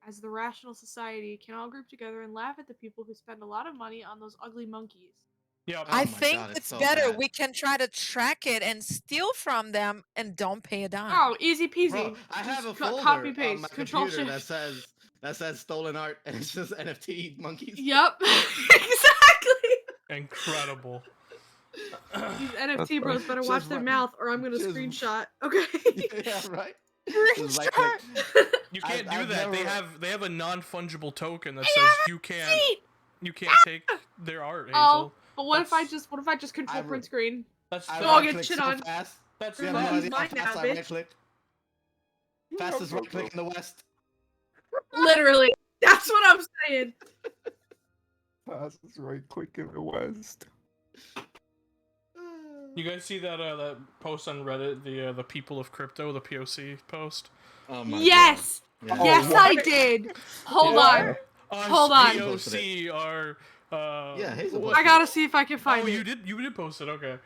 as the rational society, can all group together and laugh at the people who spend a lot of money on those ugly monkeys. Yep. Oh I my think god, it's it's so better bad. we can try to track it and steal from them and don't pay a dime. Oh, easy Bro, peasy. I have Just a copy folder on my paste, control computer shift. that says stolen art and it's just NFT monkeys. Yep, exactly. Incredible. These That's NFT funny. bros better watch Just their ri- mouth, or I'm gonna just screenshot. Okay. yeah, right. Just right click. Screenshot. You can't do I've that. never... They have a non-fungible token that Yeah, says you can't take their art, Oh, Hazel. but what if I That's- just control I print re- screen? That's I So I'll right get click shit so on. fast. that's You The have no fine. monkey's idea how mine now, fast I right bitch. click. Fastest right click in the West. Literally, that's what I'm saying. Fastest right click in the West. You guys see that that post on Reddit, the people of crypto, the POC post? Oh my Yes, god. yes, what? I did. Hold Yeah. on, Us Hold on. POC are. Yeah, Hazel what- posted I gotta see if I can find Oh, it. you did post it. Okay.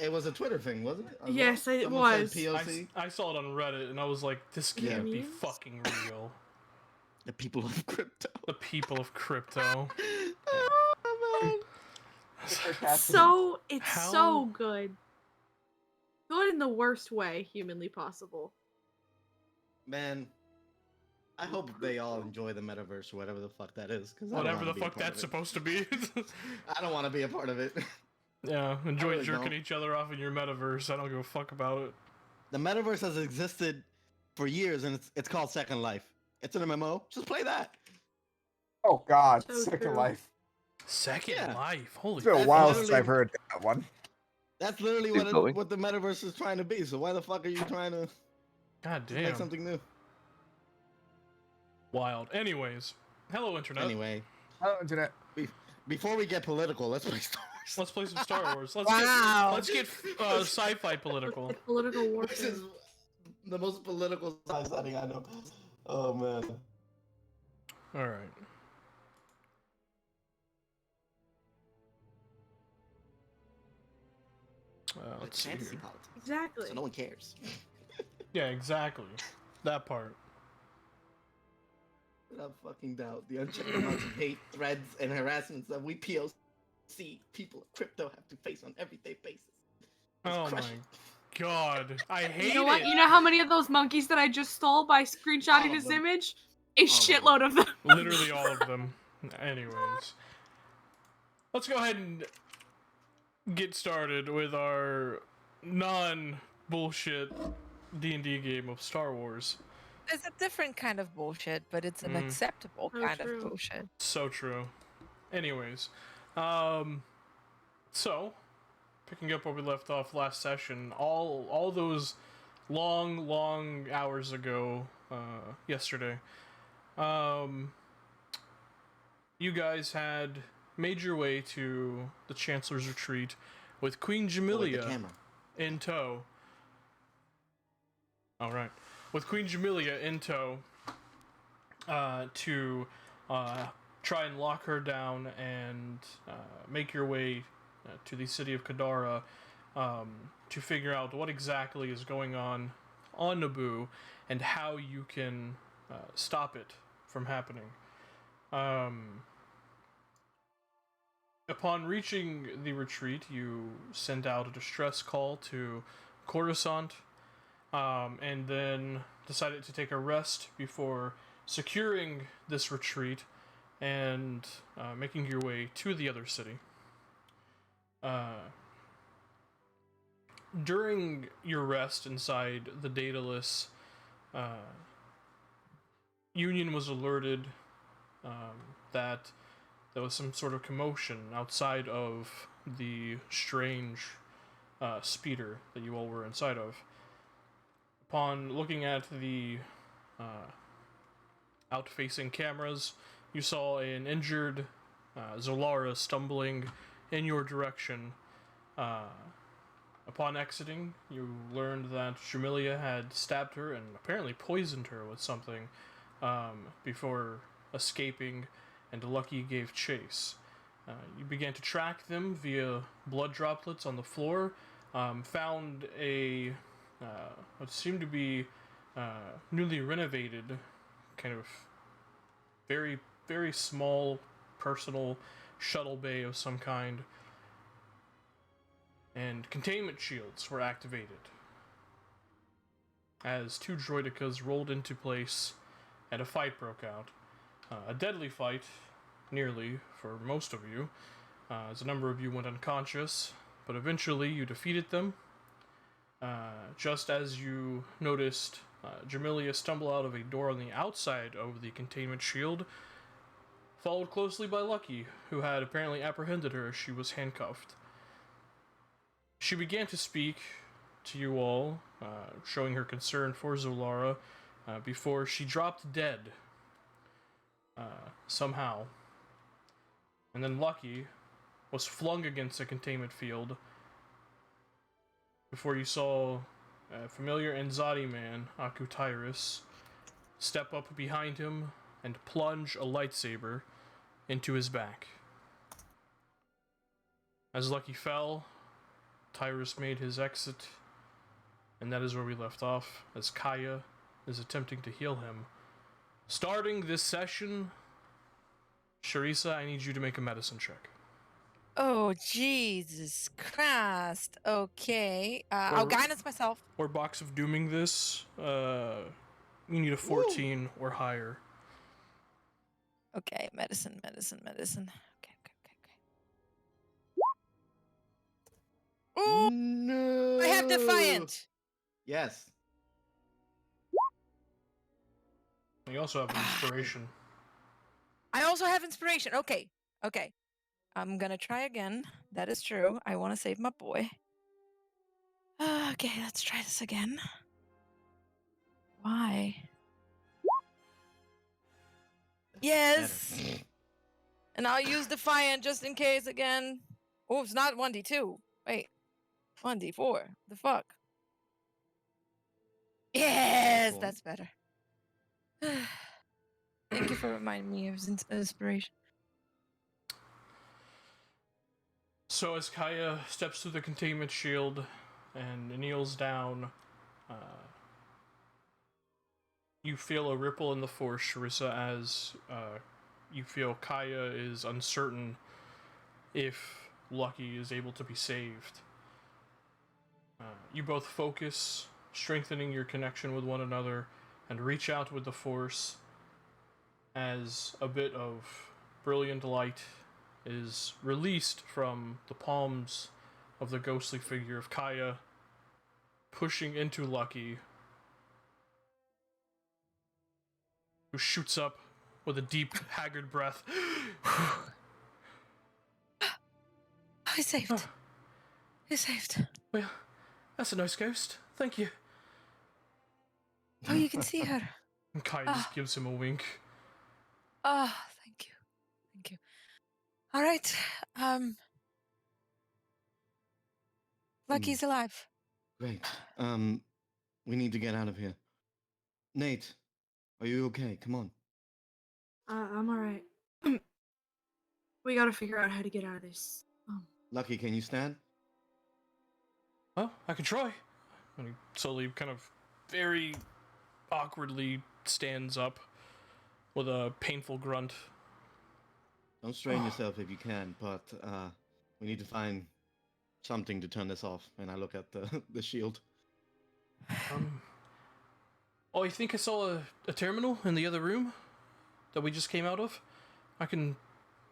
It was a Twitter thing, wasn't it? As Yes, well? it Someone was. said POC. I saw it on Reddit and I was like, this can't be Memes? fucking real. The people of crypto. The people of crypto. Oh, So it's How- so good. Good in the worst way humanly possible. man, I hope they all enjoy the metaverse or whatever the fuck that is. Whatever the fuck that's supposed to be. I don't want to be a part of it. Yeah, enjoy really jerking don't. each other off in your metaverse. I don't give a fuck about it. The metaverse has existed for years, and it's called Second Life. It's an MMO. Just play that. Oh God, So Second true. Life. Second Yeah. Life. Holy It's been a That's while literally- since I've heard that one. That's literally Keep going. what the metaverse is trying to be. So why the fuck are you trying to God just make damn. something new? Wild. Anyways, hello internet. Anyway, Hello, internet. before we get political, let's play Star Wars. Let's play some Star Wars. Wow. Let's get sci-fi political. It's political This warfare. is the most political setting I know. Oh man. All right. Let's see Fantasy here. politics. Exactly. So no one cares. Yeah, exactly. That part. Without fucking doubt, the unchecked amounts of hate, threats, and harassments that we POC people of crypto have to face on everyday basis. It's Oh my crushing. god. I hate You know what? it. You know how many of those monkeys that I just stole by All screenshotting of his them. image? A All of shitload of them. Literally all of them. Anyways. Let's go ahead and get started with our non-bullshit D&D game of Star Wars. It's a different kind of bullshit, but it's an Mm. acceptable So kind true. of bullshit. So true. Anyways, so picking up where we left off last session, all those long hours ago, yesterday, you guys had made your way to the Chancellor's Retreat with Queen With the Jamilia camera. in tow. All right, with Queen Jamilia in tow, to try and lock her down and make your way to the city of Kadara to figure out what exactly is going on Naboo and how you can stop it from happening. Upon reaching the retreat, you sent out a distress call to Coruscant, and then decided to take a rest before securing this retreat and making your way to the other city. During your rest inside the Daedalus, Union was alerted that there was some sort of commotion outside of the strange speeder that you all were inside of. Upon looking at the out-facing cameras, you saw an injured Zolara stumbling in your direction. Upon exiting, you learned that Jamilia had stabbed her and apparently poisoned her with something before escaping, and Lucky gave chase. You began to track them via blood droplets on the floor, found a what seemed to be newly renovated kind of very, very small personal shuttle bay of some kind, and containment shields were activated as two droidicas rolled into place and a fight broke out. A deadly fight, nearly, for most of you, as a number of you went unconscious, but eventually you defeated them. Just as you noticed Jamilia stumble out of a door on the outside of the containment shield, followed closely by Lucky, who had apparently apprehended her as she was handcuffed. She began to speak to you all, showing her concern for Zolara, before she dropped dead, somehow. And then Lucky was flung against a containment field before you saw a familiar Anzadi man, Aku Tyrus, step up behind him and plunge a lightsaber into his back. As Lucky fell, Tyrus made his exit, and that is where we left off, as Kaya is attempting to heal him. Starting this session, Sharisa, I need you to make a medicine check. Oh, Jesus Christ. Okay. I'll Or- guidance myself. Or Box of Dooming this, you need a 14 or higher. Okay, medicine. Okay. Ooh, No. I have Defiant. Yes. You also have Inspiration. I also have inspiration. Okay. I'm gonna try again. That is true. I want to save my boy. Okay, let's try this again. Why? Yes. And I'll use Defiant just in case again. Oh, it's not 1d2. Wait. 1d4. The fuck? Yes, Cool. that's better. Thank you for reminding me of inspiration. So as Kaya steps through the containment shield and kneels down, you feel a ripple in the force, Sharissa, as you feel Kaya is uncertain if Lucky is able to be saved. You both focus, strengthening your connection with one another, and reach out with the force as a bit of brilliant light is released from the palms of the ghostly figure of Kaya, pushing into Lucky, who shoots up with a deep, haggard breath. I saved. I saved. Well, that's a nice ghost. Thank you. Oh, you can see her. And Kaya just gives him a wink. Oh, thank you. All right. Lucky's alive. Great. We need to get out of here. Nate, are you okay? Come on. I'm alright. We gotta figure out how to get out of this. Lucky, can you stand? Well, I can try. And he slowly, kind of very awkwardly stands up with a painful grunt. Don't strain yourself if you can, but we need to find something to turn this off. And I look at the shield. Oh, you think I saw a terminal in the other room that we just came out of? I can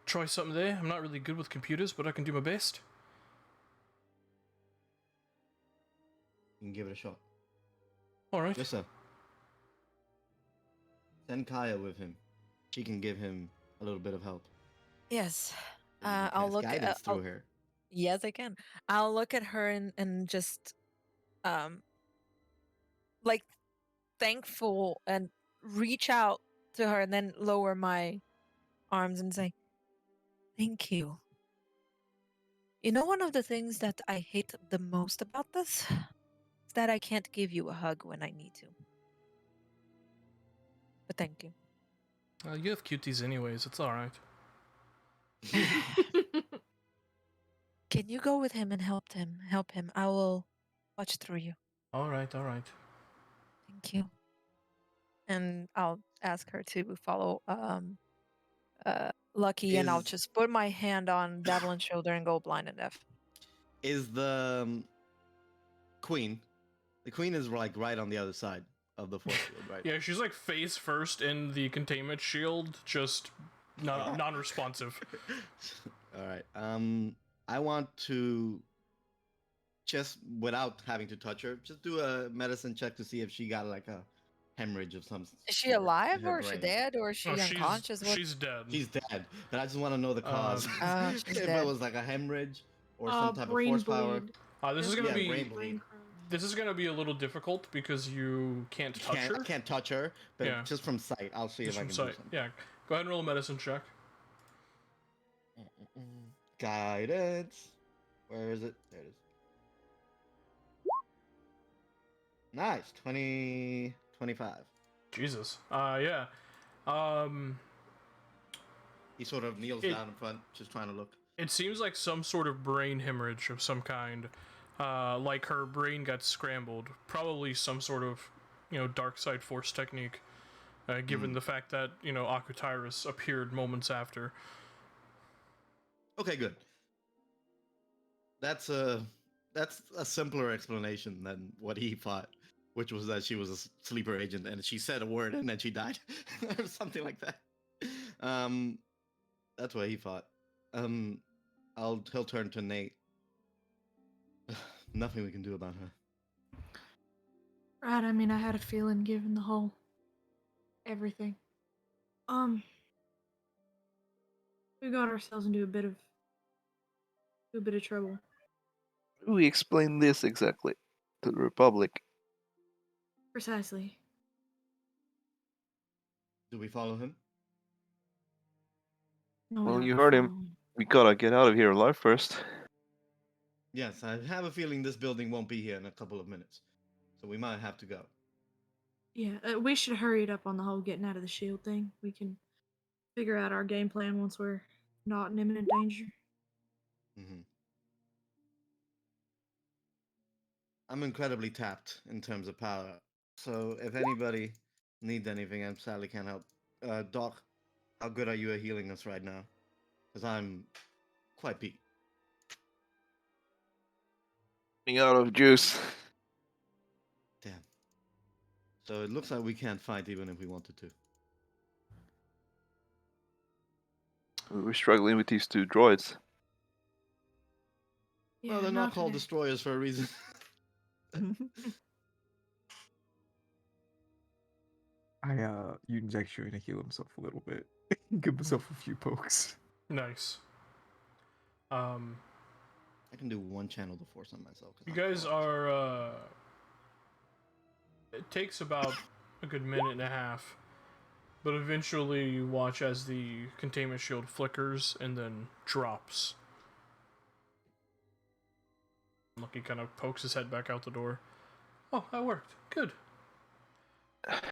try something there. I'm not really good with computers, but I can do my best. You can give it a shot. Alright. Yes, sir. Send Kaya with him. She can give him a little bit of help. Yes. And you can I'll cast look guidance at. through her. Yes, I can. I'll look at her and just, like, thankful and reach out to her and then lower my arms and say, "Thank you." You know, one of the things that I hate the most about this is that I can't give you a hug when I need to. But thank you. You have cuties anyways, it's alright. Can you go with him and help him? Help him. I will watch through you. Alright. Thank you. and I'll ask her to follow Lucky, and I'll Is just put my hand on Devlin's shoulder and go blind and deaf. is the queen? The queen is like right on the other side of the force field, right? Yeah, she's like face first in the containment shield, just non-responsive. All right. I want to just without having to touch her, just do a medicine check to see if she got like a hemorrhage of some Is she sort alive, in her or is she brain. dead, or is she No, unconscious? What? she's dead. She's dead, but I just want to know the cause. Um, She's If dead. it was like a hemorrhage or some type of brain force power. bleed. this is gonna Yeah, be brain bleed. this is gonna be a little difficult because you can't touch her. I can't touch her, but Yeah. just from sight, I'll see Just if I from can sight. do something. Yeah, go ahead and roll a medicine check. Guidance. Where is it? There it is. Nice. 20, 25. Jesus. Yeah. He sort of kneels It- down in front, just trying to look. It seems like some sort of brain hemorrhage of some kind. Like her brain got scrambled. Probably some sort of, dark side force technique. Given the fact that, Akutyrus appeared moments after. Okay, good. That's a simpler explanation than what he thought, which was that she was a sleeper agent and she said a word and then she died, or something like that. That's what he thought. He'll turn to Nate. Nothing we can do about her. Right, I mean, I had a feeling given the whole everything. We got ourselves into a bit of trouble. We explain this exactly to the Republic. Precisely. Do we follow him? No, Well, we you don't heard him. follow We gotta get out of here alive first. Yes, I have a feeling this building won't be here in a couple of minutes, so we might have to go. Yeah, we should hurry it up on the whole getting out of the shield thing. We can figure out our game plan once we're not in imminent danger. Mm-hmm. I'm incredibly tapped in terms of power, so if anybody needs anything, I sadly can't help. Doc, how good are you at healing us right now? Because I'm quite beat. Running out of juice. Damn. So it looks like we can't fight even if we wanted to. We're struggling with these two droids. Yeah, Well, they're not called today. destroyers for a reason. Yuden's actually going to heal himself a little bit. Give himself a few pokes. Nice. I can do one channel the force on myself. 'cause You I'm guys fucked. are, it takes about a good minute and a half, but eventually you watch as the containment shield flickers and then drops. Lucky kind of pokes his head back out the door. Oh, that worked. Good. Good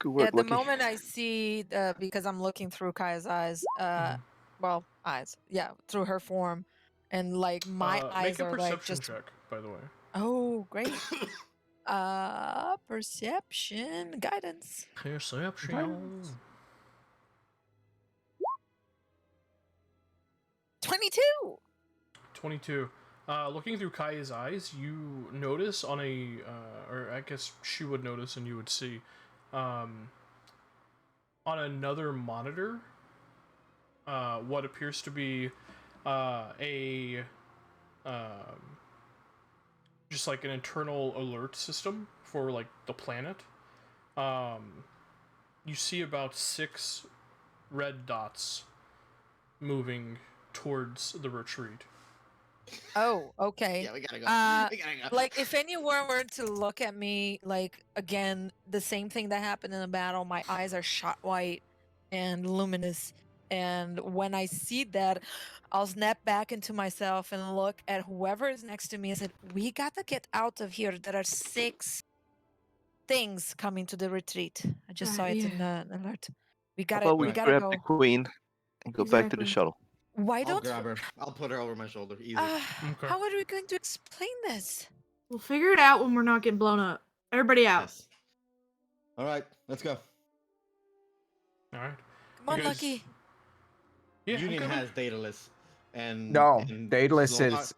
Yeah, work, the Lucky. moment I see, because I'm looking through Kaya's eyes, well, eyes, yeah, through her form, and like my eyes Make a are like perception just. check, by the way. Oh, great. Perception, guidance. Perception. 22. 22. Looking through Kaya's eyes, you notice on a, or I guess she would notice and you would see, on another monitor, what appears to be just like an internal alert system for like the planet. You see about 6 red dots moving towards the retreat. Oh, okay. Yeah, we gotta go. We gotta go. Like if anyone were to look at me, like again, the same thing that happened in the battle, my eyes are shot white and luminous. And when I see that, I'll snap back into myself and look at whoever is next to me and said, "We gotta get out of here. There are 6 things coming to the retreat." I just saw Right, it in yeah. the alert. We How gotta about we we gotta grab go. the queen and go back to the Exactly. shuttle? Why I'll don't grab her. I'll put her over my shoulder. Easy. Okay. how are we going to explain this? We'll figure it out when we're not getting blown up. Everybody out. Yes. All right, let's go. All right. Come on, guys- Lucky. Yeah, I'm Union coming. has Daedalus, and No, and Daedalus Solar- is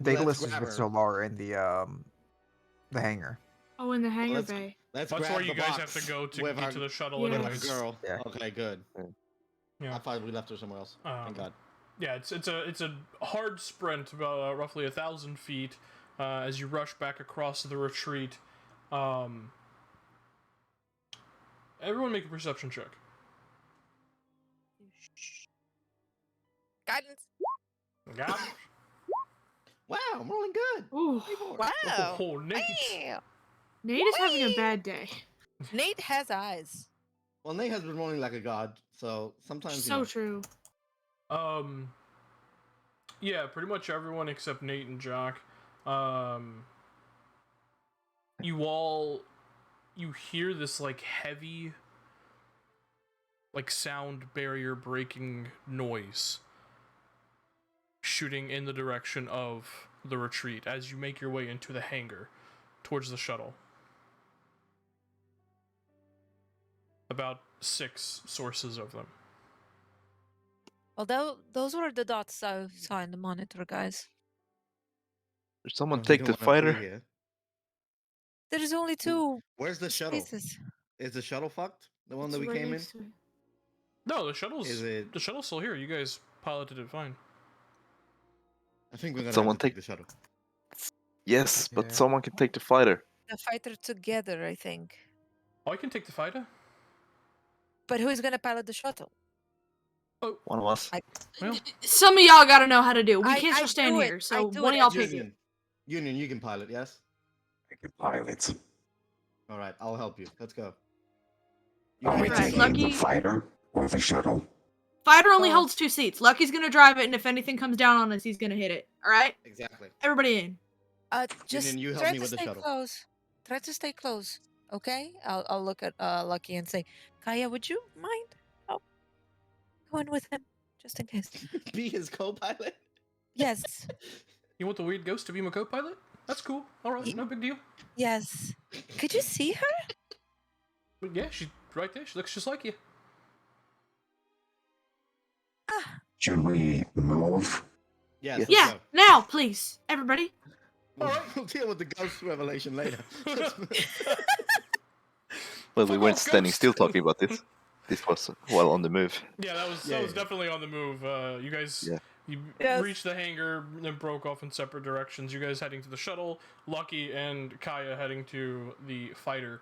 Daedalus is grab with her. Solar in the hangar. Oh, in the hangar let's bay. let's That's grab where you the guys box have to go to with get our, to the shuttle, with our anyways. girl. Yeah. Okay, good. Yeah. I thought we left her somewhere else. Thank God. Yeah, it's a hard sprint, about roughly 1,000 feet, as you rush back across the retreat. Everyone make a perception check. Guidance. Yeah. Wow, I'm rolling good. Ooh, 24. Wow. Oh, Nate. Wow. Nate is having a bad day. Nate has eyes. Well, Nate has been rolling like a god, so sometimes So true. Yeah, pretty much everyone except Nate and Jock. You hear this like heavy, like sound barrier breaking noise shooting in the direction of the retreat as you make your way into the hangar towards the shuttle. About 6 sources of them. Well, those were the dots I saw in the monitor, guys. Did someone We take don't the wanna be fighter? here. There's only 2 Where's the shuttle? spaces. Is the shuttle fucked? The one It's that we right came in? next to it. No, the shuttle's Is the shuttle's still here. You guys piloted it fine. I think we're gonna Someone have to take the shuttle. Yes, but Yeah. someone can take the fighter. The fighter together, I think. Oh, I can take the fighter. But who's gonna pilot the shuttle? One of us. Well, Some of y'all gotta know how to do it. We I- can't I just stand do it. here. I So do one it of y'all every take it. Union, you can pilot, yes? I can pilot. All right, I'll help you. Let's go. Are we can Right, take Lucky- it. fighter or the shuttle? Fighter only Oh. holds 2 seats. Lucky's gonna drive it, and if anything comes down on us, he's gonna hit it. All right, Exactly. everybody in. Just Union, you help try me to with the stay shuttle. close. Try to stay close. Okay? I'll look at Lucky and say, Kaya, would you mind going with him? Just in case. Be his co-pilot? Yes. you want the weird ghost to be my co-pilot? That's cool. All right, no big deal. Yes. Could you see her? But yeah, she's right there. She looks just like you. Should we move? Yes, let's Yeah, go. now, please, everybody. We'll deal with the ghost revelation later. Let's move. Well, we Fuck weren't off, standing ghost. still talking about this. This was while on the move. Yeah, that was Yeah. definitely on the move. You guys, Yeah. you Yes. reached the hangar, then broke off in separate directions. You guys heading to the shuttle, Lucky and Kaya heading to the fighter.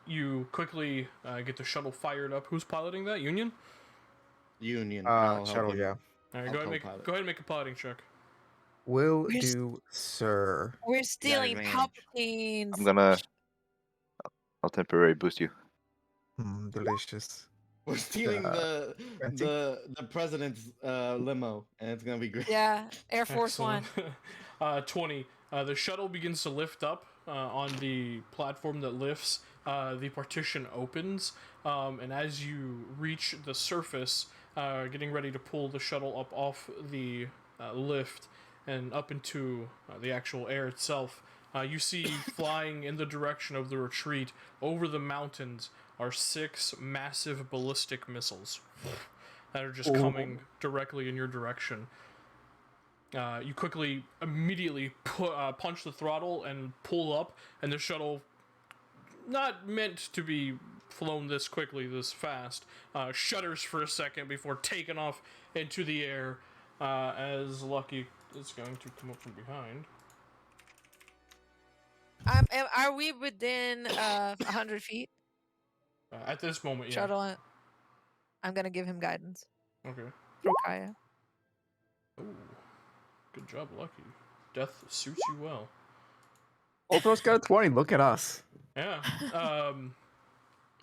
You quickly get the shuttle fired up. Who's piloting that? Union. Union. I'll help Shuttle, you. yeah. All right, I'll go ahead co-pilot. and make a piloting check. Will We're s- do, sir. We're stealing advantage. Palpatine's. I'll temporarily boost you. Delicious. We're stealing 20? the president's limo, and it's gonna be great. Yeah, Air Force Excellent. One. 20. The shuttle begins to lift up on the platform that lifts. The partition opens, and as you reach the surface, getting ready to pull the shuttle up off the lift and up into the actual air itself, you see flying in the direction of the retreat over the mountains are 6 massive ballistic missiles that are just coming directly in your direction. You quickly, immediately punch the throttle and pull up, and the shuttle, not meant to be flown this quickly, this fast, shudders for a second before taking off into the air as Lucky is going to come up from behind. Are we within 100 feet? At this moment, yeah. Shuttle. I'm gonna give him guidance. Okay. Through Kaya. Ooh. Good job, Lucky. Death suits you well. Ultros got a 20. Look at us. Yeah.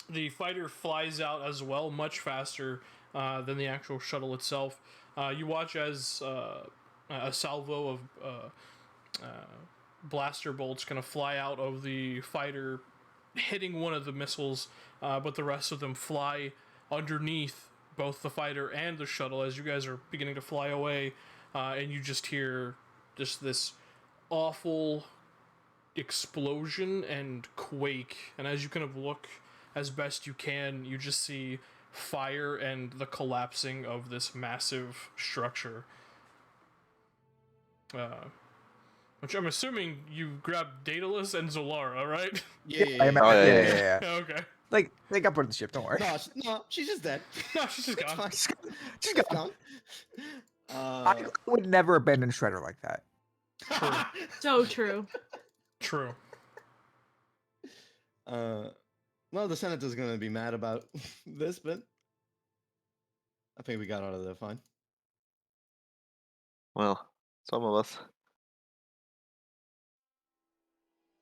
The fighter flies out as well, much faster than the actual shuttle itself. You watch as a salvo of blaster bolts kind of fly out of the fighter, hitting one of the missiles, but the rest of them fly underneath both the fighter and the shuttle as you guys are beginning to fly away, and you just hear just this awful explosion and quake. And as you kind of look as best you can, you just see fire and the collapsing of this massive structure. Which I'm assuming you grabbed Daedalus and Zolara, right? Yeah, I am, Oh, yeah, yeah. Okay. Like, they got put in the ship. Don't worry. No, she's just dead. No, she's just It's gone. fine. She's She's gone. gone. I would never abandon Shredder like that. So true. True. Well, the senator's gonna be mad about this, but I think we got out of there fine. Well, some of us.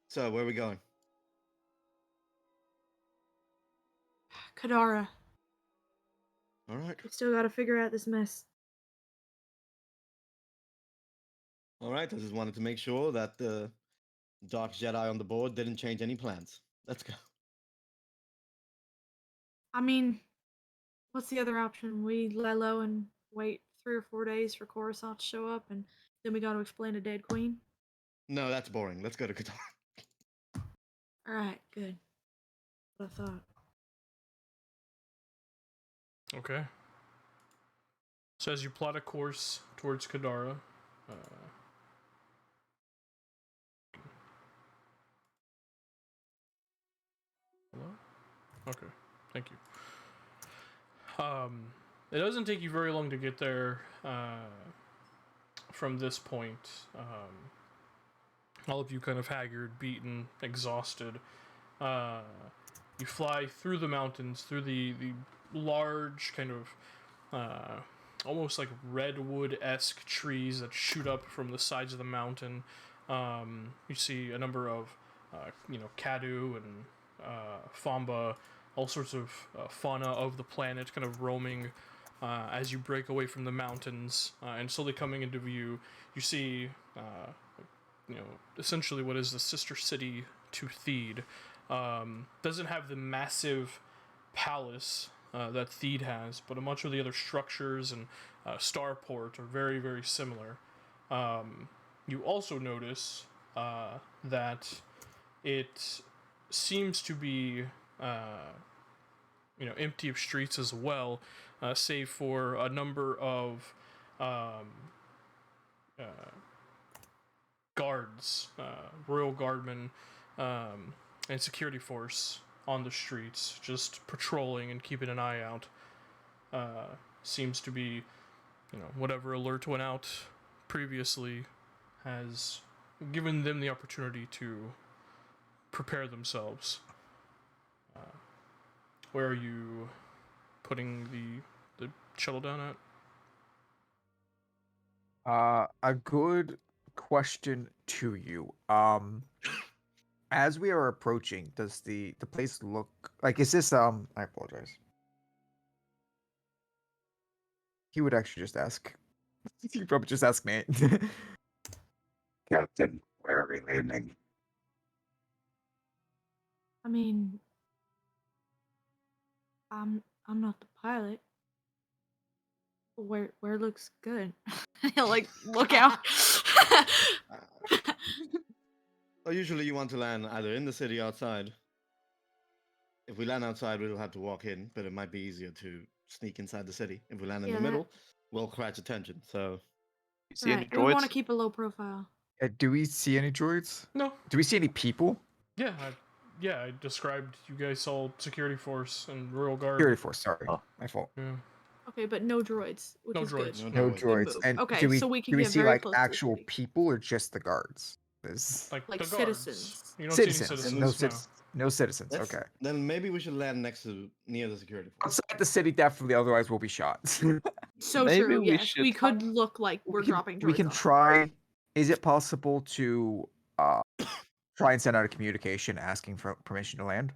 So, where are we going? Kadara, All right. we still gotta figure out this mess. All right. I just wanted to make sure that the Dark Jedi on the board didn't change any plans. Let's go. I mean, what's the other option? We lay low and wait 3 or 4 days for Coruscant to show up, and then we gotta explain a dead queen? No, that's boring. Let's go to Qatar. Alright, good. What I thought. Okay. So as you plot a course towards Kadara, hello? Okay, thank you. It doesn't take you very long to get there. From this point, all of you kind of haggard, beaten, exhausted. You fly through the mountains, through the large kind of almost like redwood-esque trees that shoot up from the sides of the mountain. You see a number of Kadu and Famba, all sorts of fauna of the planet kind of roaming as you break away from the mountains and slowly coming into view. You see essentially what is the sister city to Theed. Doesn't have the massive palace that Theed has, but much of the other structures and starport are very, very similar. You also notice that it seems to be empty of streets as well, save for a number of guards, royal guardmen, and security force on the streets, just patrolling and keeping an eye out. Seems to be, whatever alert went out previously has given them the opportunity to prepare themselves. Where are you putting the shuttle down at? A good question to you. As we are approaching, does the place look like, is this I apologize. He would actually just ask. He'd probably just ask Nate. Captain, where are we landing? I mean, I'm not the pilot. Where looks good? He'll like look out. Well, usually you want to land either in the city or outside. If we land outside, we'll have to walk in, but it might be easier to sneak inside the city. If we land in Yeah, the that- middle, we'll catch attention. So, You see any Right, we want to droids? keep a low profile. Do we see any droids? No. Do we see any people? Yeah, I described you guys saw security force and royal guard. Security force. Sorry, Oh. my fault. Yeah. Okay, but no droids, which No is droids. good. No droids. droids. move. And Okay, do we so we can do we get see very like close to the actual city. people or just the guards? Like Like the guards. citizens. You don't Citizens. see any citizens. No no. citizens. No citizens. let's- Okay. then maybe we should land near the security force. Outside the city, definitely. Otherwise, we'll be shot. So Maybe true. we Yes, should- we could look like we're we can, dropping droids. we can off. try. Is it possible to try and send out a communication asking for permission to land?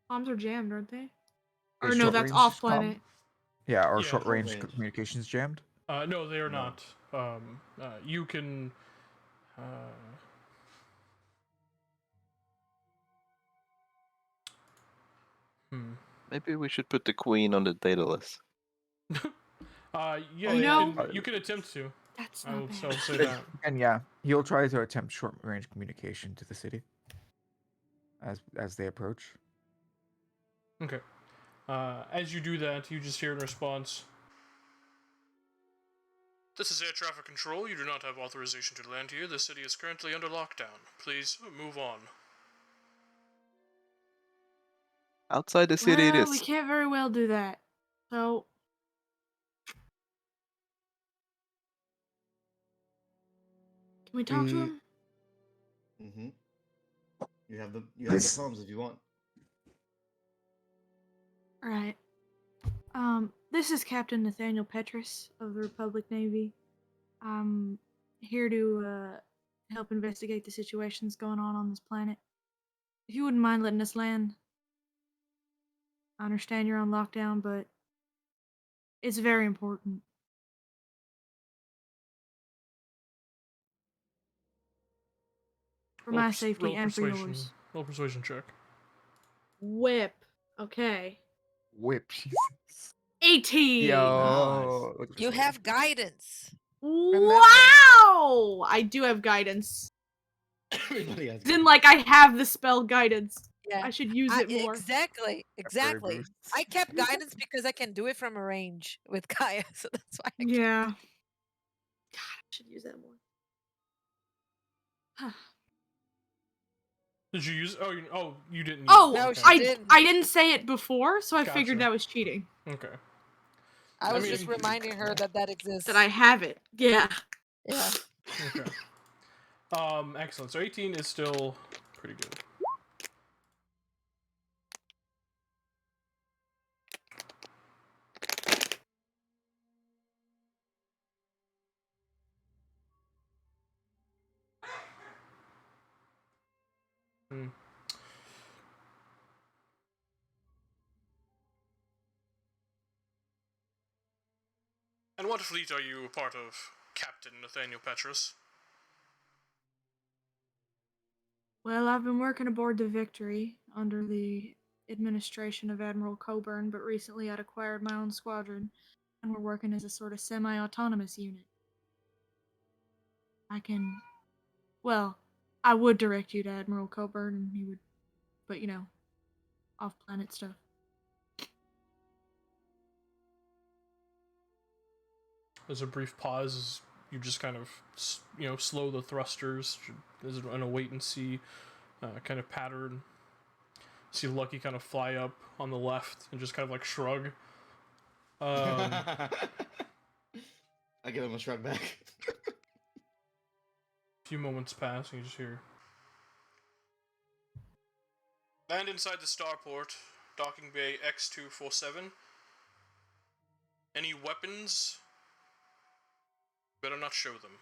Comms are jammed, aren't they? Or Is no, short that's range off comm- planet. Yeah, or Yeah, short range short range. communications jammed. No, they are No. not. You can. Maybe we should put the queen on the Daedalus. Yeah, Oh, you, yeah. can, you can attempt to. That's I not will bad. I'll say that. And yeah, he'll try to attempt short range communication to the city as they approach. Okay. As you do that, you just hear in response, "This is air traffic control. You do not have authorization to land here. The city is currently under lockdown. Please move on." Outside the city it Well, we is. can't very well do that. So, can we talk to Mm. him? Mm-hmm. You have the This- comms if you want. All right. This is Captain Nathaniel Petrus of the Republic Navy. I'm here to help investigate the situations going on this planet. If you wouldn't mind letting us land. I understand you're on lockdown, but it's very important. For my safety and for yours. Roll persuasion check. Whip. Okay. Whip, Jesus. 18. Yo. Look at You this have guidance. Wow! I do have guidance. Everybody has. Then, like, I have the spell guidance. Yeah. I should use it more. Exactly. Exactly. boost. I kept guidance because I can do it from a range with Kaya, so that's why I kept Yeah. God, I should use that more. Did you use? You didn't. Use Oh, No, it. she Okay. didn't. I didn't say it before, so I Gotcha. figured that was cheating. Okay. I I was mean- just reminding her that exists. That I have it. Yeah. Yeah. Okay. Excellent. So 18 is still pretty good. Hmm. And what fleet are you a part of, Captain Nathaniel Petrus? Well, I've been working aboard the Victory under the administration of Admiral Coburn, but recently I'd acquired my own squadron, and we're working as a sort of semi-autonomous unit. I would direct you to Admiral Coburn, and he would, but off-planet stuff. There's a brief pause as you just kind of, slow the thrusters. Is it in a wait and see kind of pattern? See Lucky kind of fly up on the left and just kind of like shrug. I give him a shrug back. A few moments pass and you just hear, "Land inside the starport, docking bay X247. Any weapons? Better not show them."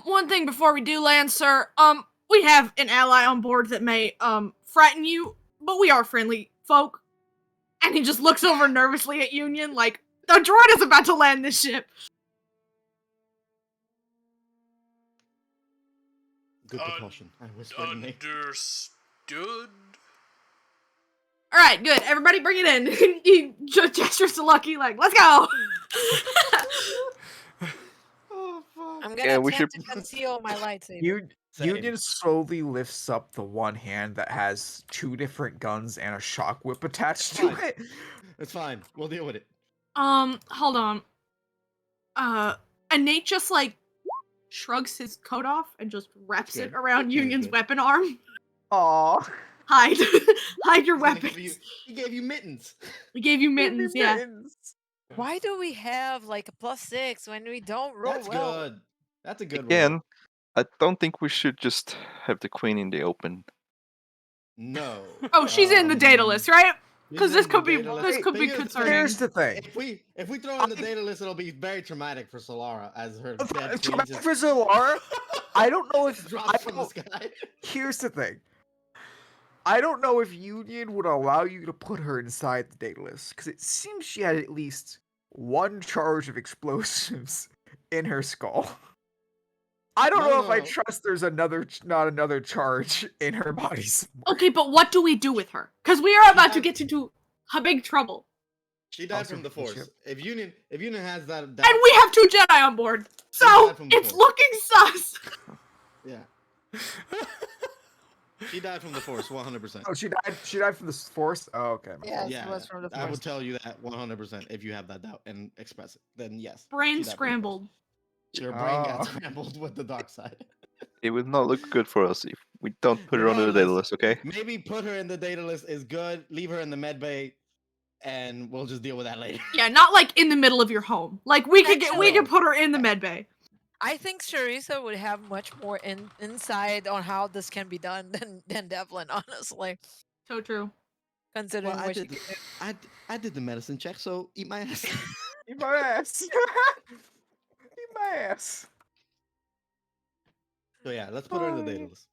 One thing before we do land, sir, we have an ally on board that may, frighten you, but we are friendly folk. And he just looks over nervously at Union, like, the droid is about to land this ship. Good precaution. I whispered in Understood. Alright, good. Everybody bring it in. He gestures to Lucky, like, let's go! Oh fuck. I'm Yeah, gonna we attempt should- to conceal my lightsaber. Same. Union slowly lifts up the one hand that has two different guns and a shock whip attached to Fine. it. It's fine. We'll deal with it. Hold on. And Nate just, like, shrugs his coat off and just wraps it Good. around That's Union's good. weapon arm. Aww. Hide. Hide your He's gonna weapons. He gave you mittens. We gave you mittens, yeah. Why do we have like a +6 when we don't roll That's well? good. That's a good Again, roll. I don't think we should just have the queen in the open. No. Oh, she's in the data list, right? He's 'Cause this in could the be- data this list. could be Thing is, concerning. Here's the thing. If we throw in the data list, it'll be very traumatic for Solara as her dead queen Traumatic just for Zolara? I don't know if drops from the sky. Here's the thing. I don't know if Union would allow you to put her inside the data list, because it seems she had at least one charge of explosives in her skull. I don't know if I No. trust there's not another charge in her body somewhere. Okay, but what do we do with her? Because we are about to get into a big trouble. She died Also, from the we Force. should- If Union has that, And we have 2 Jedi on board. So, died from the it's Force. looking sus. yeah. She died from the Force, 100%. Oh, she died. She died from the Force. Oh, okay. my Yes, fault. it was from the I would Force. tell you that 100% if you have that doubt and express it. Then yes. Brain she died from the Force. scrambled. Your brain got Oh. scrambled with the dark side. It would not look good for us if we don't put her on the data Regardless, list, okay? Maybe put her in the data list is good. Leave her in the med bay, and we'll just deal with that later. Yeah, not like in the middle of your home. Like we could Actually- put her in the med bay. I think Sharisa would have much more insight on how this can be done than Devlin, honestly. So true. Considering Well, what she can do. I did the medicine check, so eat my ass. Eat my ass. Eat my ass. So yeah, let's put her in the data list.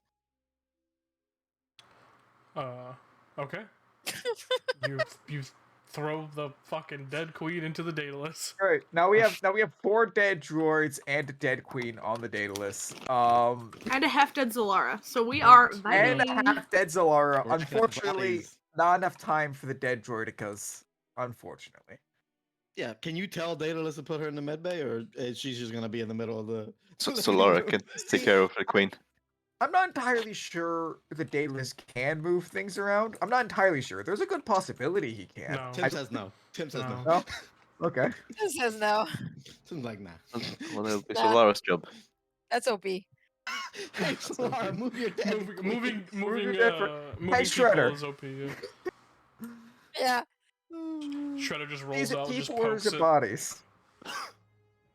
Okay. You throw the fucking dead queen into the data list. All right, now we have 4 dead droids and a dead queen on the data list. And a half dead Zalara. So we are And a vibing. half dead Zalara. We're checking out the Unfortunately, bodies. not enough time for the dead droidicas. Unfortunately. Yeah, can you tell data list to put her in the med bay, or is she just gonna be in the middle of the? So Laura can take care of the queen. I'm not entirely sure the data list can move things around. I'm not entirely sure. There's a good possibility he can. No. Tim says no. Tim says no. No. Okay. It says no. Tim's like nah. Well, that'll be Nah. Solara's job. That's OP. Hey, Solara, move your dead Moving Moving different- moving people Shredder. is OP. Yeah. Yeah. Shredder just rolls These are out, and just keep orders pokes of it. bodies.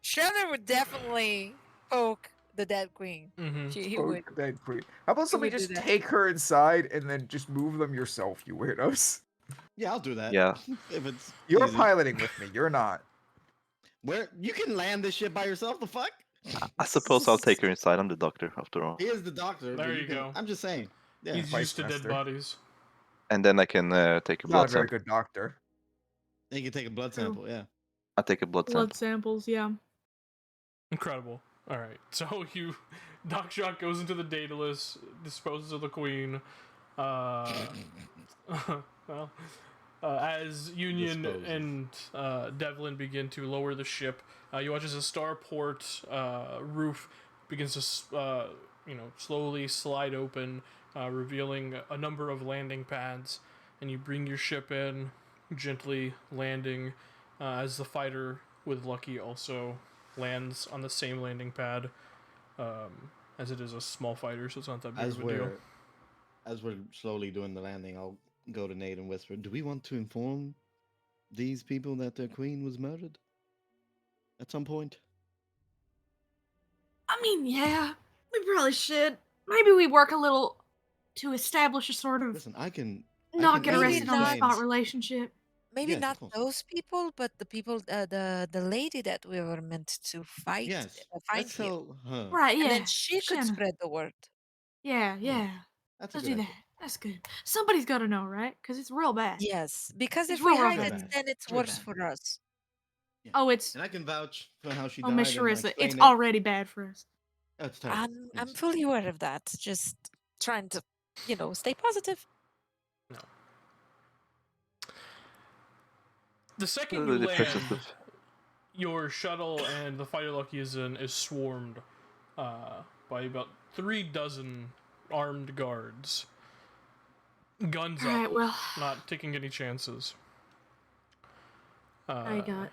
Shredder would definitely poke the dead queen. Mm-hmm. He Oh, would. dead queen. How about somebody would do just that. take her inside and then just move them yourself, you weirdos? Yeah, I'll do that. Yeah. If it's You're easy. piloting with me. You're not. Where you can land this shit by yourself? The fuck? I suppose I'll take her inside. I'm the doctor, after all. He is the doctor. There but you can- go. I'm just saying. Yeah. He's Vice used to dead Master. bodies. And then I can take a Not a blood very sample. good doctor. He can take a blood True. sample. Yeah. I take a blood Blood sample. samples, yeah. Incredible. All right, so Doc Shock goes into the data list, disposes of the queen. Well, as Union Disposes. and Devlin begin to lower the ship, you watch as the starport roof begins to, slowly slide open, revealing a number of landing pads, and you bring your ship in, gently landing, as the fighter with Lucky also lands on the same landing pad, as it is a small fighter, so it's not that big As of a deal. we're slowly doing the landing, I'll go to Nate and whisper, "Do we want to inform these people that their queen was murdered at some point?" I mean, yeah, we probably should. Maybe we work a little to establish a sort of Listen, I can not get maybe arrested on the not- spot relationship. Maybe Yes, of not course. those people, but the people, the lady that we were meant to fight. Yes. Fight Let's here. tell her. Right, yeah. And then she could Shanna. spread the word. Yeah. That's a Let's good do idea. that. That's good. Somebody's got to know, right? Because it's real bad. Yes, because It's if we real hide bad. it, then it's Real worse bad. for us. Oh, it's And I can vouch for how she oh, died. Miss and Sharissa. It's explain it. already bad for us. Oh, it's terrible. I'm Yes. fully aware of that. Just trying to, stay positive. The second Really you land, depressive. your shuttle and the fighter Lucky is in is swarmed by about 36 armed guards. Guns All up, right, well, not taking any chances. I got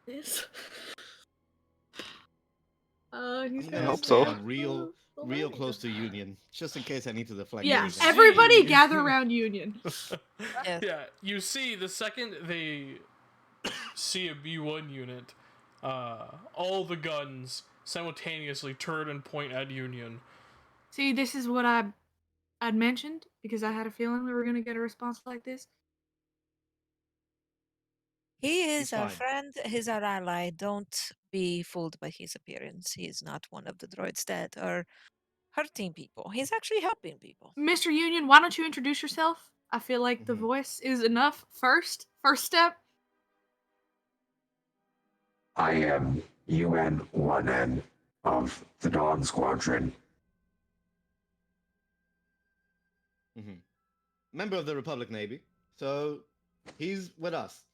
this. He's I'm I gonna hope so. stand real close to Union, just in case I need to deflect. Yeah, anything. everybody See. gather around Union. Yes. Yeah, you see the second they see a B1 unit, all the guns simultaneously turn and point at Union. See, this is what I'd mentioned because I had a feeling we were gonna get a response like this. He He's is our fine. friend. He's our ally. Don't be fooled by his appearance. He's not one of the droids that are hurting people. He's actually helping people. Mr. Union, why don't you introduce yourself? I feel like the Mhm. voice is enough. First step. I am UN-1N of the Dawn Squadron. Member of the Republic Navy, so he's with us.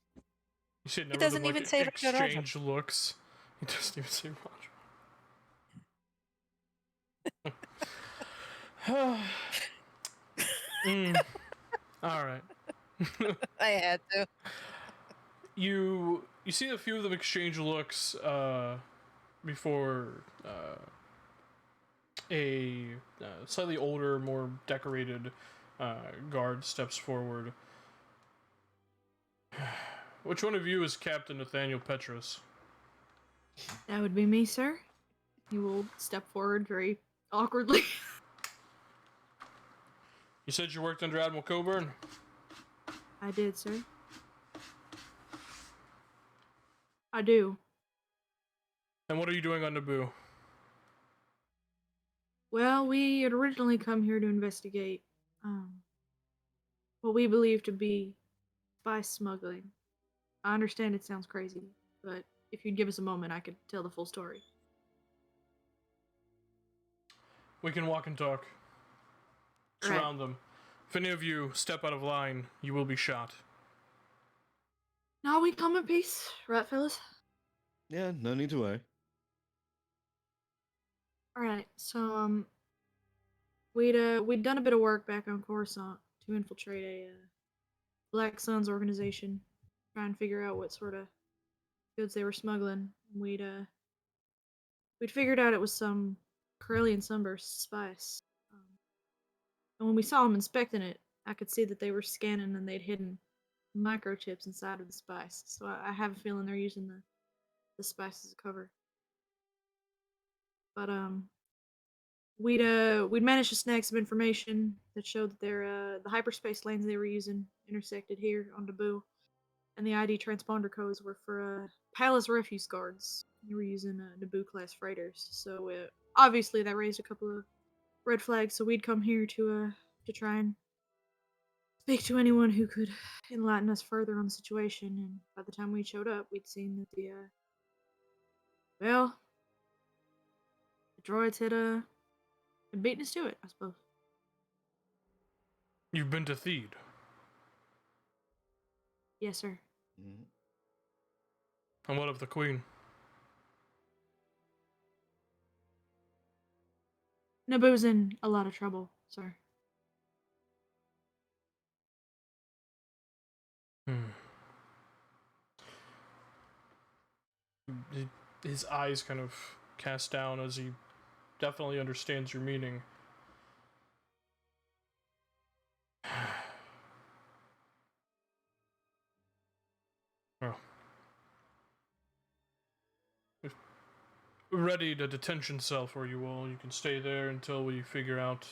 You should He never doesn't them, even like, say Roger, Roger. exchange looks. He doesn't even say Roger. All right. I had to. You see a few of them exchange looks before a slightly older, more decorated guard steps forward. Which one of you is Captain Nathaniel Petrus? That would be me, sir. He will step forward very awkwardly. You said you worked under Admiral Coburn? I did, sir. I do. And what are you doing on Naboo? Well, we had originally come here to investigate what we believe to be spice smuggling. I understand it sounds crazy, but if you'd give us a moment, I could tell the full story. We can walk and talk. Right. Surround them. If any of you step out of line, you will be shot. Now we come in peace, right, fellas? Yeah, no need to worry. All right. So we'd done a bit of work back on Coruscant to infiltrate a Black Suns organization, try and figure out what sort of goods they were smuggling. We'd figured out it was some Corellian sunburst spice. And when we saw them inspecting it, I could see that they were scanning and they'd hidden microchips inside of the spice. So I have a feeling they're using the spice as a cover. But we'd managed to snag some information that showed that the hyperspace lanes they were using intersected here on Naboo, and the ID transponder codes were for Palace refuse guards. They were using Naboo class freighters, so obviously that raised a couple of red flags. So we'd come here to try and speak to anyone who could enlighten us further on the situation. And by the time we showed up, we'd seen that the droids had beaten us to it, I suppose. You've been to Theed. Yes, sir. Mhm. And what of the Queen? Naboo's in a lot of trouble, sir. His eyes kind of cast down as he definitely understands your meaning. Well, we've readied a detention cell for you all. You can stay there until we figure out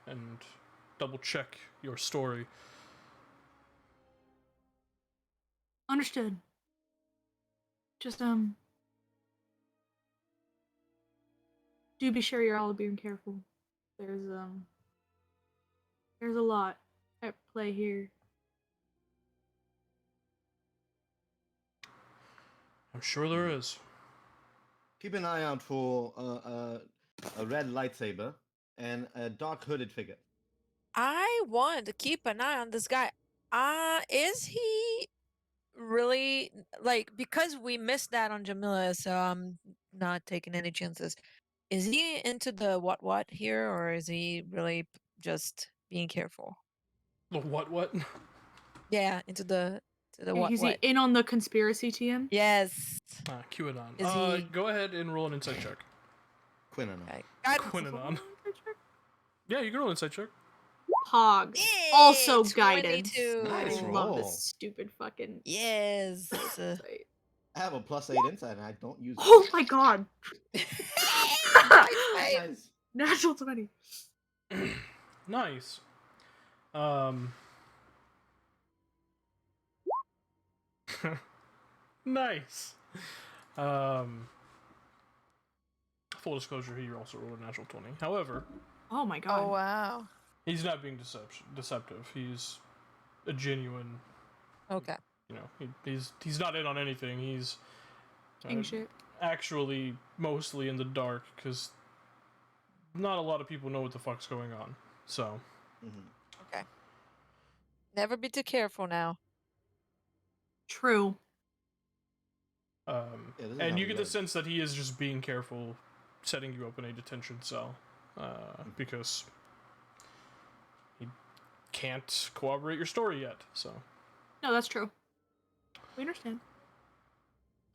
and double check your story. Understood. Just do be sure you're all being careful. There's a lot at play here. I'm sure there is. Keep an eye out for a red lightsaber and a dark hooded figure. I want to keep an eye on this guy. Is he really like, because we missed that on Jamila, so I'm not taking any chances. Is he into the what here, or is he really just being careful? The what? Yeah, into the Is he what? in on the conspiracy, TM? Yes. QAnon. Is he? Go ahead and roll an insight check. Quinanon. Okay. Guidance. Quinanon. Yeah, you can roll an insight check. Pogs. Yay, Also guidance. 22. Nice I roll. love this stupid fucking. Yes. Site. I have a +8 insight and I don't use it. Oh my god. Nice. Natural 20. Nice. Nice. Full disclosure, he also rolled a natural 20. However, Oh my god. Oh wow. he's not being deceptive. He's a genuine. Okay. You know, he's not in on anything. He's King shit. actually mostly in the dark because not a lot of people know what the fuck's going on. So. Mm-hmm. Okay. Never be too careful now. True. this is And how you we get the learn. sense that he is just being careful, setting you up in a detention cell, because he can't corroborate your story yet. So No, that's true. We understand.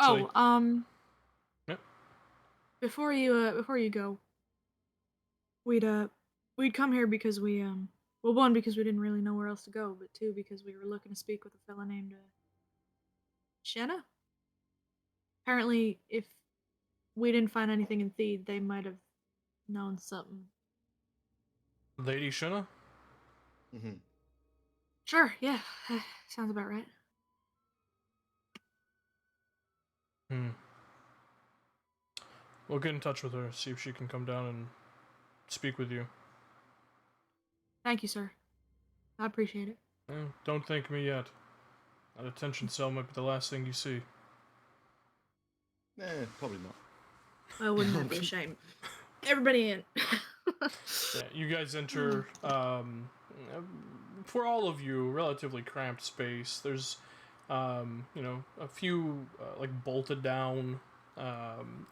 So- Oh, Yep. before you go, we'd come here because well, one, because we didn't really know where else to go, but two, because we were looking to speak with a fella named Shenna. Apparently, if we didn't find anything in Theed, they might have known something. Lady Shuna? Mm-hmm. Sure, yeah, sounds about right. We'll get in touch with her, see if she can come down and speak with you. Thank you, sir. I appreciate it. Don't thank me yet. That detention cell might be the last thing you see. Probably not. Well, wouldn't that be a shame? Everybody in. Yeah, you guys enter, for all of you, relatively cramped space. There's, a few, bolted down,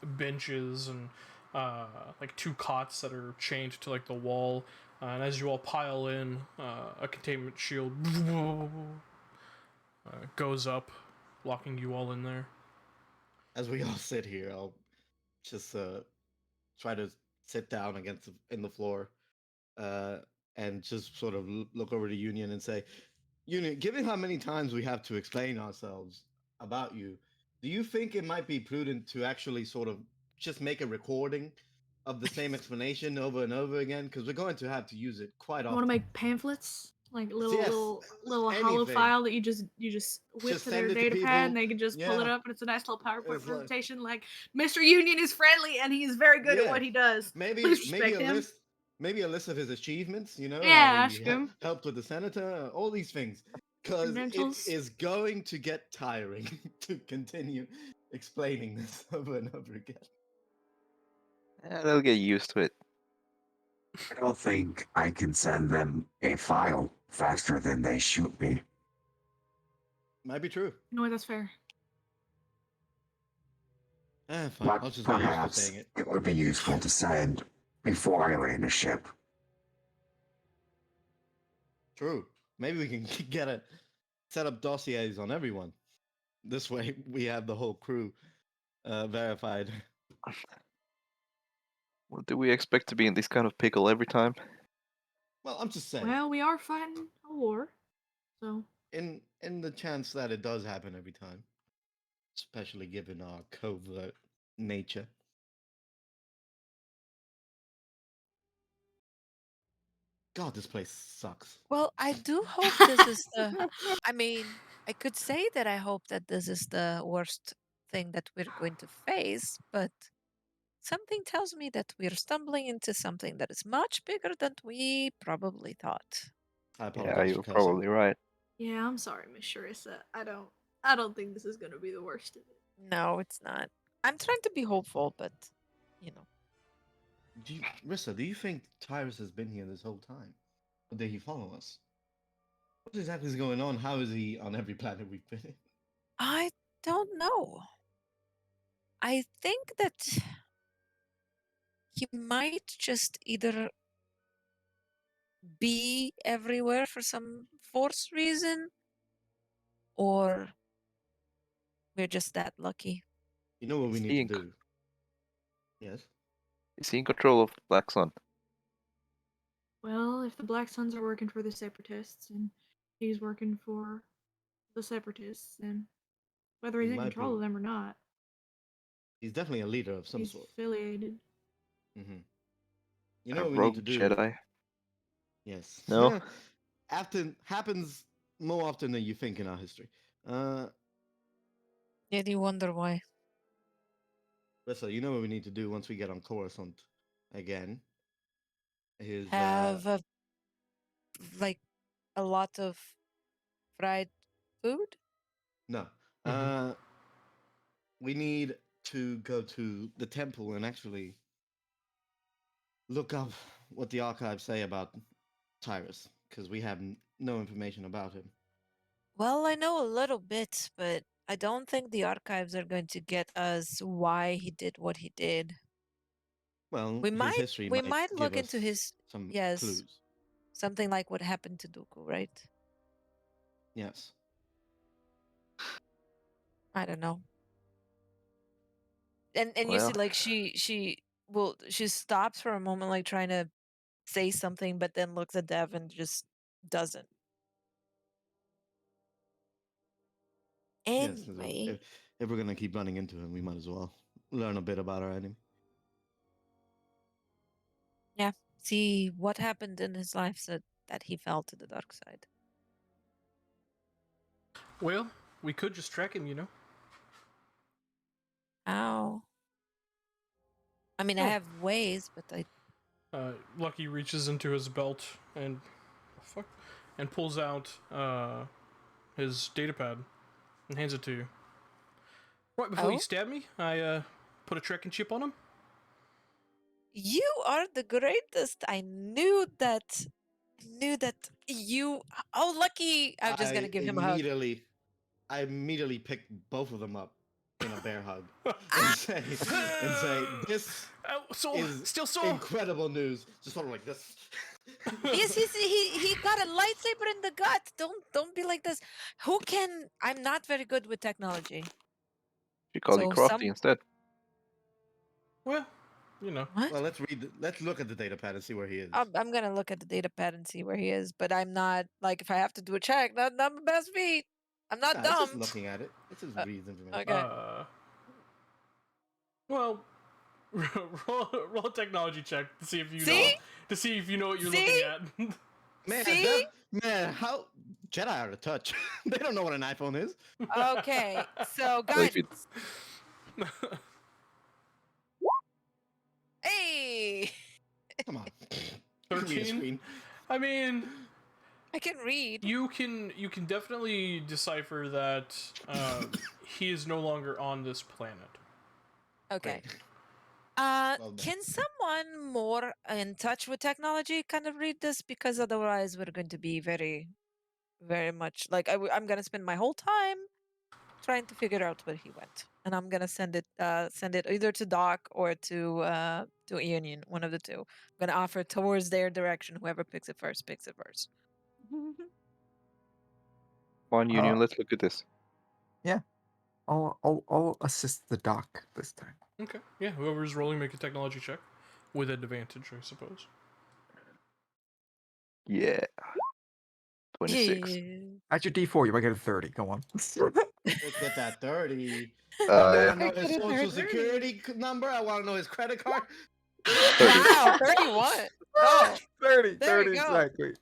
benches and, two cots that are chained to, the wall. And as you all pile in, a containment shield goes up, locking you all in there. As we all sit here, I'll just try to sit down in the floor, and just sort of look over to Union and say, Union, given how many times we have to explain ourselves about you, do you think it might be prudent to actually sort of just make a recording of the same explanation over and over again? Because we're going to have to use it quite I often. want to make pamphlets, like Yes, little hollow anything. file that you just whip Just to their send it to data pad, people. and they can just pull it Yeah. up, and it's a nice little PowerPoint It's like- presentation. Like Mr. Union is friendly, and he is very good at Yeah. what he does. Maybe Please maybe respect a him. list maybe a list of his achievements, Yeah, how ask he him. helped with the senator, all these things. Because it Credentials. is going to get tiring to continue explaining this over and over again. Yeah, they'll get used to it. I don't think I can send them a file faster than they shoot me. Might be true. You know what? That's fair. Fine. But I'll just get used to perhaps saying it. it would be useful to send before I land a ship. True. Maybe we can set up dossiers on everyone. This way we have the whole crew verified. Well, do we expect to be in this kind of pickle every time? Well, I'm just saying. Well, we are fighting a war, so in the chance that it does happen every time, especially given our covert nature. God, this place sucks. Well, I do hope this is the. I mean, I could say that I hope that this is the worst thing that we're going to face, but something tells me that we're stumbling into something that is much bigger than we probably thought. I Yeah, apologize for you're cursing. probably right. yeah. I'm sorry, Miss Sharissa. I don't think this is gonna be the worst of it. No, it's not. I'm trying to be hopeful, but you know. Rissa, do you think Tyrus has been here this whole time? Or did he follow us? What exactly is going on? How is he on every planet we've been in? I don't know. I think that he might just either be everywhere for some force reason, or we're just that lucky. You know what we Is need he to in, do? Yes? is he in control of Black Sun? Well, if the Black Suns are working for the Separatists and he's working for the Separatists, then whether he's He in might control be. of them or not, He's definitely a leader of some he's sort. affiliated. Mm-hmm. You know A what we need rogue to do? Jedi? Yes. No? Happens more often than you think in our history. Did you wonder why? Rissa, you know what we need to do once we get on Coruscant again? Is Have like a lot of fried food? no. Mhm. We need to go to the temple and actually look up what the archives say about Tyrus, because we have no information about him. Well, I know a little bit, but I don't think the archives are going to get us why he did what he did. Well, We his might history we might might give look us into his some yes, clues. Something like what happened to Dooku, right? Yes. I don't know. And you see, Well, like she stops for a moment, like trying to say something, but then looks at Dev and just doesn't. Yes. So Anyway, if we're gonna keep running into him, we might as well learn a bit about our enemy. yeah. See what happened in his life so that he fell to the dark side. Well, we could just track him, you know. Ow. I mean, I Oh. have ways, but I Lucky reaches into his belt and fuck, and pulls out his datapad and hands it to you. Right before you Oh? stab me, I put a tracking chip on him. You are the greatest. I knew that. Knew that you. Oh, Lucky! I'm just gonna give him a hug. I immediately pick both of them up in a bear hug and say, "This Oh, so is still sore. incredible news." Just sort of like this. Yes, he got a lightsaber in the gut. Don't be like this. Who can? I'm not very good with technology. you call it So crafty instead. Well, you know. What? Well, let's look at the data pad and see where he is. I'm gonna look at the data pad and see where he is, but I'm not like if I have to do a check, not my best feat. I'm not It's just dumb. looking at it. It's just reads information. Okay. Well, roll a technology check to see if you See? know what you're See? looking at. Man, See? how Jedi are to touch? They don't know what an iPhone is. Okay. So Well, if you- guidance. Hey, Come on. 13. I mean, I can read. you can definitely decipher that he is no longer on this planet. Okay. Great. Well done. Can someone more in touch with technology kind of read this? Because otherwise, we're going to be very, very much like I'm going to spend my whole time trying to figure out where he went, and I'm going to send it either to Doc or to Union, one of the two. I'm going to offer towards their direction. Whoever picks it first picks it first. Come on, Union, Uh, let's look at this. I'll assist the doc this time. Okay. Yeah. Whoever's rolling, make a technology check with advantage, I suppose. Yeah. 26. Yeah. At your D4, you might get a 30. Go on. Let's get that 30. I Uh, want to know his Get a social 30. security number. I want to know his credit card. 30. Wow, 31. Oh, 30, There you 30 go. exactly.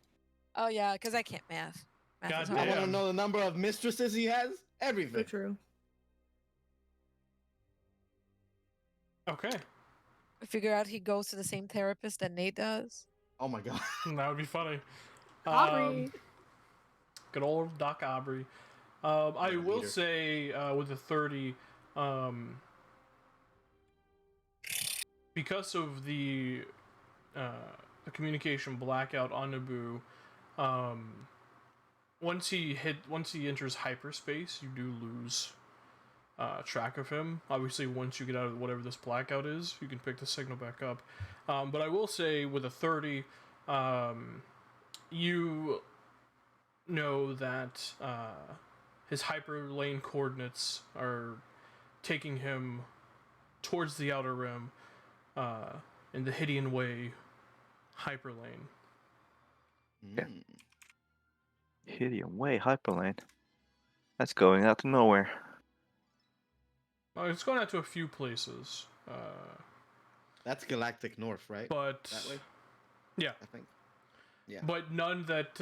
oh yeah, because I can't math. Math is God I hard. want to Damn. know the number of mistresses he has. So Everything. true. Okay. Figure out he goes to the same therapist that Nate does. Oh my god. That would be funny. Aubrey. Good old Doc Aubrey. I Yeah, will leader. say with a 30, because of the communication blackout on Naboo, once he enters hyperspace, you do lose track of him. Obviously, once you get out of whatever this blackout is, you can pick the signal back up. But I will say with a 30, you know that his hyperlane coordinates are taking him towards the outer rim in the Hidean Way hyperlane. Yeah. Mm. Hideum way, hyperlane. That's going out to nowhere. It's going out to a few places, That's Galactic North, right? but That way, yeah, I think. Yeah. but none that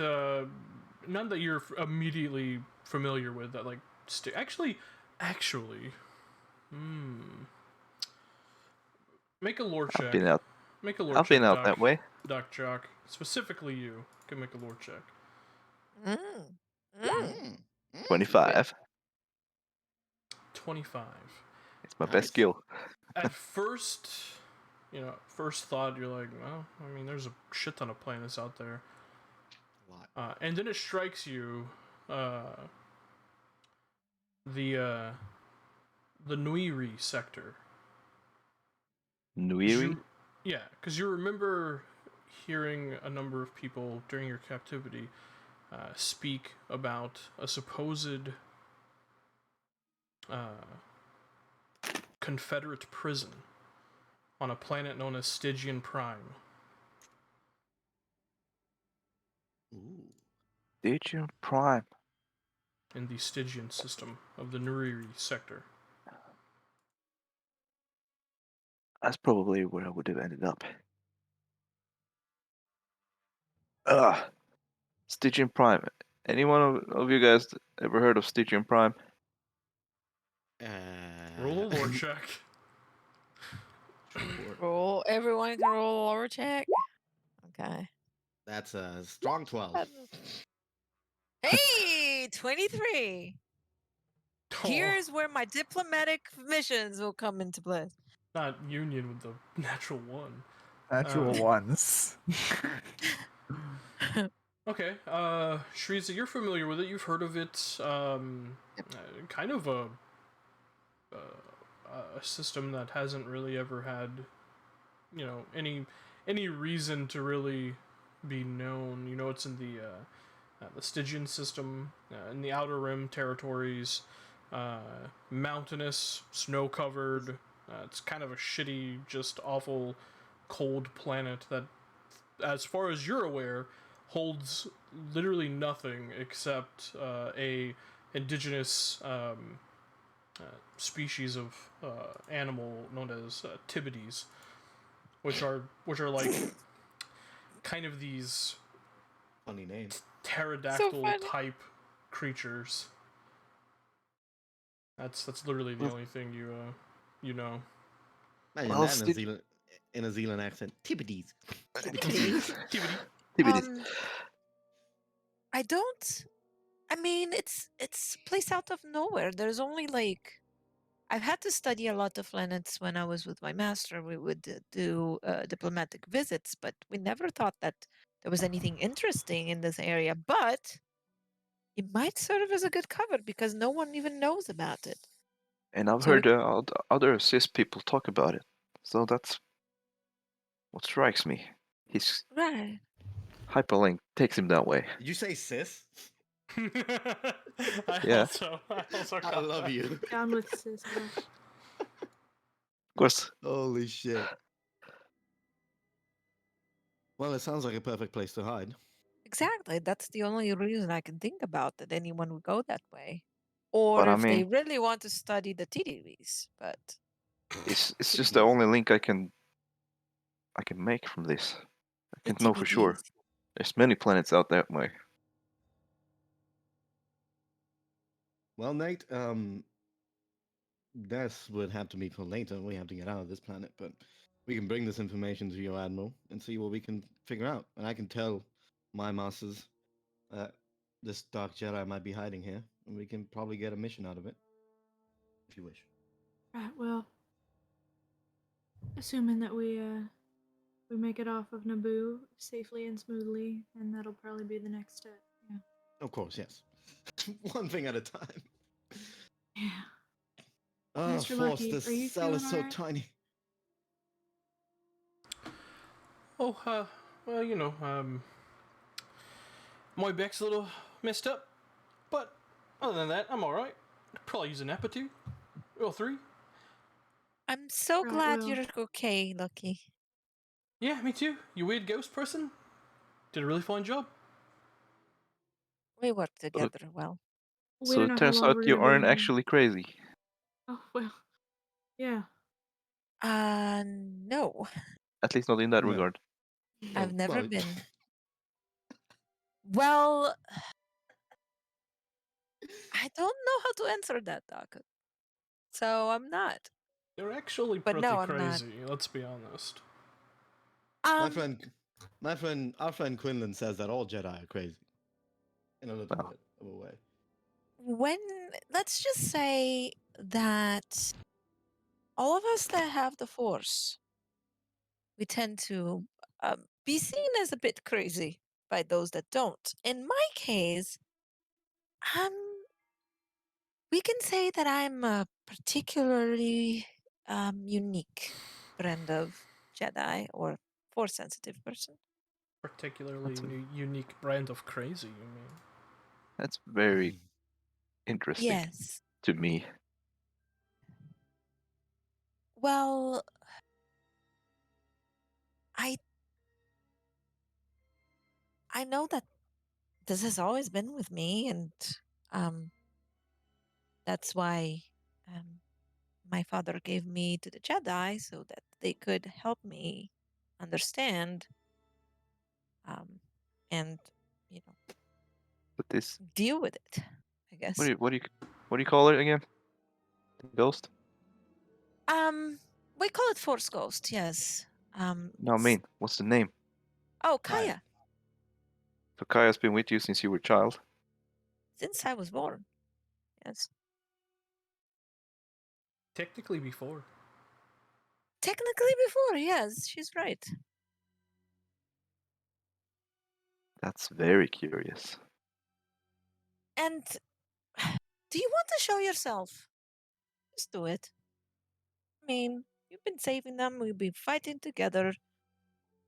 you're immediately familiar with. That like actually, make a lore check. I've been out. Make a lore I've check, been out Doc. that way. Doc Jock. Specifically, you can make a lore check. Mm. Mm. Mm. Mm. 25. 25. It's my Nice. best skill. At first, first thought, you're like, well, I mean, there's a shit ton of planets out there. A lot. And then it strikes you, the Nuiri sector. 'Cause Nuiri? Yeah, because you remember hearing a number of people during your captivity speak about a supposed Confederate prison on a planet known as Stygian Prime. Ooh. Stygian Prime. In the Stygian system of the Nuriri sector. That's probably where I would have ended up. Ugh. Stygian Prime. Anyone of you guys ever heard of Stygian Prime? Roll a lore check. Roll. Everyone can roll a lore check. Okay. That's a strong 12. Hey, 23. Here's where my diplomatic missions will come into play. Not Union with the natural one. Natural ones. Okay, Shriza, you're familiar with it. You've heard of it. Kind of a system that hasn't really ever had, any reason to really be known. You know, it's in the Stygian system, in the Outer Rim territories, mountainous, snow-covered. It's kind of a shitty, just awful, cold planet that, as far as you're aware, holds literally nothing except a indigenous species of animal known as Tibides, which are like kind of these Funny name. pterodactyl type creatures. That's literally the only thing you know. Imagine Well, that in a Zealand accent. Tibides. Tibidi. I don't. I mean, it's a place out of nowhere. There's only like I've had to study a lot of planets when I was with my master. We would do diplomatic visits, but we never thought that there was anything interesting in this area. But it might serve as a good cover because no one even knows about it. And I've So heard other cis people talk about it. So that's what strikes me. His Right. hyperlink takes him that way. Did you say sis? Yeah. I love you. Down with sis, bro. Of course. Holy shit. Well, it sounds like a perfect place to hide. Exactly. That's the only reason I can think about that anyone would go that way. Or But I if they mean, really want to study the TDVs, but it's just the only link I can make from this. I the can't know for sure. TBDs. There's many planets out that way. Well, Nate, this would have to be for later. We have to get out of this planet, but we can bring this information to your admiral and see what we can figure out. And I can tell my masters that this Dark Jedi might be hiding here, and we can probably get a mission out of it, if you wish. Right, well, assuming that we make it off of Naboo safely and smoothly, and that'll probably be the next step. Yeah. Of course, yes. One thing at a time. Yeah. Oh, Master Force, Lucky, this are you cell is feeling so alright? tiny. Oh, well, my back's a little messed up, but other than that, I'm alright. Probably use an nap or two, or three. I'm so Right, glad well. you're okay, Lucky. Yeah, me too. You weird ghost person. Did a really fine job. We work together well. We So don't it know how turns long out we're you gonna be aren't here. actually crazy. Oh well. Yeah. No. At least not in that No. regard. I've Oh, never well, been. Well, I don't know how to answer that, Doc. So I'm not. You're actually But pretty no, I'm not. crazy. Let's be honest. my friend, our friend Quinlan says that all Jedi are crazy. In a little Well. bit of a way. When let's just say that all of us that have the Force, we tend to be seen as a bit crazy by those that don't. In my case, um, we can say that I'm a particularly unique brand of Jedi or Force sensitive person. Particularly That's a- unique brand of crazy, you mean? That's very interesting Yes. to me. Well, I I know that this has always been with me, and um, that's why um, my father gave me to the Jedi so that they could help me understand um, and you know But this, deal with it. I what guess. do you what do you what do you call it again? The ghost? Um, we call it Force Ghost. Yes. No, I It's mean, what's the name? oh Kaya. Kaya. So Kaya's been with you since you were a child. Since I was born. Yes. Technically before. Technically before. Yes, she's right. That's very curious. And do you want to show yourself? Just do it. I mean, you've been saving them, we've been fighting together.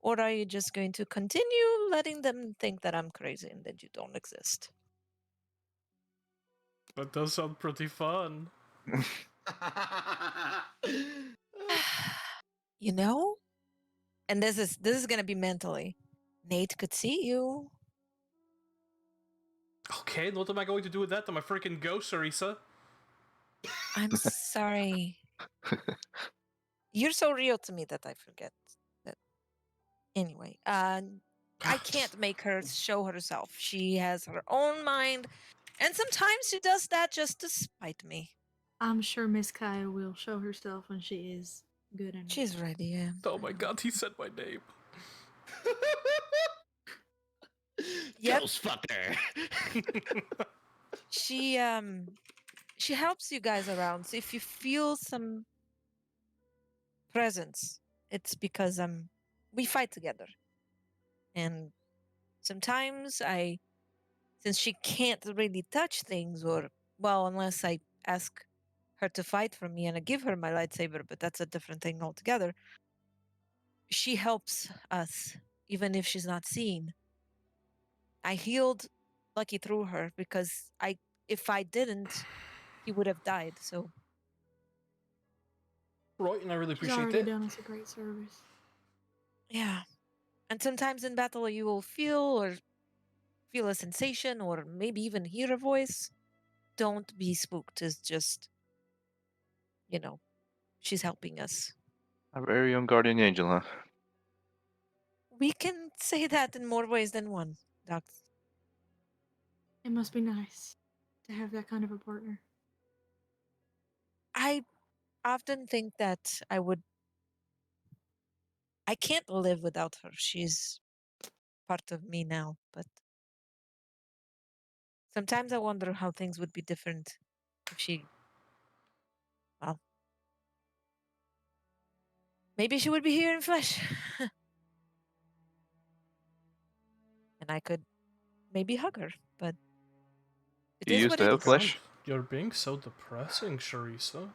Or are you just going to continue letting them think that I'm crazy and that you don't exist? That does sound pretty fun. You know? And this is gonna be mentally. Nate could see you. Okay, and what am I going to do with that? I'm a freaking ghost, Arisa. I'm sorry. You're so real to me that I forget that. Anyway, I can't make her show herself. She has her own mind, and sometimes she does that just to spite me. I'm sure Miss Kaya will show herself when she is good enough. She's ready, yeah. Oh my god, he said my name. Yep. Ghost fucker. She helps you guys around. So if you feel some presence, it's because we fight together. And sometimes since she can't really touch things, or well, unless I ask her to fight for me and I give her my lightsaber, but that's a different thing altogether. She helps us even if she's not seen. I healed Lucky through her because if I didn't, he would have died. So Right, and I really She's appreciate already that. done us a great service. yeah. And sometimes in battle you will feel a sensation or maybe even hear a voice. Don't be spooked. It's just, she's helping us. A very young guardian angel, huh? We can say that in more ways than one, Doc. It must be nice to have that kind of a partner. I often think that I can't live without her. She's part of me now, but sometimes I wonder how things would be different if well, maybe she would be here in flesh. And I could maybe hug her, but it You is used what to it Oh have is. god, flesh? you're being so depressing, Sharisa.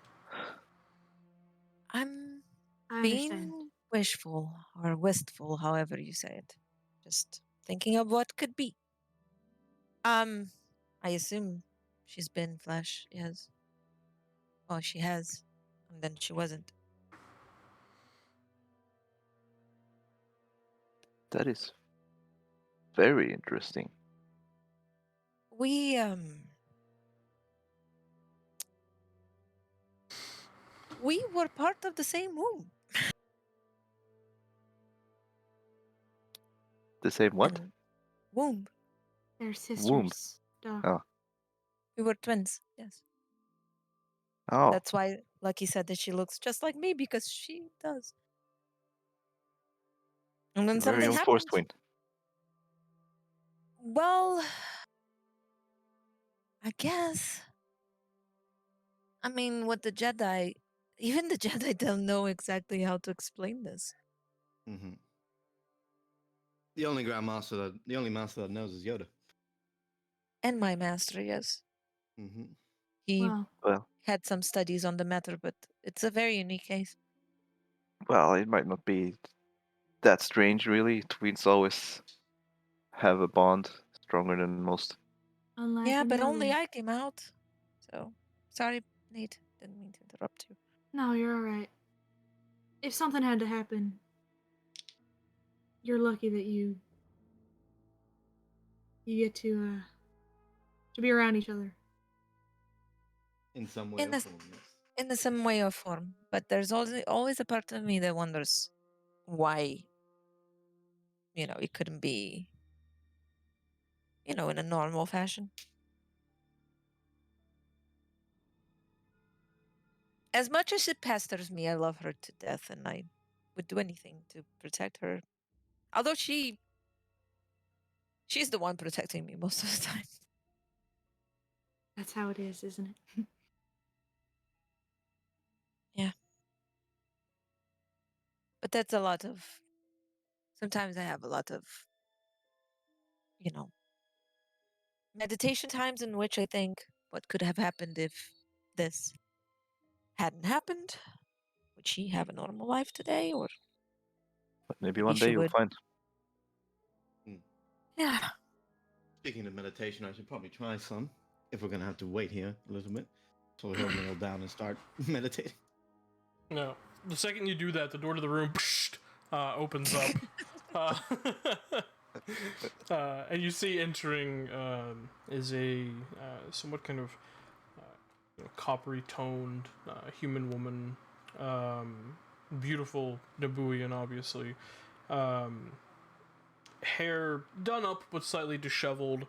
I'm I understand. being wishful or wistful, however you say it. Just thinking of what could be. I assume she's been flesh, yes. Well, she has, and then she wasn't. That is very interesting. We we were part of the same womb. The same what? And womb. They're Womb. sisters, Doc. Oh. We were twins, yes. Oh, That's why Lucky said that she looks just like me because she does. And then a very something young force happens. twin. Well, I guess. I mean, with the Jedi, even the Jedi don't know exactly how to explain this. Mm-hmm. The only master that knows is Yoda. And my master, yes. Mm-hmm. He Well, Well, had some studies on the matter, but it's a very unique case. well, it might not be that strange, really. Twins always have a bond stronger than most. Unlike Yeah, but only another. I came out. So, sorry, Nate. Didn't mean to interrupt you. No, you're alright. If something had to happen, you're lucky that you get to be around each other. In some way In or a, form, yes. in the some way or form. But there's always a part of me that wonders why, it couldn't be, in a normal fashion. As much as it pesters me, I love her to death and I would do anything to protect her. Although she's the one protecting me most of the time. That's how it is, isn't it? Yeah. But that's a lot of. Sometimes I have a lot of, meditation times in which I think what could have happened if this hadn't happened. Would she have a normal life today? Or But maybe maybe one she day you'll would. find. Yeah. Speaking of meditation, I should probably try some. If we're gonna have to wait here a little bit, so he'll kneel down and start meditating. No. The second you do that, the door to the room opens up. And you see entering is a somewhat kind of coppery toned human woman. Beautiful Nabooian, obviously. Hair done up but slightly disheveled.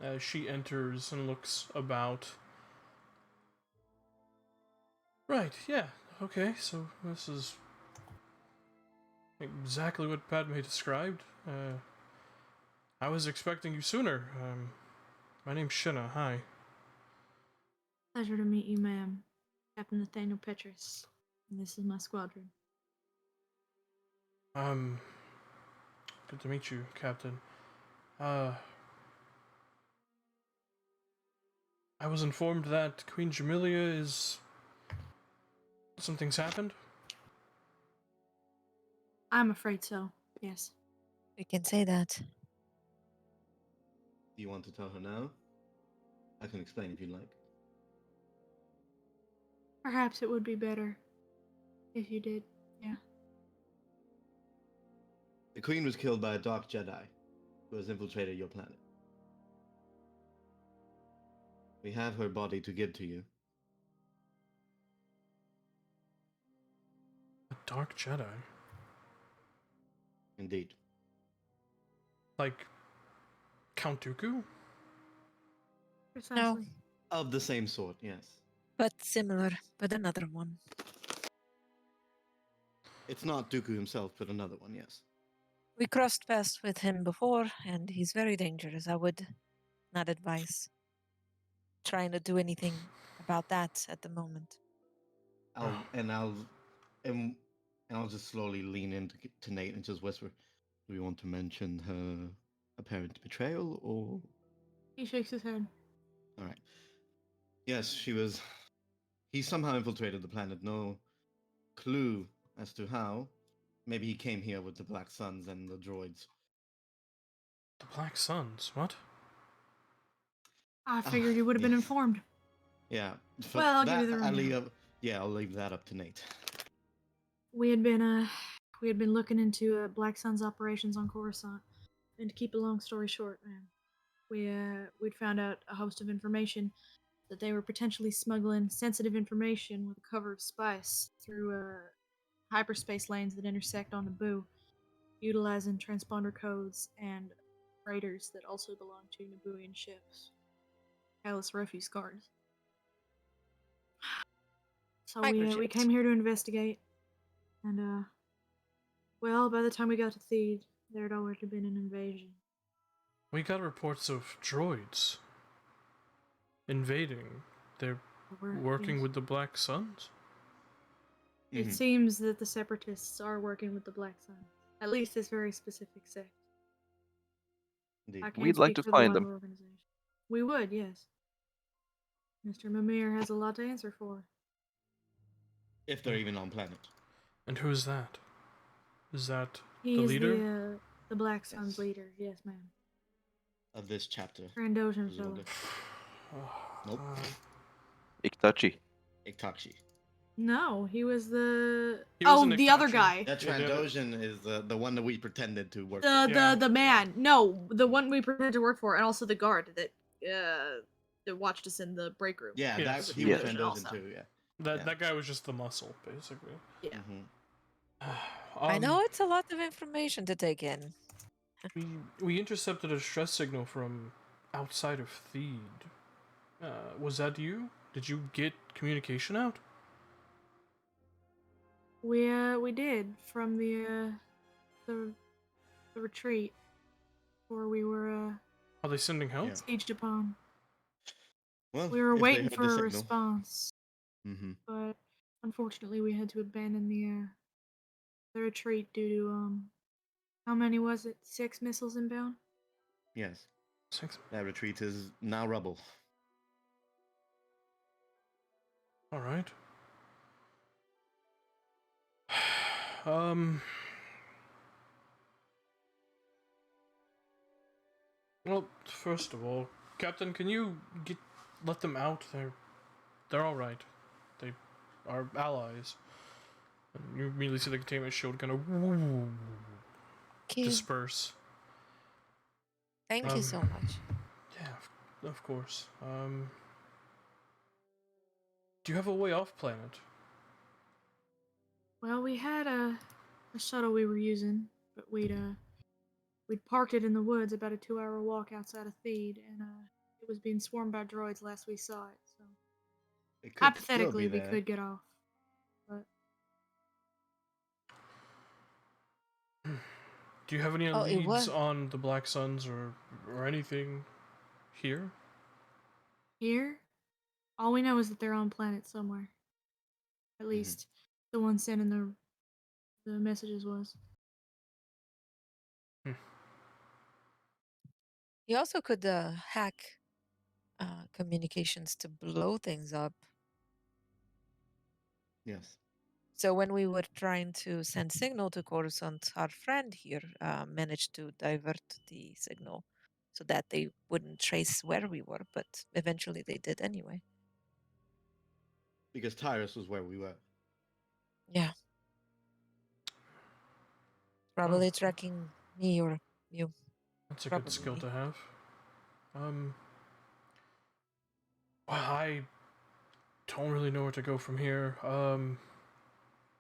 As she enters and looks about. Right, yeah, okay, so this is exactly what Padme described. I was expecting you sooner. My name's Shinna, hi. Pleasure to meet you, ma'am. Captain Nathaniel Petrus. And this is my squadron. Good to meet you, Captain. I was informed that Queen Jamilia is... Something's happened? I'm afraid so, yes. We can say that. Do you want to tell her now? I can explain if you like. Perhaps it would be better if you did, yeah. The Queen was killed by a Dark Jedi who has infiltrated your planet. We have her body to give to you. A Dark Jedi? Indeed. Like... Count Dooku? Precisely. Of the same sort, yes. But similar, but another one. It's not Dooku himself, but another one, yes. We crossed paths with him before, and he's very dangerous. I would not advise trying to do anything about that at the moment. I'll just slowly lean into to Nate and just whisper, "Do we want to mention her apparent betrayal, or?" He shakes his head. All right. Yes, she was. He somehow infiltrated the planet. No clue as to how. Maybe he came here with the Black Suns and the droids. The Black Suns? What? I figured you would have been yes. informed. Yeah. Well, I'll give you the rundown. I'll leave that up to Nate. We had been looking into Black Sun's operations on Coruscant, and to keep a long story short, man, we'd found out a host of information that they were potentially smuggling sensitive information with a cover of spice through hyperspace lanes that intersect on Naboo, utilizing transponder codes and freighters that also belong to Nabooian ships. Palace refuse guards. So we Microchips. came here to investigate, and well, by the time we got to Theed, there had already been an invasion. We got reports of droids invading. They're working Yes. with the Black Suns? It seems that the Separatists are working with the Black Sun. At least this very specific sect. Indeed. I can't We'd like speak to for the find wider them. organization. We would, yes. Mr. Mimir has a lot to answer for. If they're even on planet. And who's that? Is that He the is leader? the Black Sun's Yes. leader. Yes, ma'am. Of this chapter. Trandoshan fellow. presumably. Nope. Iktachi. Iktachi. No, he was the. He was Oh, an the other Ikachi. guy. That Yeah, the other- Trandoshan is the one that we pretended to work The for. Yeah. the man. No, the one we pretended to work for, and also the guard that watched us in the break room. Yeah, Yes. that he was Yeah. Trandoshan Also. too, yeah. That Yeah. guy was just the muscle, basically. Yeah. Mm-hmm. I know it's a lot of information to take in. We intercepted a distress signal from outside of Theed. Was that you? Did you get communication out? We did from the retreat where we were Are they sending help? Yeah. sieged upon. Well, We were if they waiting heard the for a signal. response, Mm-hmm. but unfortunately we had to abandon the retreat due to how many was it? 6 missiles inbound. Yes. 6. That retreat is now rubble. All right. Um. Well, first of all, Captain, can you let them out? They're all right. They are allies. And you immediately see the containment shield kind of disperse. Thank you so much. Yeah, of course. Do you have a way off planet? Well, we had a shuttle we were using, but we'd parked it in the woods about a 2-hour walk outside of Theed, and it was being swarmed by droids last we saw it. So It could still hypothetically, be we there. could get off. But Do you have any Oh, it leads was- on the Black Suns or anything here? here, all we know is that they're on planet somewhere. At least the one sending the messages was. You also could hack communications to blow things up. Yes. So when we were trying to send signal to Coruscant, our friend here managed to divert the signal so that they wouldn't trace where we were, but eventually they did anyway. Because Tyrus was where we were. Yeah. Probably tracking me or you. That's a good skill to have. Well, I don't really know where to go from here.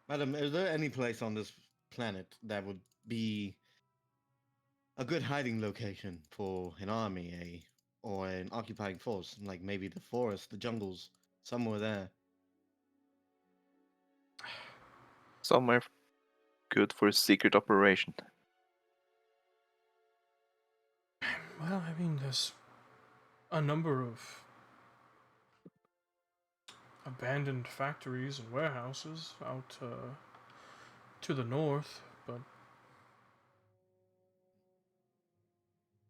Madam, is there any place on this planet that would be a good hiding location for an army, or an occupying force, like maybe the forest, the jungles, somewhere there? Somewhere good for a secret operation. Well, I mean, there's a number of abandoned factories and warehouses out to the north, but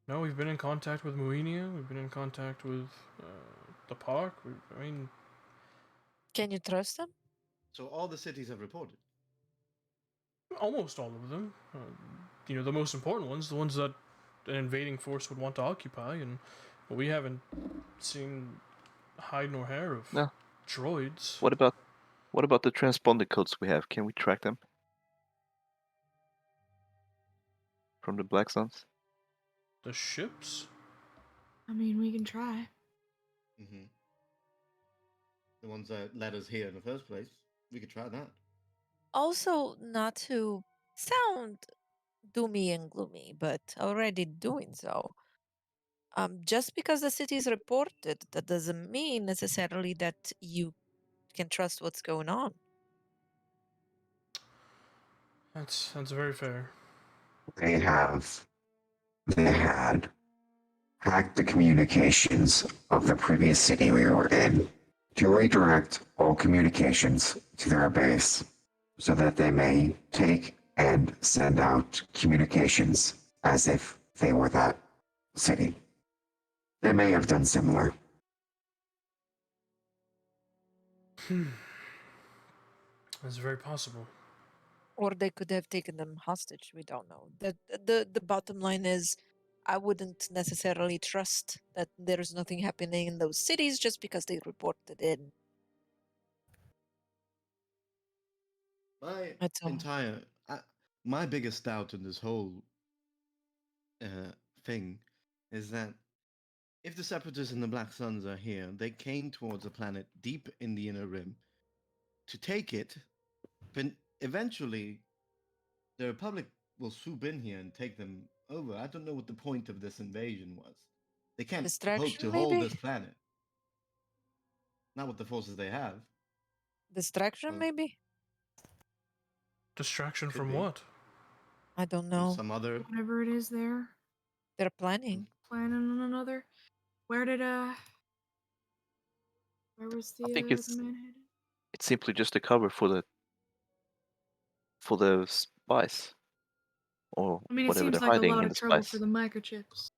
no, we've been in contact with Muinia. We've been in contact with the park. I mean, Can you trust them? So all the cities have reported. almost all of them. The most important ones, the ones that an invading force would want to occupy, and we haven't seen hide nor hair of No. droids. What about the transponder codes we have? Can we track them from the Black Suns? The ships? I mean, we can try. Mm-hmm. The ones that led us here in the first place. We could try that. Also, not to sound doomy and gloomy, but already doing so. Just because the city is reported, that doesn't mean necessarily that you can trust what's going on. That's very fair. They had hacked the communications of the previous city we were in to redirect all communications to their base so that they may take and send out communications as if they were that city. They may have done similar. That's very possible. Or they could have taken them hostage. We don't know. The bottom line is, I wouldn't necessarily trust that there's nothing happening in those cities just because they reported in. My That's all. entire, my biggest doubt in this whole thing is that if the Separatists and the Black Suns are here, they came towards a planet deep in the inner rim to take it, but eventually the Republic will swoop in here and take them over. I don't know what the point of this invasion was. They can't hope Distraction, to hold maybe? this planet. Not with the forces they have. Distraction, Well, maybe? Distraction could from be. what? I don't From know. some other. Whatever it is there, They're planning. planning on another. Where did where was I think the man headed? it's simply just a cover for the spice, or I mean, it whatever seems they're like a hiding lot in of the trouble for spice. the microchips.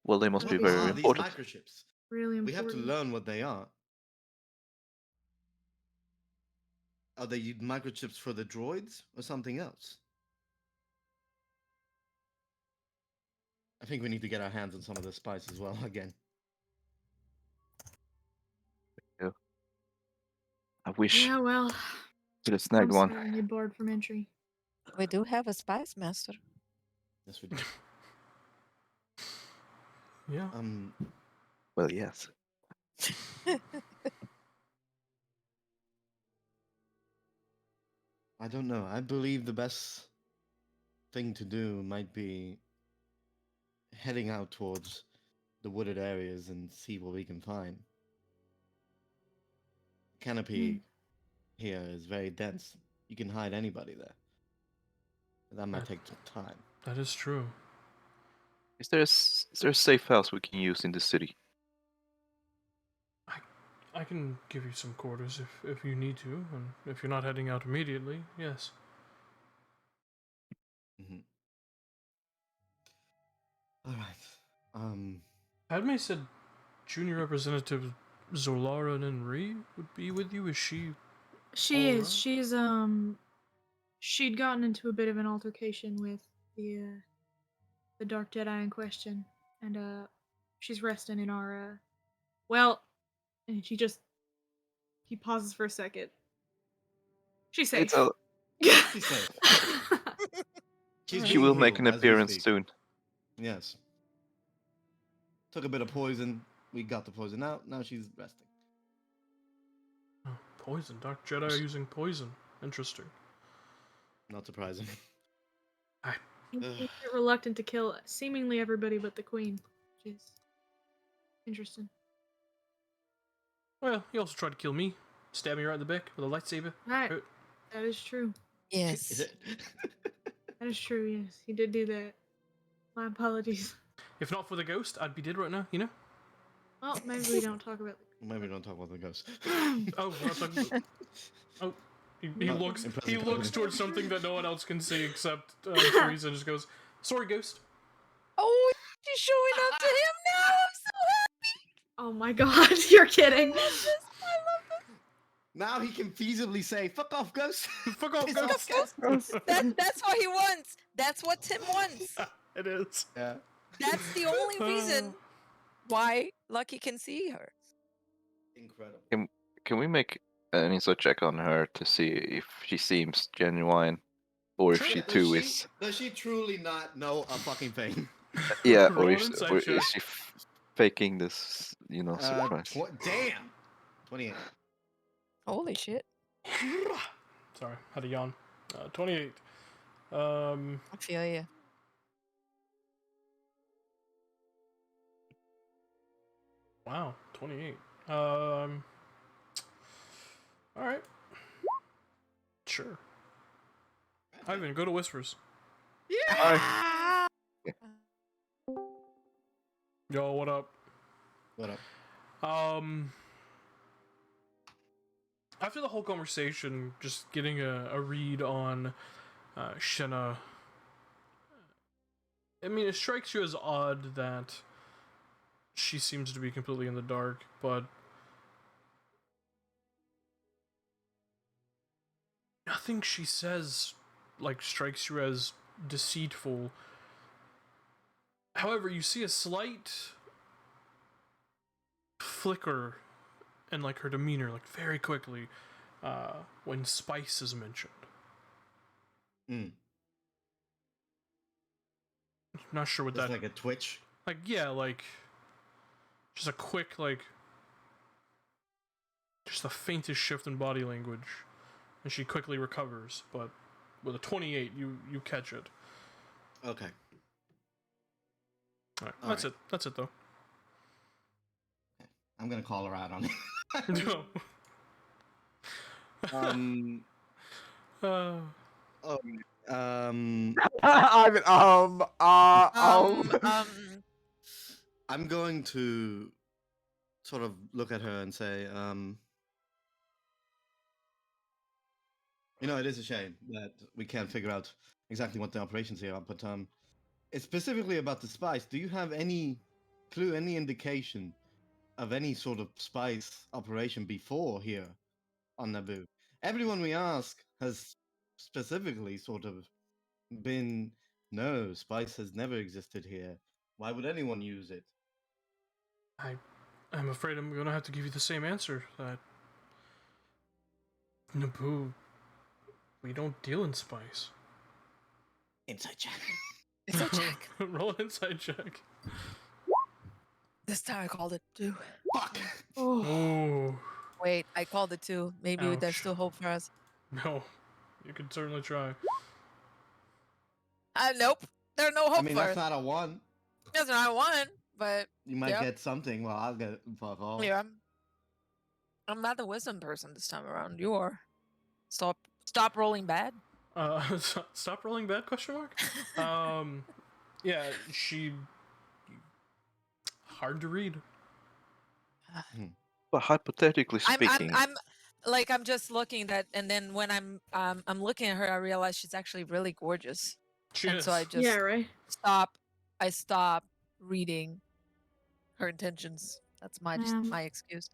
Well, they must Must be be very What are something these important. microchips? really We have to important. learn what they are. Are they microchips for the droids or something else? I think we need to get our hands on some of this spice as well again. I wish Yeah, well, could have I'm snagged one. sorry you barred from entry. We do have a spice master. Yes, we do. Yeah. Well, yes. I don't know. I believe the best thing to do might be heading out towards the wooded areas and see what we can find. Canopy here is very dense. You can hide anybody there. But that might take some time. That is true. Is there a safe house we can use in the city? I can give you some quarters if you need to, and if you're not heading out immediately, yes. Mm-hmm. All right. Padme said Junior Representative Zolara Nenri would be with you. Is she? She All is. right. She's she'd gotten into a bit of an altercation with the Dark Jedi in question, and she's resting in our well, and he pauses for a second. She's safe. It's a. She's safe. She's She being will make healed an as we appearance speak. soon. Yes. Took a bit of poison. We got the poison out. Now she's resting. Oh, poison. Dark Jedi are using poison. Interesting. Not surprising. He's a bit reluctant to kill seemingly everybody but the queen, which is interesting. Well, he also tried to kill me. Stab me right in the back with a lightsaber. Right. Hurt. That is true. Is Yes. it? That is true, yes. He did do that. My apologies. If not for the ghost, I'd be dead right now, you know? Well, maybe we don't talk about Maybe don't talk about the ghost. Oh, we're not talking. Oh, he Not looks. impressive He looks company. towards something that no one else can see except Teresa, and just goes, "Sorry, ghost." Oh, she's showing up to him now. I'm so Oh my god, you're kidding. happy. I love this. Now he can feasibly say, "Fuck off, ghost." Fuck off, Piss ghost. That's what he wants. That's what Tim wants. It is. Yeah. That's the only reason why Lucky can see her. Incredible. Can we make an insight check on her to see if she seems genuine, or if Sure. she Does too she, is? does she truly not know a fucking thing? Yeah, Roll or an is insight check. she faking this? Surprise. Damn. 28. Holy shit. Sorry, had a yawn. 28. I feel you. Wow, 28. Alright. Sure. Ivan, go to Whispers. Yeah. Yo, what up? What up? After the whole conversation, just getting a read on Shenna, I mean, it strikes you as odd that she seems to be completely in the dark, but nothing she says like strikes you as deceitful. However, you see a slight flicker in like her demeanor, like very quickly, when spice is mentioned. Mm. Not sure what Just that. like a twitch. Like yeah, like just a quick like, just the faintest shift in body language, and she quickly recovers. But with a 28, you catch it. Okay. All right, All that's right. it. That's it though. I'm gonna call her out on it. No. um. Uh, Oh. Um. I'm going to sort of look at her and say, it is a shame that we can't figure out exactly what the operations here are, but it's specifically about the spice. Do you have any clue, any indication of any sort of spice operation before here on Naboo? Everyone we ask has specifically sort of been, no, spice has never existed here. Why would anyone use it? I'm afraid I'm gonna have to give you the same answer. That Naboo, we don't deal in spice. Inside check. It's a check. Roll an inside check. This time I called it 2. Fuck. Oh, Oh Wait, I called it 2. Maybe there's Ouch. still hope for us. no, you could certainly try. Nope. There's no hope I mean, for that's us. not a 1. That's not 1, but You might Yep. get something. Well, I'll get fuck all. yeah. I'm not the wisdom person this time around. You are. Stop rolling bad. Stop rolling bad? Question mark. Yeah, she hard to read. But hypothetically I'm speaking, I'm just looking at, and then when I'm looking at her, I realize she's actually really gorgeous. She And is. so I just yeah, right. stop reading her intentions. That's my Ma'am. my excuse.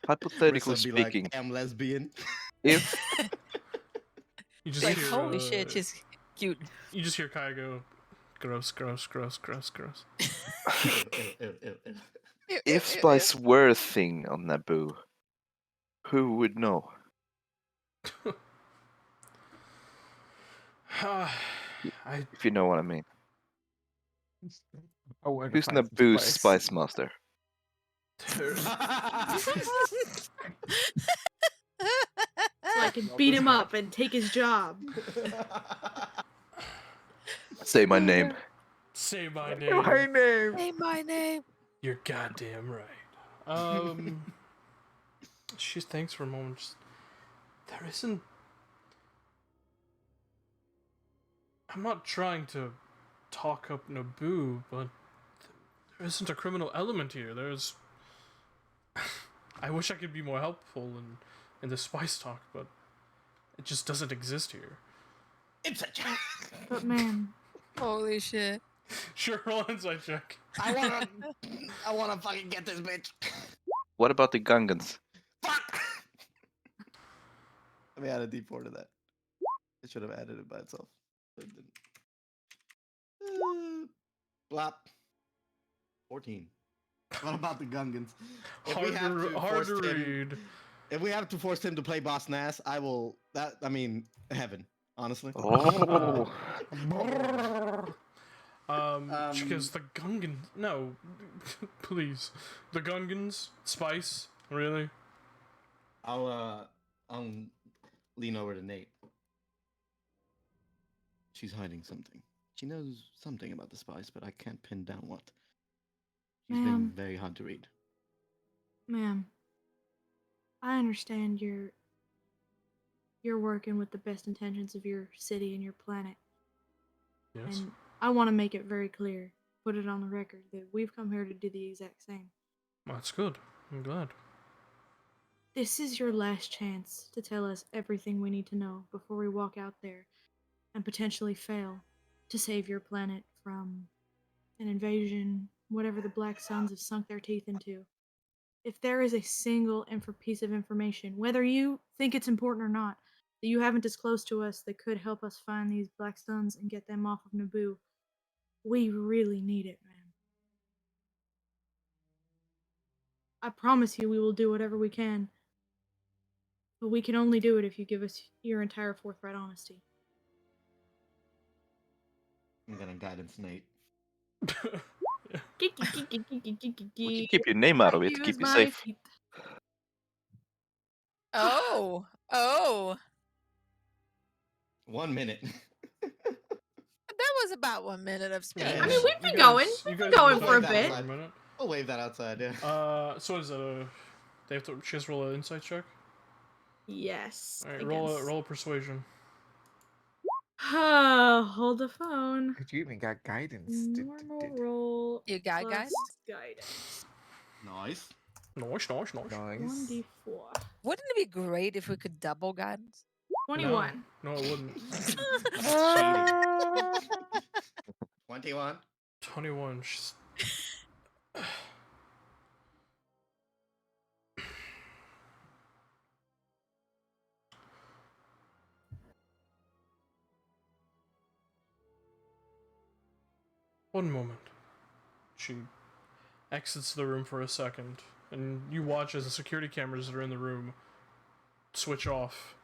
hypothetically Rissa be speaking, like, I'm lesbian. if You just Like, hear, holy shit, she's cute. You just hear Kaya go, gross, gross, gross, gross, gross. Ew. if spice were a thing on Naboo, who would know? I If you know what I mean. I went Who's to find some Naboo's spice. spice master? So I can beat him up and take his job. Say my name. say my My name. name. Say my name. You're goddamn right. She thinks for a moment. There isn't. I'm not trying to talk up Naboo, but there isn't a criminal element here. There's. I wish I could be more helpful in the spice talk, but it just doesn't exist here. But ma'am, Holy shit. Sure, roll inside check. I wanna fucking get this bitch. What about the Gungans? Fuck. Let me add a D4 to that. I should have added it by itself. But it didn't. Blop. 14. What about the Gungans? If we have to Hard force to him, read. if we have to force him to play Boss Nass, I will. Heaven. Honestly. Oh, Because the Gungans. No, please. The Gungans? Spice? Really? I'll lean over to Nate. She's hiding something. She knows something about the spice, but I can't pin down what. She's been Ma'am. very hard to read. ma'am, I understand you're working with the best intentions of your city and your planet. Yes. And I want to make it very clear, put it on the record, that we've come here to do the exact same. That's good. I'm glad. This is your last chance to tell us everything we need to know before we walk out there and potentially fail to save your planet from an invasion, whatever the Black Suns have sunk their teeth into. If there is a single piece of information, whether you think it's important or not, that you haven't disclosed to us that could help us find these black stones and get them off of Naboo, we really need it, man. I promise you we will do whatever we can. But we can only do it if you give us your entire forthright honesty. I'm gonna guidance Nate. You can keep your name out of it to Use keep you my safe. feet. Oh, oh. 1 minute. That was about 1 minute of speech. Yeah, I mean, yeah. we've been going. We've been going for a that bit. outside. I'll wave that outside, yeah. So is it they have to she has to roll an insight check? Yes. Alright, roll a persuasion. Hold the phone. You even got guidance. Normal roll. You got plus guidance? guidance. Nice. Nice. Nice. 1d4. Wouldn't it be great if we could double guidance? 21. No, it wouldn't. Cheating. 21. 21. She's... One moment. She exits the room for a second, and you watch as the security cameras that are in the room switch off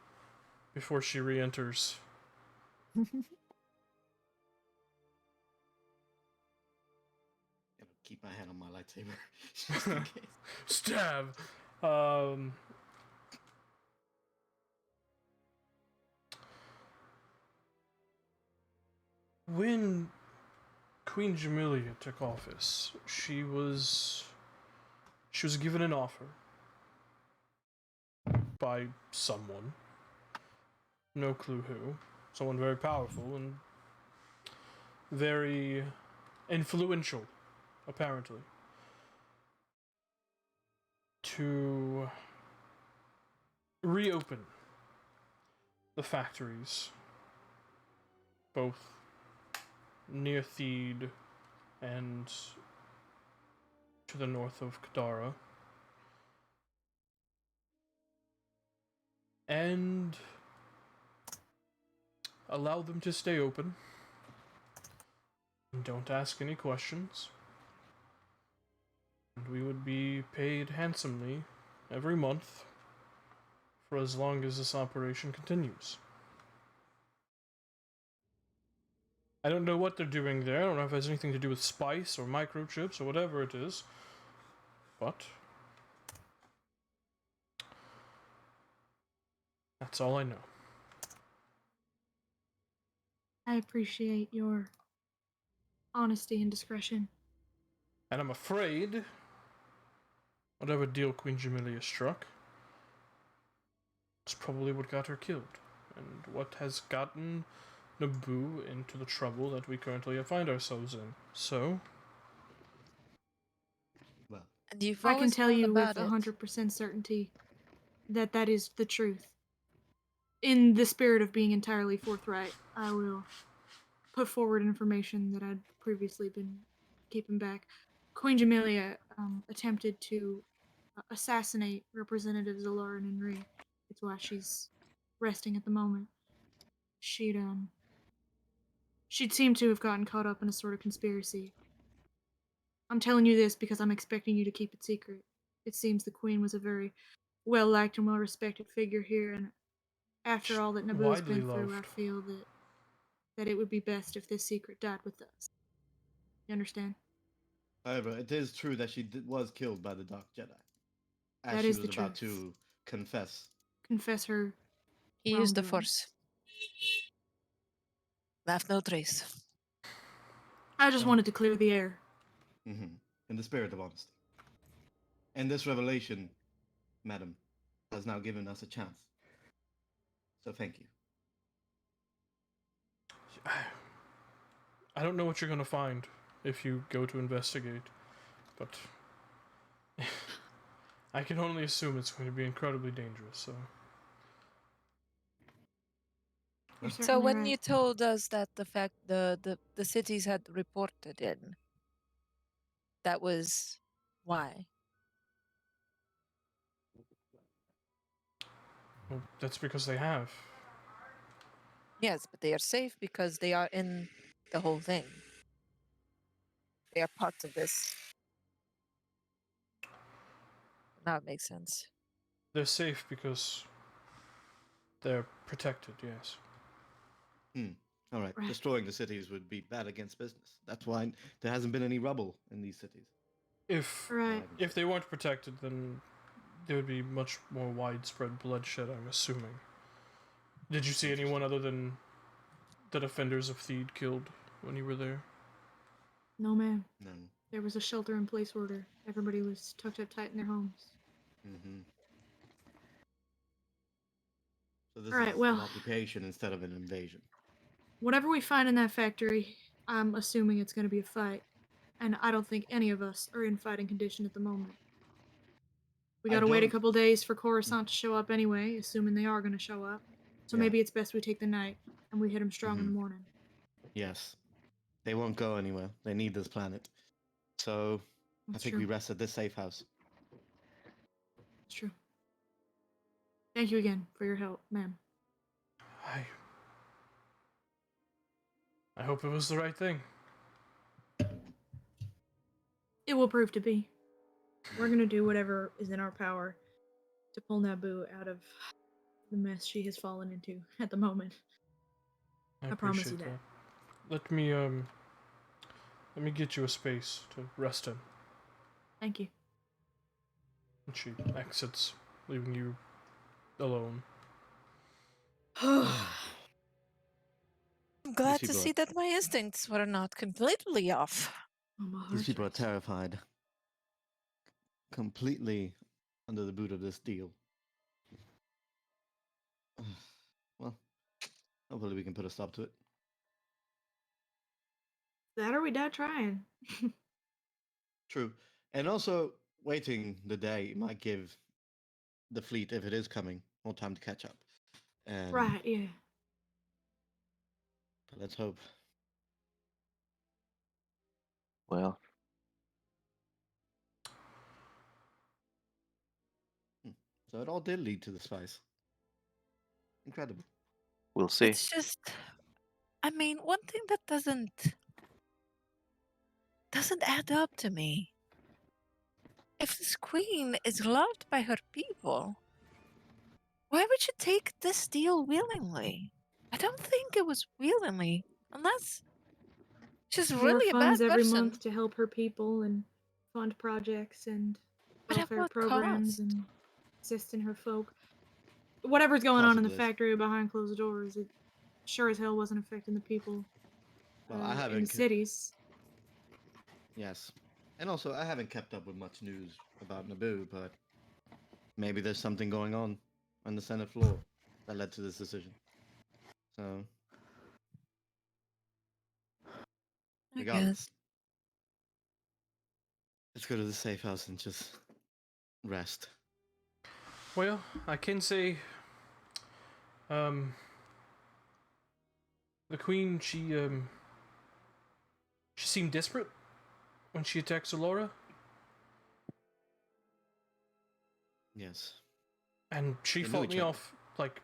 before she re-enters. Keep my hand on my lightsaber. Just in case. Stab! When Queen Jamelia took office, she was given an offer by someone, no clue who, someone very powerful and very influential, apparently, to reopen the factories, both near Theed and to the north of Kadara, and allow them to stay open. Don't ask any questions. And we would be paid handsomely every month for as long as this operation continues. I don't know what they're doing there. I don't know if it has anything to do with spice or microchips or whatever it is. But that's all I know. I appreciate your honesty and discretion. And I'm afraid whatever deal Queen Jamelia struck, it's probably what got her killed. And what has gotten Naboo into the trouble that we currently find ourselves in. So, Well, And you've I can always tell known you with about it. 100% certainty that that is the truth. In the spirit of being entirely forthright, I will put forward information that I'd previously been keeping back. Queen Jamelia attempted to assassinate Representative Zalaran and Ree. It's why she's resting at the moment. She'd seemed to have gotten caught up in a sort of conspiracy. I'm telling you this because I'm expecting you to keep it secret. It seems the Queen was a very well liked and well respected figure here, and after all that Naboo's widely been through, I loved. feel that it would be best if this secret died with us. You understand? however, it is true that she was killed by the Dark Jedi. As That she is was the about truth. to confess. Confess her. He used the wrongdoing. force. Left no trace. I just Yeah. wanted to clear the air. In the spirit of honesty. And this revelation, madam, has now given us a chance. So thank you. I don't know what you're going to find if you go to investigate, but I can only assume it's going to be incredibly dangerous, so... You're So certainly when right. you told us that the fact the cities had reported in, that was why. Well, that's because they have. Yes, but they are safe because they are in the whole thing. They are parts of this. Now it makes sense. They're safe because they're protected, yes. All right. Right. Destroying the cities would be bad against business. That's why there hasn't been any rubble in these cities. If Right. if they weren't protected, then there would be much more widespread bloodshed, I'm assuming. Did you see anyone other than the defenders of Theed killed when you were there? No, ma'am. No. There was a shelter-in-place order. Everybody was tucked up tight in their homes. Mm-hmm. So this All right, is well- an occupation instead of an invasion. Whatever we find in that factory, I'm assuming it's going to be a fight. And I don't think any of us are in fighting condition at the moment. We I gotta wait a don't- couple days for Coruscant to show up anyway, assuming they are going to show up. So Yeah. maybe it's best we take the night and we hit them strong in the morning. Yes. They won't go anywhere. They need this planet. So I That's think true. we rest at this safe house. It's true. Thank you again for your help, ma'am. I hope it was the right thing. It will prove to be. We're gonna do whatever is in our power to pull Naboo out of the mess she has fallen into at the moment. I promise you appreciate that. Let me get you a space to rest in. Thank you. And she exits, leaving you alone. I'm glad to people see that my instincts were not completely off. Oh, my These heart people are race. terrified. Completely under the boot of this deal. Well, hopefully we can put a stop to it. That or we die trying. True. And also, waiting the day might give the fleet, if it is coming, more time to catch up. And Right, yeah. let's hope. Well, So it all did lead to the spice. Incredible. we'll see. It's just, I mean, one thing that doesn't add up to me. If this queen is loved by her people, why would she take this deal willingly? I don't think it was willingly, unless she's More really a bad funds every person. month to help her people and fund projects and But at welfare what programs cost? and assist in her folk. Whatever's going on in the Cost of this. factory behind closed doors, it sure as hell wasn't affecting the people Well, I in haven't. the cities. Yes. And also, I haven't kept up with much news about Naboo, but maybe there's something going on the Senate floor that led to this decision. So, I regardless, guess. let's go to the safe house and just rest. Well, I can say, the queen, she seemed desperate when she attacked Solora, Yes. and she They knew fought each me other. off like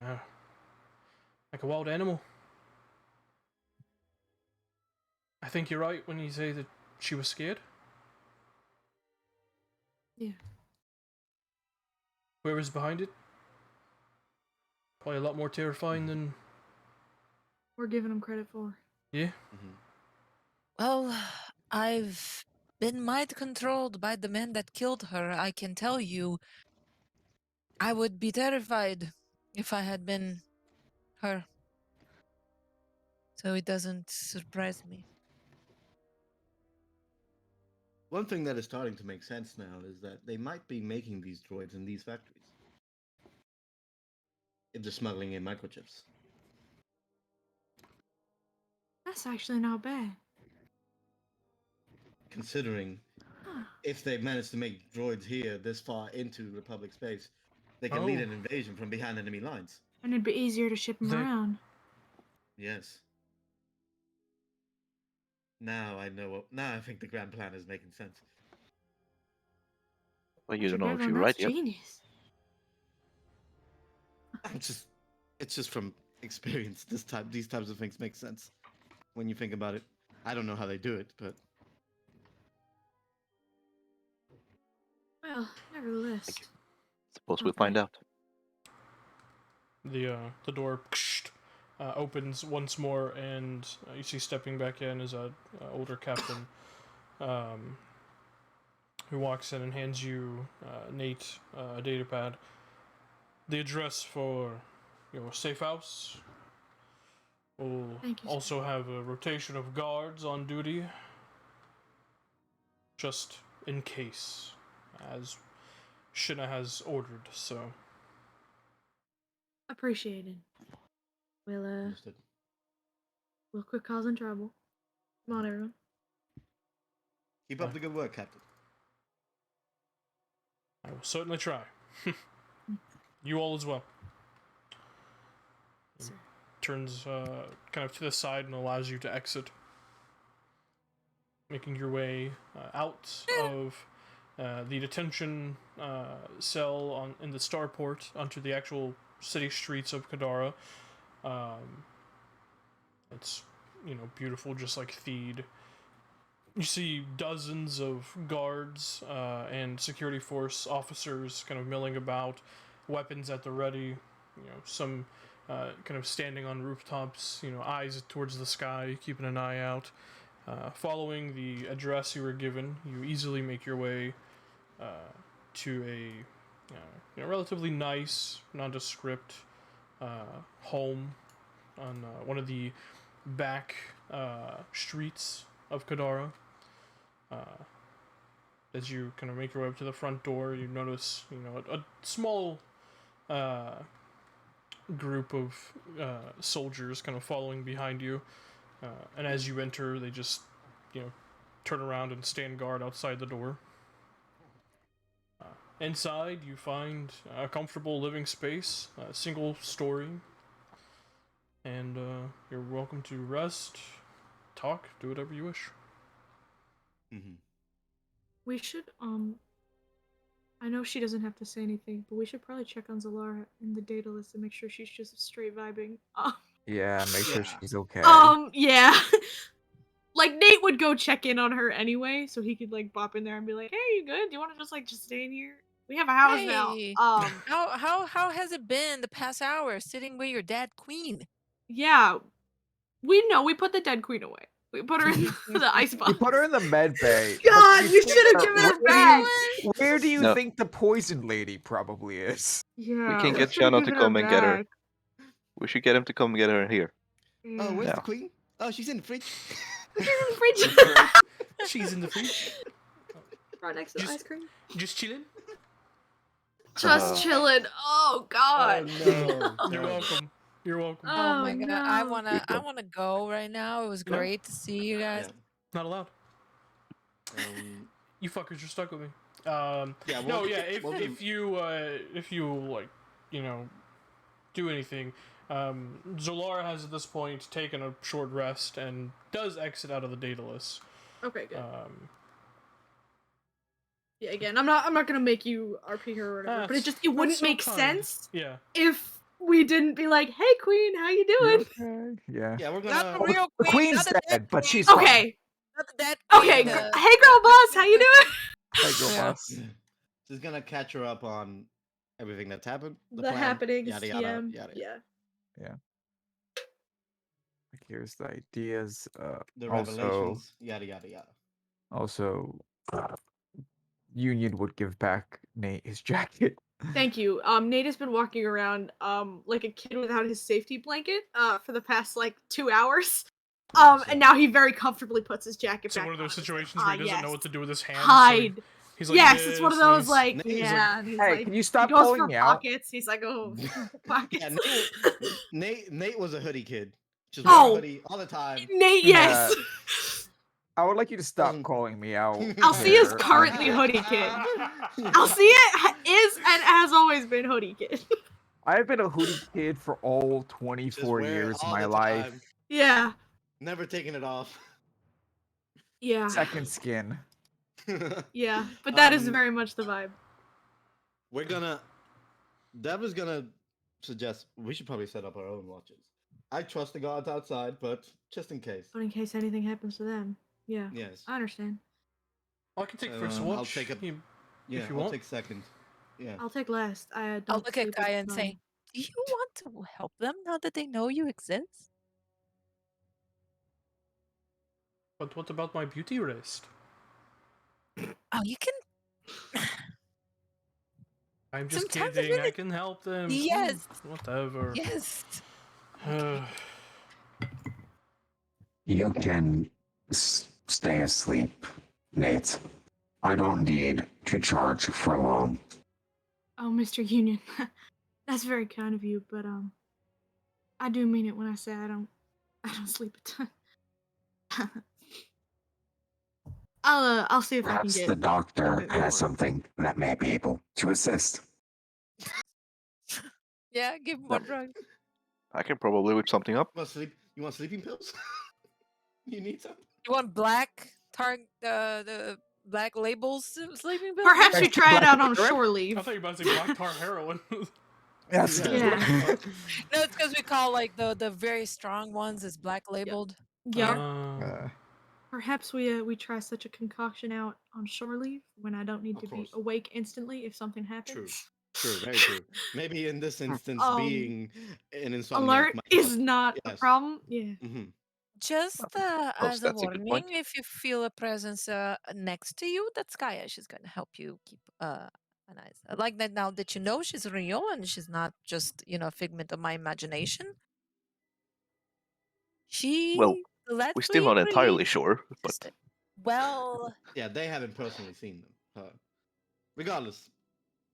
a wild animal. I think you're right when you say that she was scared. Yeah. Whoever's behind it, probably a lot more terrifying than We're giving them credit for. yeah. Mm-hmm. Well, I've been mind controlled by the man that killed her. I can tell you, I would be terrified if I had been her. So it doesn't surprise me. One thing that is starting to make sense now is that they might be making these droids in these factories. If they're smuggling in microchips. That's actually not bad. Considering Huh. if they manage to make droids here this far into Republic space, they can lead Oh. an invasion from behind enemy lines. And it'd be easier to ship them They- around. Yes. Now I know. Now I think the grand plan is making sense. Well, you don't know if Bevan, you're right that's yet. genius. I'm just It's just from experience. These types of things make sense when you think about it. I don't know how they do it, but Well, nevertheless. Suppose we'll find Okay. out. The door opens once more, and you see stepping back in is a older captain, who walks in and hands you, Nate, a data pad. The address for your safe house. We'll Thank you, sir. also have a rotation of guards on duty, just in case, as Shinna has ordered. So Appreciated. understood. We'll quit causing trouble. Come on, everyone. Keep up the good work, Captain. I will certainly try. You all as well. Sir. Turns kind of to the side and allows you to exit, making your way out of the detention cell in the starport onto the actual city streets of Kadara. It's beautiful, just like Theed. You see dozens of guards and security force officers kind of milling about, weapons at the ready. Some kind of standing on rooftops, eyes towards the sky, keeping an eye out. Following the address you were given, you easily make your way to a relatively nice, nondescript home on one of the back streets of Kadara. As you kind of make your way up to the front door, you notice, a small group of soldiers kind of following behind you. And as you enter, they just, turn around and stand guard outside the door. Inside, you find a comfortable living space, a single story. And you're welcome to rest, talk, do whatever you wish. Mm-hmm. We should, I know she doesn't have to say anything, but we should probably check on Zalara in the data list and make sure she's just straight vibing. Yeah, make sure Yeah. she's okay. Yeah. Like, Nate would go check in on her anyway, so he could, like, bop in there and be like, hey, you good? Do you want to just stay in here? We have a house now. Hey, how has it been the past hour sitting with your dad queen? Yeah. We know, we put the dead queen away. We put her in the icebox. You put her in the med bay. God, but you should have given her back. Where do you No. think the poisoned lady probably is? Yeah, We can get should've Shano to given come and get her. back. We should get him to come get her here. Oh, where's Yeah. the queen? Oh, she's in the fridge. She's in the fridge. She's in the fridge. Right next to the Just- ice cream. Just chilling. Just chilling. Oh God. no. You're welcome. You're welcome. Oh my god, I no. wanna go right now. It was No. great to see you guys. Yeah. Not allowed. You fuckers are stuck with me. Yeah. No, yeah. If we'll if you like, do anything, Zolara has at this point taken a short rest and does exit out of the data list. Okay, good. Yeah, again, I'm not gonna make you RP her or whatever, but it wouldn't so make kind. sense Yeah. if we didn't be like, hey Queen, how you doing? Okay, yeah. Yeah, we're Not gonna. the real The queen, queen's not the dead, dead but queen, she's fine. Okay. not the dead Okay, queen. hey girl boss, how you doing? Hey, girl Yeah. boss. Just gonna catch her up on everything that's happened. The plan, happenings, Yada yada TM, yada. yeah. Like, here's the ideas. The Also, revelations. Yada yada yada. also, Union would give back Nate his jacket. Thank you. Nate has been walking around like a kid without his safety blanket for the past like 2 hours. And now he very comfortably puts his jacket So back one of on those and is like, situations where he doesn't yes. know what to do with his hands. Hide. So he's like, Yes, it's one of this, those this. like, Nate is yeah. And he's Hey, like, can you he stop goes calling for me out? pockets. He's like, oh, pockets. Yeah, Nate was a hoodie kid. Just Oh. wore a hoodie all the time. Nate, yes. I would like you to stop Doesn't- calling me out. I'll see is here. currently hoodie kid. I'll see it is and has always been hoodie kid. I've been a hoodie kid for all Just 24 wear it years of all my the life. time. Yeah. Never taking it off. Yeah. Second skin. Yeah. But that is Um, very much the vibe. We're gonna. Dev is gonna suggest we should probably set up our own watches. I trust the guards outside, but just in case. But in case anything happens to them. Yeah. Yes. I understand. I can take So, first I'll watch. take a. Yeah, if you I'll want. take second. Yeah. I'll take last. I I'll don't look at sleep with Kaya and the say, phone. "Do you want to help them now that they know you exist?" But what about my beauty wrist? Oh, you can. I'm just Sometimes it kidding. I really- can help them. Yes. Whatever. Yes. You can stay asleep, Nate. I don't need to charge for long. Oh, Mr. Union. That's very kind of you, but I do mean it when I say I don't sleep a ton. I'll see if I can Perhaps get the a doctor bit has more. something that may be able to assist. Yeah, give more drugs. I can probably whip something up. You want sleeping pills? You need some? You want black the black labels sleeping pills? Perhaps we Next to try it Black out on Cigarette? shore I leave. thought you were about to say black tar heroin. Yes. Yeah. No, it's because we call like the very strong ones is black labeled. Yep. Perhaps we try such a concoction out on shore leave when I don't need Of to be course. awake instantly if something happens. True, very true. Maybe in this instance, being an insomniac Alert might is help. not a Yes. problem. Yeah. Mm-hmm. Just Oh, as a that's a good warning, point. if you feel a presence next to you, that's Gaia. She's going to help you keep an eye. Like that now that you know she's real and she's not just a figment of my imagination. Well, Lets we're still me not entirely really sure, but just it. Well, Yeah, they haven't personally seen them. Regardless,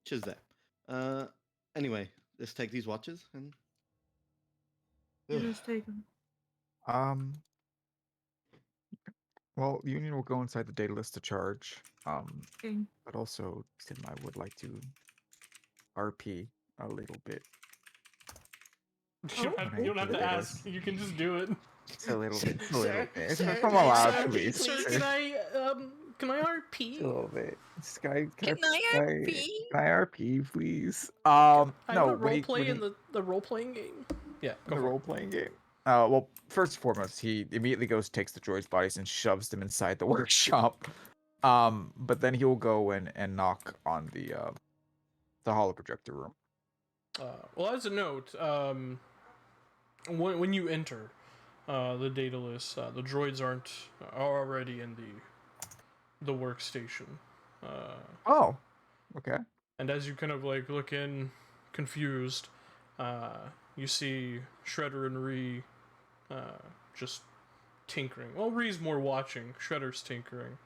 she's there. Anyway, let's take these watches and. Let us take them. Well, Union will go inside the data list to charge. Okay. But also, Sidmai would like to RP a little bit. You don't have to ask. You can just do it. Just a little bit. A little bit. If Sir, I'm allowed, sir, please. sir, can I RP? Just a little bit. Sky, can I RP? Can I RP, please? I have No. a role play in the role playing game. Yeah, go the for it. role playing game. Well, first and foremost, he immediately goes, takes the droid's bodies, and shoves them inside the workshop. But then he'll go and knock on the holoprojector room. Well, as a note, when you enter the data list, the droids are already in the workstation. Oh, okay. And as you kind of like look in, confused, you see Shredder and Ree just tinkering. Well, Ree's more watching. Shredder's tinkering.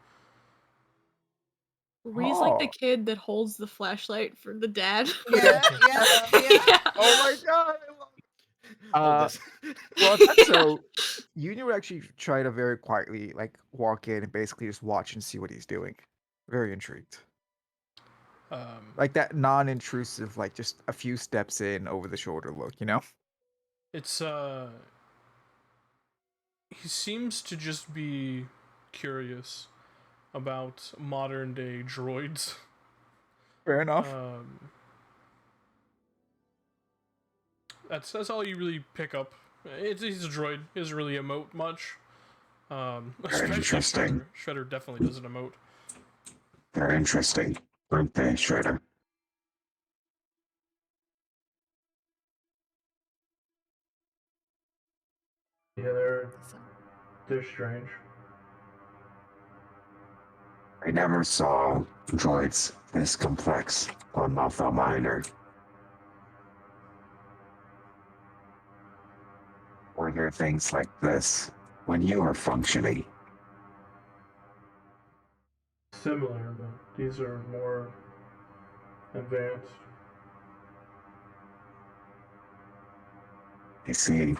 Ree's like the Oh. kid that holds the flashlight for the dad. Yeah. Oh my god! Hold this. Well, if that's so, Union would actually try to very quietly like walk in and basically just watch and see what he's doing. Very intrigued. Like that non-intrusive, like just a few steps in over the shoulder look, you know? It's he seems to just be curious about modern day droids. Fair enough. That's all you really pick up. He's a droid. He doesn't really emote much. Especially interesting. Shredder definitely doesn't emote. Very interesting, aren't they, Shredder? Yeah, they're strange. I never saw droids this complex on Malthal Minor. Were there things like this when you were functioning? Similar, but these are more advanced. I see.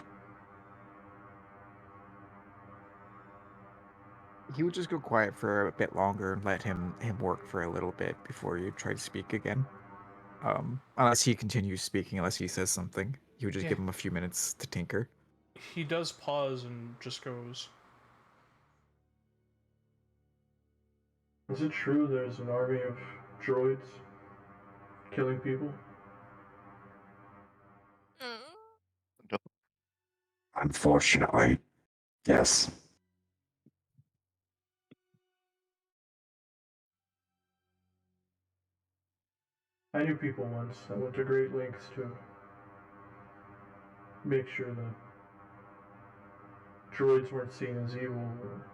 He would just go quiet for a bit longer and let him work for a little bit before you try to speak again. Unless he continues speaking, unless he says something, he would just give him a few minutes to tinker. He does pause and just goes, "Is it true there's an army of droids killing people?" Unfortunately, yes. I knew people once that went to great lengths to make sure that droids weren't seen as evil or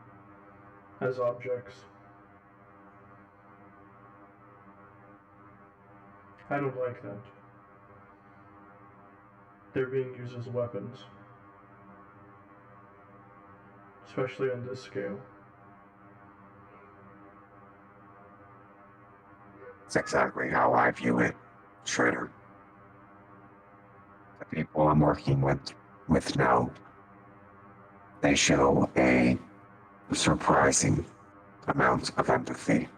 as objects. I don't like that. They're being used as weapons, especially on this scale. It's exactly how I view it, Shredder. The people I'm working with now, they show a surprising amount of empathy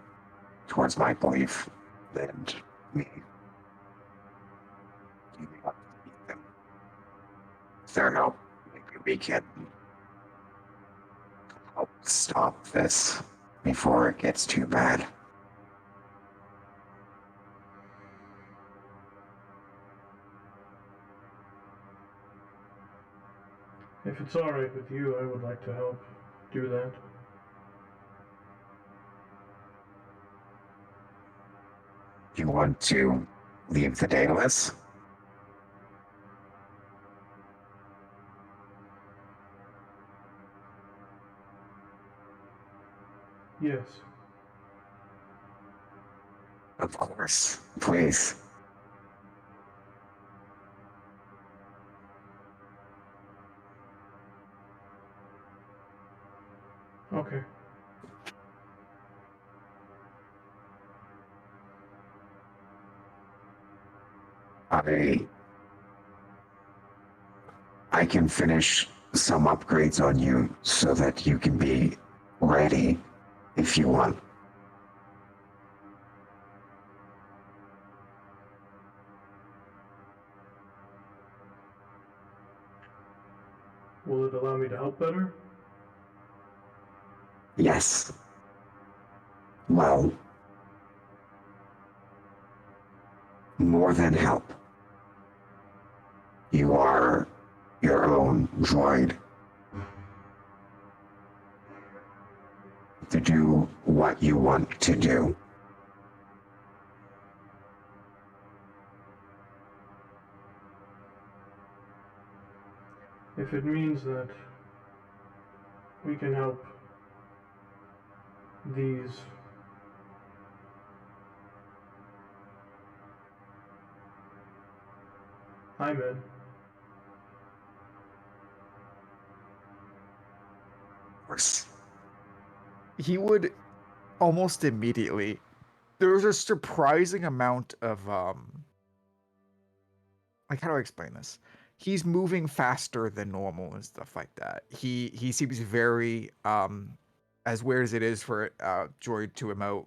towards my belief and me. Giving up to beat them. With their help, maybe we can help stop this before it gets too bad. If it's alright with you, I would like to help do that. You want to leave the Daedalus? Yes. Of course. Please. Okay. I can finish some upgrades on you so that you can be ready if you want. Will it allow me to help better? Yes. Well, more than help. You are your own droid. To do what you want to do. If it means that we can help these I'm in. Of course. He would almost immediately. There's a surprising amount of like, how do I explain this? He's moving faster than normal and stuff like that. He seems very as weird as it is for Droid to emote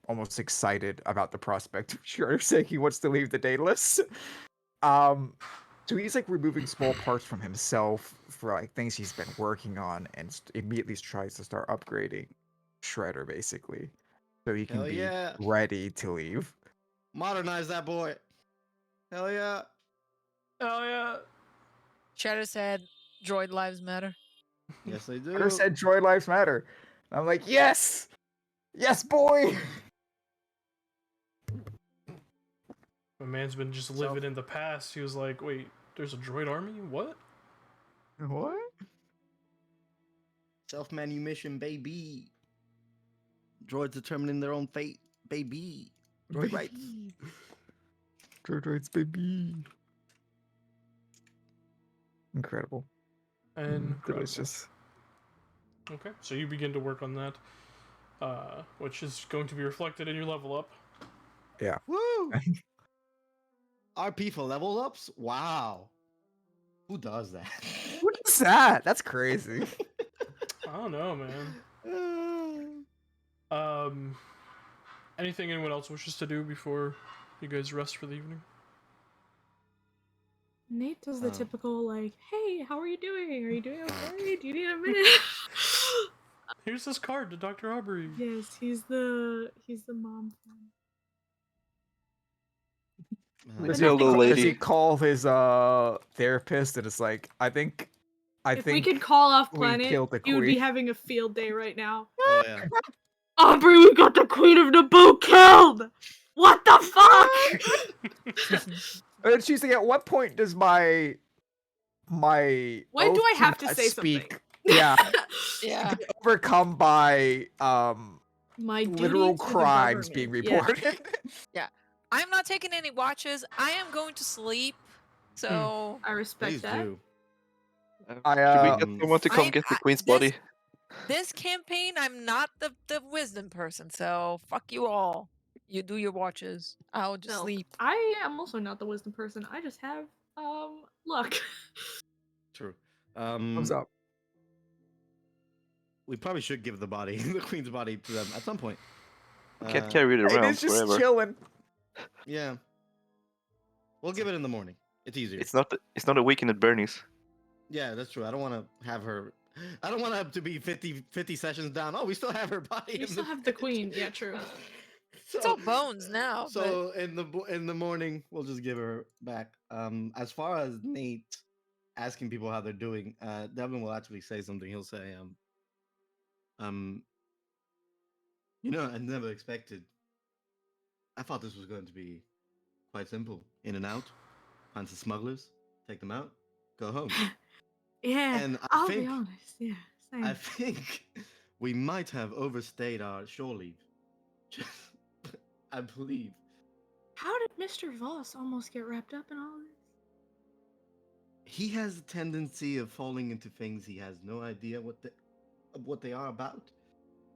almost excited about the prospect of Shredder saying he wants to leave the Daedalus. So he's like removing small parts from himself for like things he's been working on and immediately tries to start upgrading Shredder basically. So he can Hell be yeah. ready to leave. Modernize that boy. Hell yeah. Oh yeah. Shadow said, "Droid lives matter." Yes, they Shredder do. said Droid lives matter. And I'm like, yes! Yes, boy! My man's been just living in the past. He was like, wait, there's a droid army? What? What? Self-manumission, baby. Droids determining their own fate, baby. Droid rights. Droids, baby. Incredible. And Delicious. Okay, so you begin to work on that, which is going to be reflected in your level up. Yeah. Woo! RP for level ups? Wow. Who does that? What is that? That's crazy. I don't know, man. Anything anyone else wishes to do before you guys rest for the evening? Nate does the Oh. typical like, "Hey, how are you doing? Are you doing okay? Do you need a minute?" Here's this card to Dr. Aubrey. Yes, he's the mom friend. Maybe a little Does he lady. call his therapist and it's like, I think I If we think could call off we planet, killed the you would be queen. having a field day right now. Oh yeah. Aubrey, we got the Queen of Naboo killed! What the fuck? And she's like, at what point does my When do oath I have to not say speak? something? Yeah, Yeah. get overcome by My literal duty to the crimes being government. Yeah. reported. Yeah. I'm not taking any watches. I am going to sleep. So I respect Please that. do. Should we get Um, someone to come I- get the I- queen's this- body? this campaign, I'm not the wisdom person. So fuck you all. You do your watches. I'll just So, sleep. I am also not the wisdom person. I just have luck. True. Thumbs up. We probably should give the body, the queen's body, to them at some point. We can't carry it It around is just forever. chilling. Yeah. We'll give it in the morning. It's easier. It's not a weekend at Bernie's. Yeah, that's true. I don't want to have her. I don't want to be 50 sessions down. Oh, we still have her body. You in still the have the fridge. queen. Yeah, true. It's all bones now. So in the morning, we'll just give her back. As far as Nate asking people how they're doing, Devin will actually say something. He'll say, I never expected. I thought this was going to be quite simple. In and out, find some smugglers, take them out, go home. Yeah, And I'll be honest. Yeah, same. I think we might have overstayed our shore leave. I believe. How did Mr. Voss almost get wrapped up in all this? He has a tendency of falling into things he has no idea what they are about.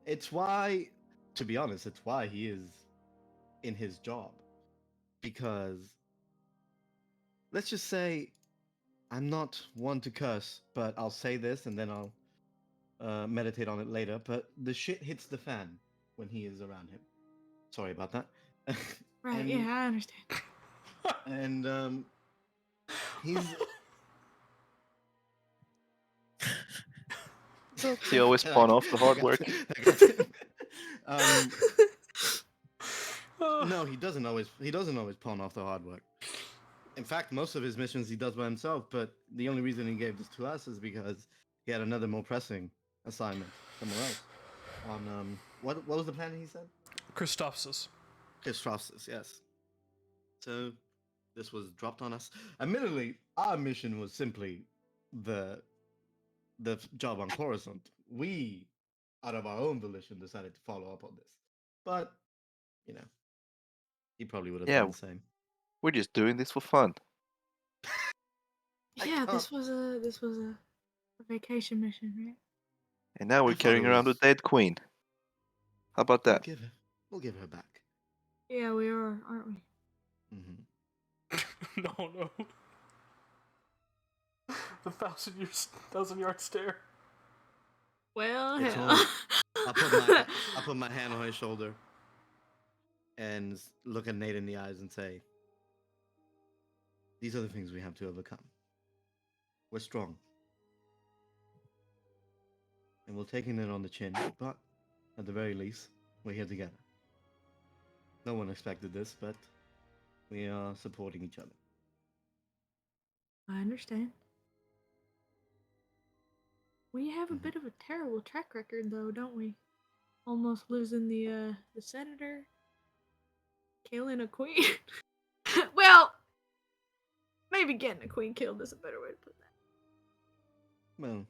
It's why, to be honest, it's why he is in his job. Because let's just say I'm not one to curse, but I'll say this and then I'll meditate on it later. But the shit hits the fan when he is around him. Sorry about that. Right, And- yeah, I understand. And he's He always pawn off the hard work. No, he doesn't always pawn off the hard work. In fact, most of his missions he does by himself, but the only reason he gave this to us is because he had another more pressing assignment somewhere else. On what was the planet he said? Christophsis. Christophsis, yes. So this was dropped on us. Admittedly, our mission was simply the job on Coruscant. We, out of our own volition, decided to follow up on this. But, he probably would have Yeah. done the same. We're just doing this for fun. Yeah, can't- this was a vacation mission, right? And now we're I thought carrying it around a was- dead queen. How about that? We'll give her back. Yeah, we are, aren't we? Mm-hmm. No. The thousand yard stare. Well, It's hell. I'll put my hand on his shoulder and look at Nate in the eyes and say, "These are the things we have to overcome. We're strong, and we're taking it on the chin. But at the very least, we're here together. No one expected this, but we are supporting each other." I understand. We have a bit of a terrible track record, though, don't we? Almost losing the senator, killing a queen. Well, maybe getting a queen killed is a better way to put that. Well,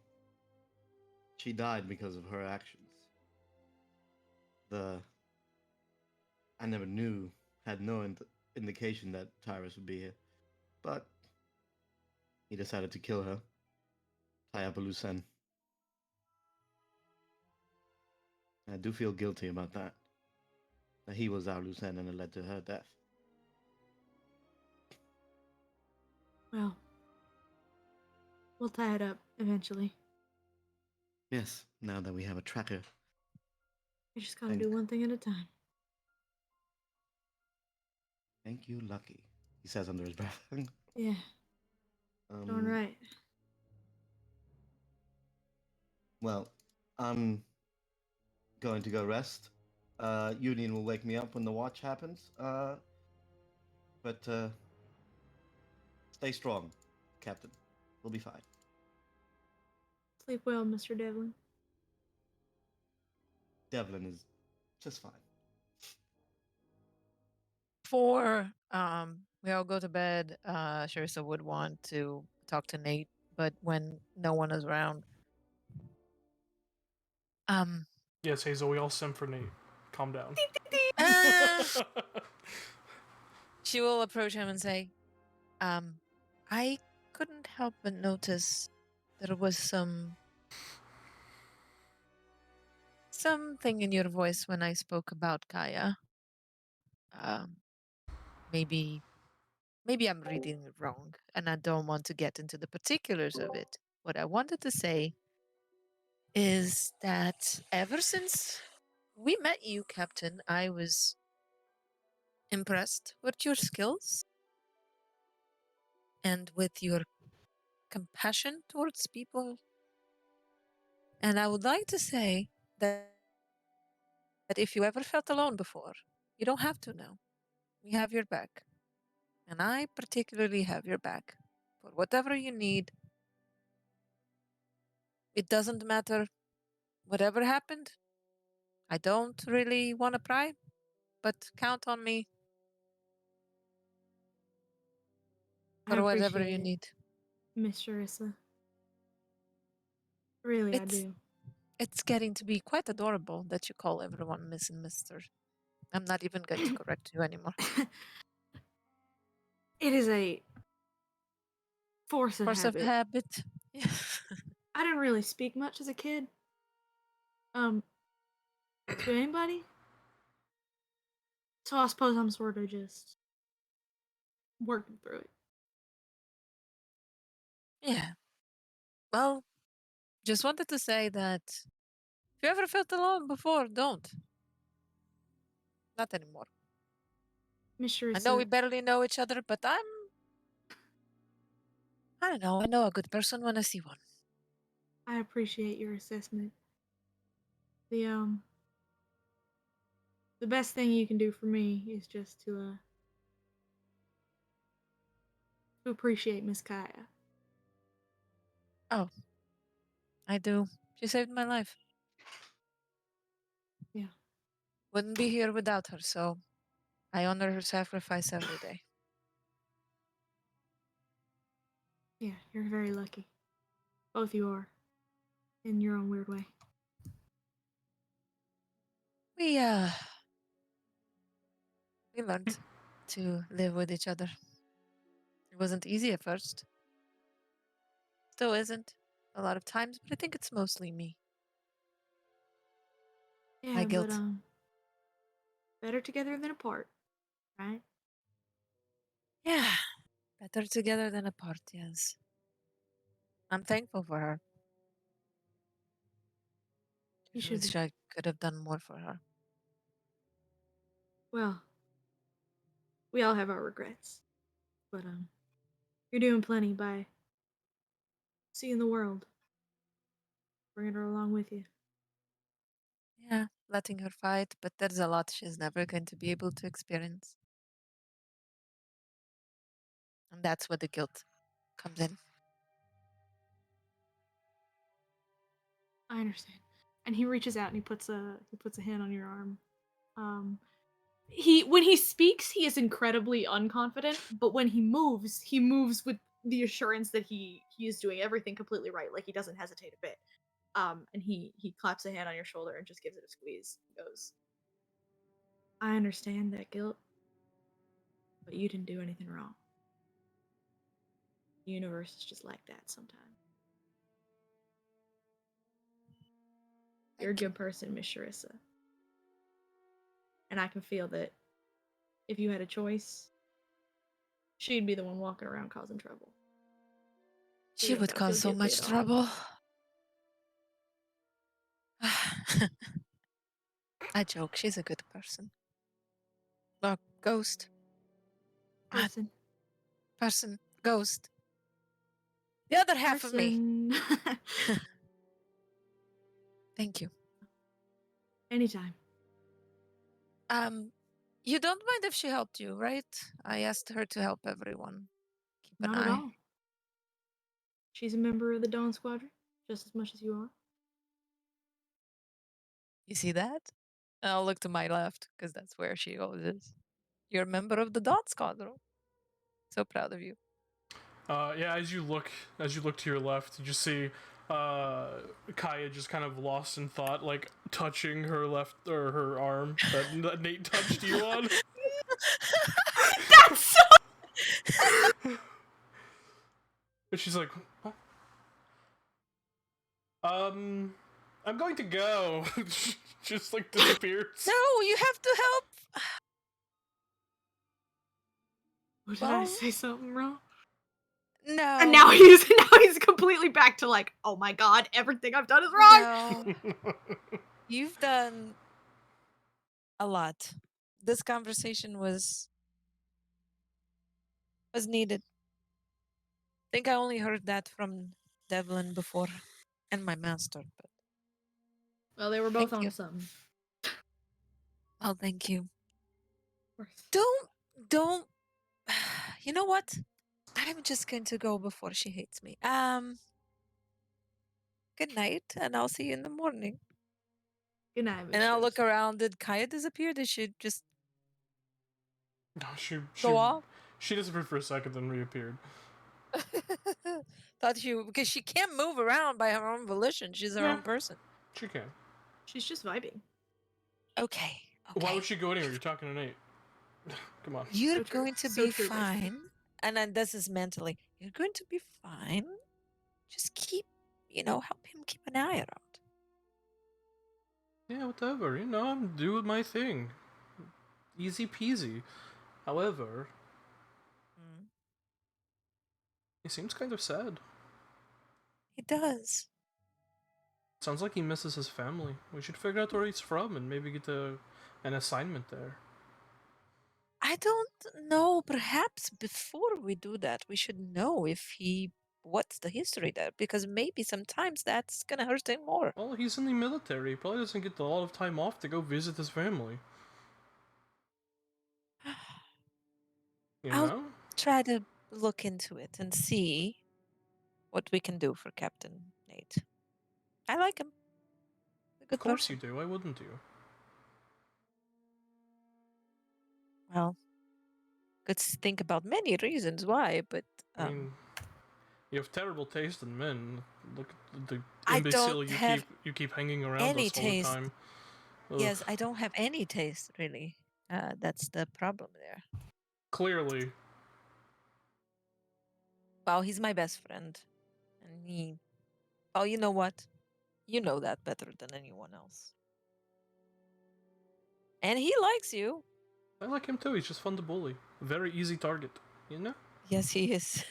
she died because of her actions. I never had no indication that Tyrus would be here, but he decided to kill her, tie up a loose end. I do feel guilty about that. That he was our loose end and it led to her death. Well, we'll tie it up eventually. Yes, now that we have a tracker. We just gotta do one thing at a time. Thank you, Lucky, he says under his breath. Yeah, darn right. Well, I'm going to go rest. Union will wake me up when the watch happens. But stay strong, Captain. We'll be fine. Sleep well, Mr. Devlin. Devlin is just fine. Before we all go to bed, Sharissa would want to talk to Nate, but when no one is around, um, Yes, Hazel, we all symphonate. Calm down. uh, she will approach him and say, I couldn't help but notice there was something in your voice when I spoke about Kaya. Um, maybe I'm reading it wrong, and I don't want to get into the particulars of it. What I wanted to say is that ever since we met you, Captain, I was impressed with your skills and with your compassion towards people. And I would like to say that if you ever felt alone before, you don't have to now. We have your back. And I particularly have your back for whatever you need. It doesn't matter whatever happened. I don't really want to pry, but count on me I for whatever appreciate you it, need. Miss Sharissa. Really, I It's do. it's getting to be quite adorable that you call everyone Miss and Mister. I'm not even going to correct you anymore. It is a force of Force of habit. habit. Yeah. I didn't really speak much as a kid. Um, to anybody. So I suppose I'm sort of just working through it. Yeah. Well, just wanted to say that if you ever felt alone before, don't. Not anymore. Miss I know we Sharissa, barely know each other, but I don't know. I know a good person when I see one. I appreciate your assessment. The the best thing you can do for me is just to appreciate Miss Kaya. Oh, I do. She saved my life. Yeah, Wouldn't be here without her, so I honor her sacrifice every day. yeah, you're very lucky. Both you are, in your own weird way. We we learned to live with each other. It wasn't easy at first. Still isn't a lot of times, but I think it's mostly me. My Yeah, but guilt. better together than apart, right? Yeah. Better together than apart, yes. I'm thankful for her. You Just should wish be. I could have done more for her. Well, we all have our regrets, but you're doing plenty by seeing the world, bringing her along with you. Yeah, letting her fight, but there's a lot she's never going to be able to experience. And that's where the guilt comes in. I understand. And he reaches out and he puts a hand on your arm. He when he speaks, he is incredibly unconfident, but when he moves with the assurance that he is doing everything completely right. Like he doesn't hesitate a bit. And he claps a hand on your shoulder and just gives it a squeeze. He goes, I understand that guilt, but you didn't do anything wrong. The universe is just like that sometimes. You're a Thank you. good person, Miss Sharissa. And I can feel that if you had a choice, she'd be the one walking around causing trouble. So She you don't would gotta feel cause so guilty much at all. trouble. I joke, she's a good person. Or ghost. Ah, Person. person. Ghost. The other half of me. Person. Thank you. Anytime. You don't mind if she helped you, right? I asked her to help everyone. Keep an Not at eye. all. She's a member of the Dawn Squadron. just as much as you are. You see that? And I'll look to my left because that's where she always is. You're a member of the Dot Squadron. So proud of you. Yeah, as you look to your left, you just see Kaya just kind of lost in thought, like touching her left or her arm that Nate touched you on. That's so. And she's like, "What? I'm going to go." Just like disappears. No, you have to help. Did I say something wrong? No. And now he's completely back to like, oh my god, everything I've done is wrong. No. You've done a lot. This conversation was needed. I think I only heard that from Devlin before and my master, but Well, they were both Thank on you. something. oh, thank you. Of course. Don't. You know what? I'm just going to go before she hates me. Good night, and I'll see you in the morning. Good night, And I'll look mistress. around. Did Kaya disappear? Did she just No, she go off? she disappeared for a second, then reappeared. Thought she because she can't move around by her own volition. She's her Yeah. own person. She can. She's just vibing. Okay. Why would she go anywhere? You're talking to Nate. Come on. You're So true. going to So be true, Maester. fine. And then this is mentally. You're going to be fine. Just keep, help him keep an eye around. Yeah, whatever. I'm doing my thing. Easy peasy. However, he seems kind of sad. He does. Sounds like he misses his family. We should figure out where he's from and maybe get an assignment there. I don't know. Perhaps before we do that, we should know what's the history there, because maybe sometimes that's gonna hurt him more. Well, he's in the military. He probably doesn't get a lot of time off to go visit his family. You I'll know? try to look into it and see what we can do for Captain Nate. I like him. A good Of course person. you do. Why wouldn't you? Well, could think about many reasons why, but I mean, you have terrible taste in men. Look at the I imbecile don't you have keep hanging around any us all the taste. time. Ugh. Yes, I don't have any taste really. That's the problem there. Clearly. Well, he's my best friend, and oh, you know what? You know that better than anyone else. And he likes you. I like him too. He's just fun to bully. Very easy target. You know? Yes, he is.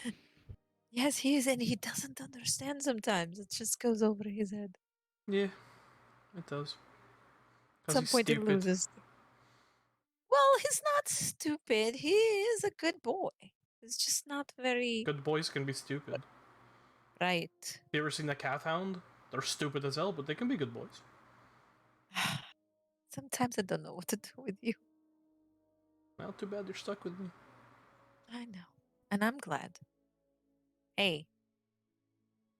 Yes, he is, and he doesn't understand sometimes. It just goes over his head. Yeah, it does. At some point, it loses. Well, he's not stupid. He is a good boy. He's just not very Good boys can be stupid. right. You ever seen the cat hound? They're stupid as hell, but they can be good boys. Sometimes I don't know what to do with you. Well, too bad you're stuck with me. I know. And I'm glad. Hey.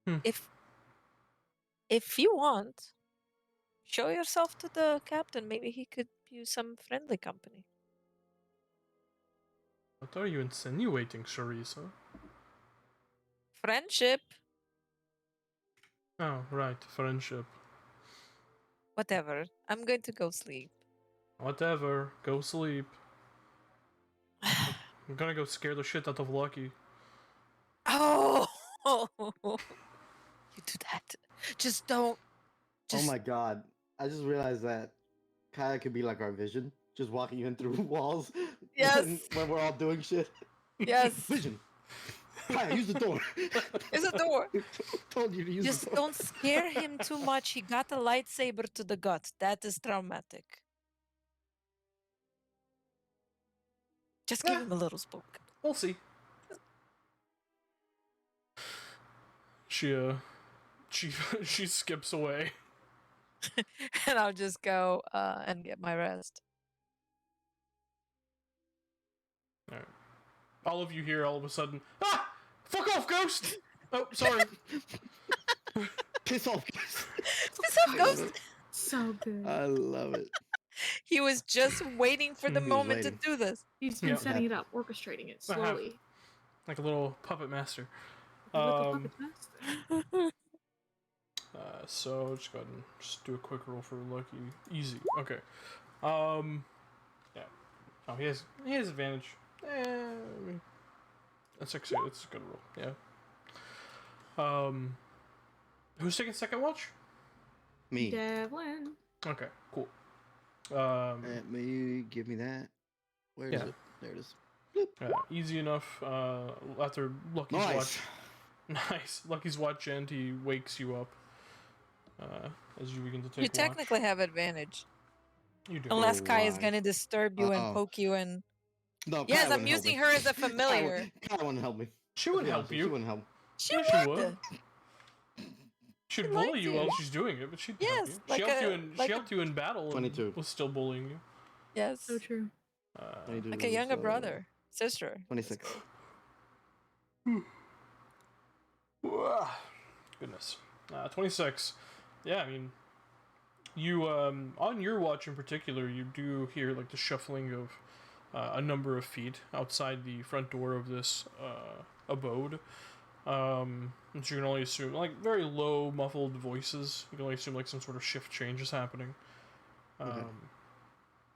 Hmm. If you want, show yourself to the captain. Maybe he could use some friendly company. What are you insinuating, Charissa? Friendship. Oh, right, friendship. Whatever. I'm going to go sleep. Whatever, go sleep. I'm gonna go scare the shit out of Lucky. Oh, you do that. Just don't. Oh my god. I just realized that Kaya could be like our vision, just walking in through walls Yes. when we're all doing shit. Yes. Vision. Kaya, use the door. Use the door. Told you to use Just the door. don't scare him too much. He got a lightsaber to the gut. That is traumatic. Just give him a little spook. We'll see. She she skips away. And I'll just go and get my rest. Alright. All of you hear all of a sudden, ah! Fuck off, ghost! Oh, sorry. Piss off, guys. Piss off, I love Ghost. it. So good. I love it. He was just waiting for the He was moment to waiting. do this. He's been Yep. setting it up, orchestrating it I have. slowly. Like a little puppet master. The little puppet master. So just go ahead and just do a quick roll for Lucky. Easy. Okay. Yeah. Oh, he has advantage. I mean, that's actually a good roll. Yeah. Who's taking second watch? Me. Devlin. Okay. Cool. Let me give me that. Where is Yeah. it? There it is. Easy enough. After Lucky's Nice. watch. Nice. Lucky's watch end, he wakes you up. As you begin to take You watch. technically have advantage. You do. Unless Oh, Kai is why? going to disturb you and Uh-oh. poke you and... No, Yes, Kai I'm wouldn't help using me. her as a familiar. Kai wouldn't help me. She would Let's be help honest, you. She wouldn't help. She Yeah, she would. would. She'd She bully likes you you. while she's doing it, but she'd help Yes, you. like She helped you a- in like she a- helped you in battle 22. and was still bullying you. Yes. So true. Like a younger brother. Sister. 26. Goodness. 26. Yeah, I mean, you on your watch in particular, you do hear like the shuffling of a number of feet outside the front door of this abode. Which you can only assume like very low, muffled voices. You can only assume like some sort of shift change is happening. Okay.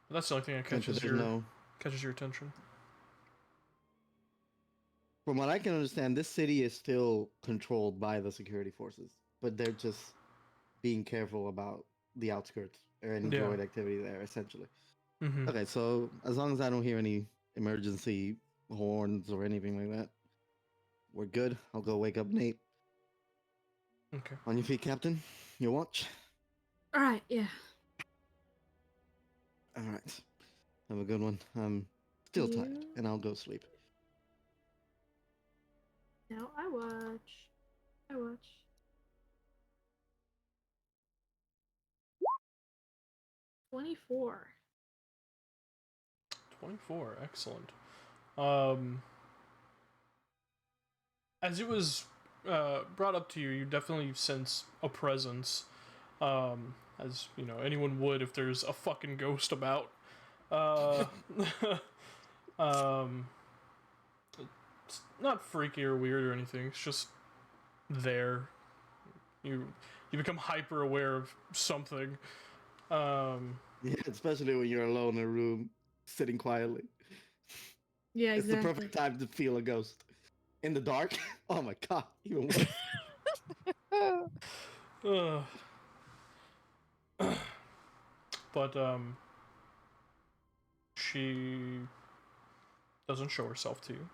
But that's the only thing that Since catches there's catches your attention. From what I can understand, this city is still controlled by the security forces, but they're just being careful about the outskirts or any Yeah. droid activity there, essentially. Mm-hmm. Okay, so as long as I don't hear any emergency horns or anything like that, we're good. I'll go wake up Nate. Okay. On your feet, Captain. Your watch. All right, yeah. All right. Have a good one. I'm still tired, You- and I'll go sleep. Now I watch. 24. 24. Excellent. As it was brought up to you, you definitely sense a presence, as you know anyone would if there's a fucking ghost about. It's not freaky or weird or anything. It's just there. You become hyper aware of something. Yeah, especially when you're alone in a room, sitting quietly. Yeah, It's exactly. the perfect time to feel a ghost. In the dark? Oh my god, even worse. But she doesn't show herself to you.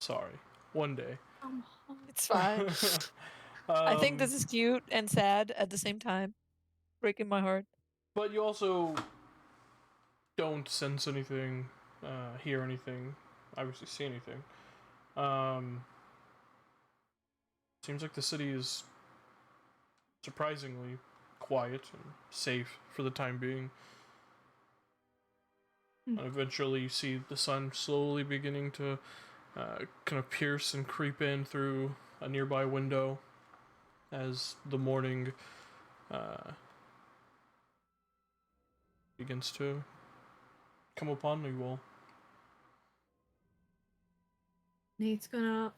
Sorry. One day. It's fine. I think this is cute and sad at the same time. Breaking my heart. But you also don't sense anything, hear anything, obviously see anything. Seems like the city is surprisingly quiet and safe for the time being. And eventually you see the sun slowly beginning to kind of pierce and creep in through a nearby window as the morning begins to come upon you all. Nate's gonna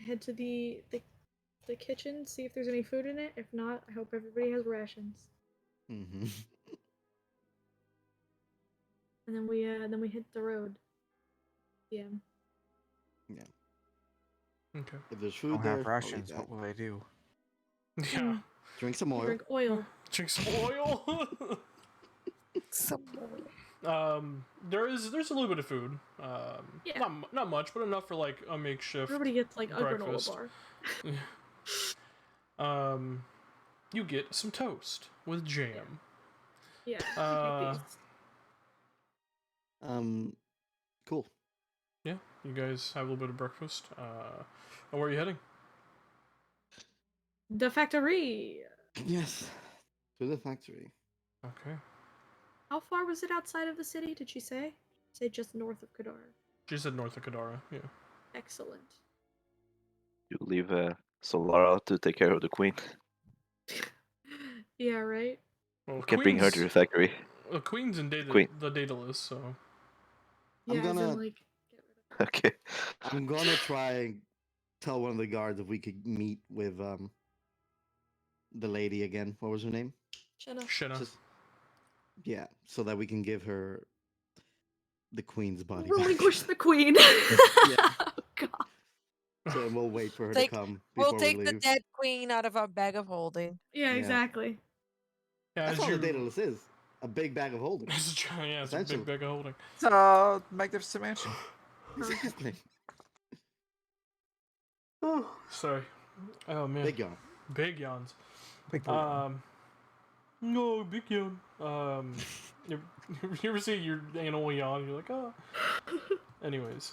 head to the kitchen, see if there's any food in it. If not, I hope everybody has rations. Mm-hmm. And then we hit the road. Yeah. Yeah. Okay. If there's food Don't there, have I'll eat rations. that. What will they do? Yeah. Drink some oil. Drink oil. Drink some oil. Some more. There's a little bit of food. Yeah. Not much, but enough for like a makeshift Everybody gets like a breakfast. granola bar. You get some toast with jam. Yeah. I take these. Cool. Yeah, you guys have a little bit of breakfast. And where are you heading? The factory. Yes. To the factory. Okay. How far was it outside of the city? Did she say? Say just north of Kadara. She said north of Kadara. Yeah. Excellent. You leave Solara to take care of the queen. Yeah, right? Well, You can bring her to the factory. The queen's in Queen. the Daedalus, so Yeah, as in, gonna- like, get rid of Okay. I'm gonna try and tell one of the guards if we could meet with the lady again. What was her name? Shenna. Shinna. Just yeah, so that we can give her the queen's body Relinquish back. the queen. Yeah. Oh, God. So we'll wait for her Take- to come We'll before take we the leave. dead queen out of our bag of holding. Yeah, Yeah. exactly. Yeah, That's as all you... the Daedalus is. A big bag of holding. yeah, it's a Essentially. big bag of holding. It's a magnificent mansion. Exactly. Oh, sorry. Oh man. Big yawn. Big yawns. Big boy. No, big yawn. You, you ever see your animal yawn? You're like, oh. Anyways,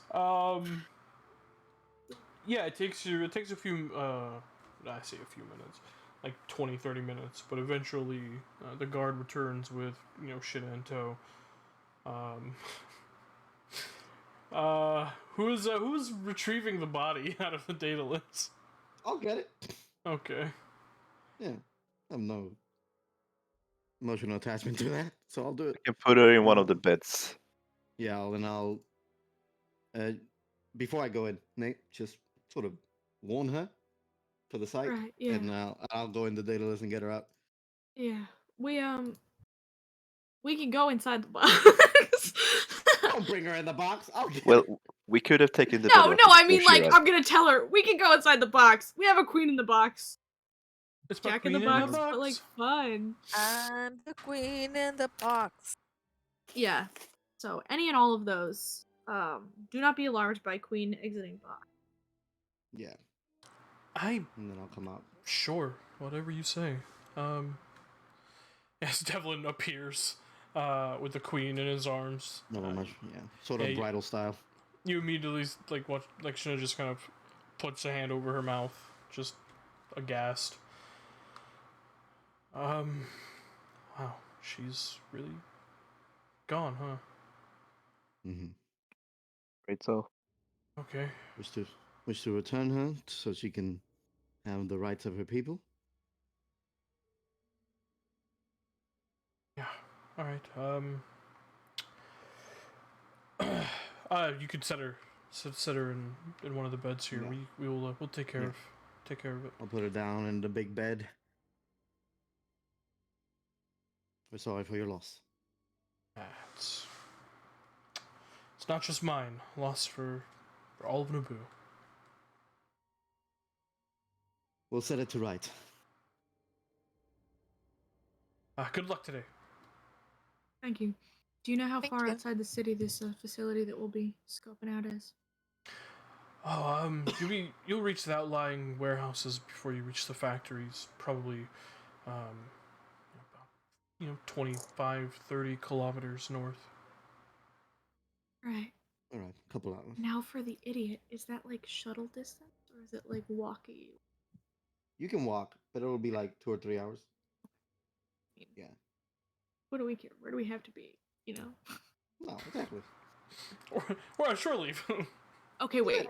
yeah, it takes a few, I say a few minutes, like 20, 30 minutes, but eventually the guard returns with, Shinna in tow. Who's retrieving the body out of the Daedalus? I'll get it. Okay. Yeah. I have no emotional attachment to that, so I'll do it. You can put her in one of the beds. Yeah, I'll before I go in, Nate, just sort of warn her to the site, Right, yeah. and I'll go in the Daedalus and get her out. Yeah. We can go inside the box. Don't bring her in the box. I'll get Well, it. we could have taken the No, bed no, off I mean, before she like, arrived. I'm gonna tell her, we can go inside the box. We have a queen in the box. It's my Jack in the queen box, but, like, fun. I'm the queen in the box. Yeah. So, any and all of those. Do not be alarmed by queen exiting box. Yeah, I and then I'll come out. Sure, whatever you say. As Devlin appears, with the queen in his arms, Not much. Yeah, sort of yeah, bridal style. you immediately watch Shinna just kind of puts a hand over her mouth, just aghast. Wow, she's really gone, huh? Mm-hmm. Right, so Okay. Wish to return her so she can have the rights of her people. Yeah. All right. You could set her in one of the beds here. Yeah. We'll take care Yeah. of it. I'll put her down in the big bed. We're sorry for your loss. It's not just mine. Loss for all of Naboo. We'll set it to right. Good luck today. Thank you. Do you know how Thank far you. outside the city this facility that we'll be scoping out is? Oh, you'll reach the outlying warehouses before you reach the factories. Probably, about 25, 30 kilometers north. Right. All right, couple hours. Now for the idiot, is that like shuttle distance or is it like walkie? You can walk, but it'll be like 2 or 3 hours. Yeah. What do we care? Where do we have to be? You know? No, exactly. Or on shore leave. Okay, wait.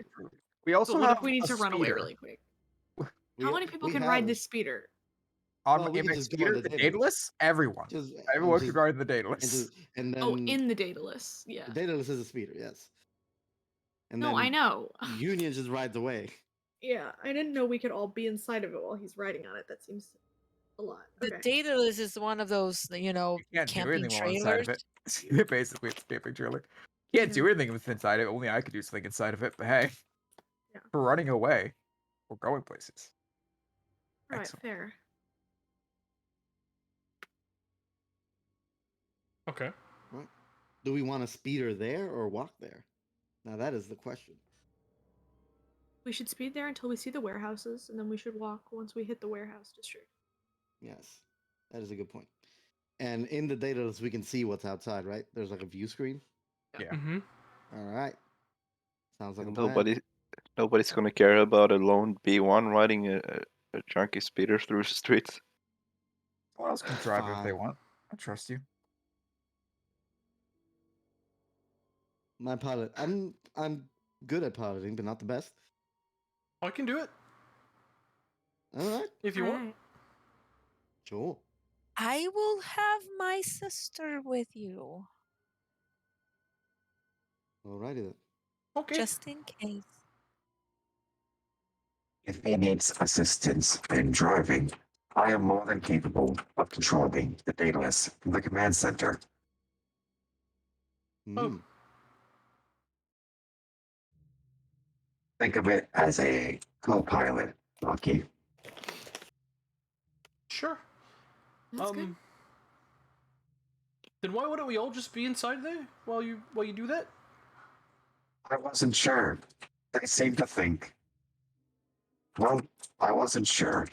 We also But what have if we need a to run away speeder. really quick? We- How many people we can have ride a- this speeder? On Well, we can Amex just go speeder, on the the Daedalus, everyone. Just Everyone just- can ride the and, Daedalus. just- and then Oh, in the Daedalus. Yeah. the Daedalus is a speeder, yes. And No, then I know. Union just rides away. Yeah, I didn't know we could all be inside of it while he's riding on it. That seems a lot. The Okay. Daedalus is one of those, You can't do camping anything while inside trailers. of it. Basically, it's a camping trailer. You can't do Yeah. anything with inside it. Only I could do something inside of it. But hey, Yeah. for running away, we're going places. Right, Excellent. fair. Okay. Do we want a speeder there or walk there? Now that is the question. We should speed there until we see the warehouses, and then we should walk once we hit the warehouse district. Yes, that is a good point. And in the Daedalus, we can see what's outside, right? There's like a view screen. Yeah. Mm-hmm. All right. Sounds like a and plan. nobody's gonna care about a lone B1 riding a junky speeder through the streets. Someone else can drive it if they Fine. want. I trust you. My pilot. I'm good at piloting, but not the best. I can do it. All right. if you want. Alright. Sure. I will have my sister with you, Alrighty then. Okay. just in case. If he needs assistance in driving, I am more than capable of controlling the dataless from the command center. Oh. Hmm. Think of it as a co-pilot, Lucky. Sure. That's good. Then why wouldn't we all just be inside there while you do that? I wasn't sure. They seem to think. Well, I wasn't sure.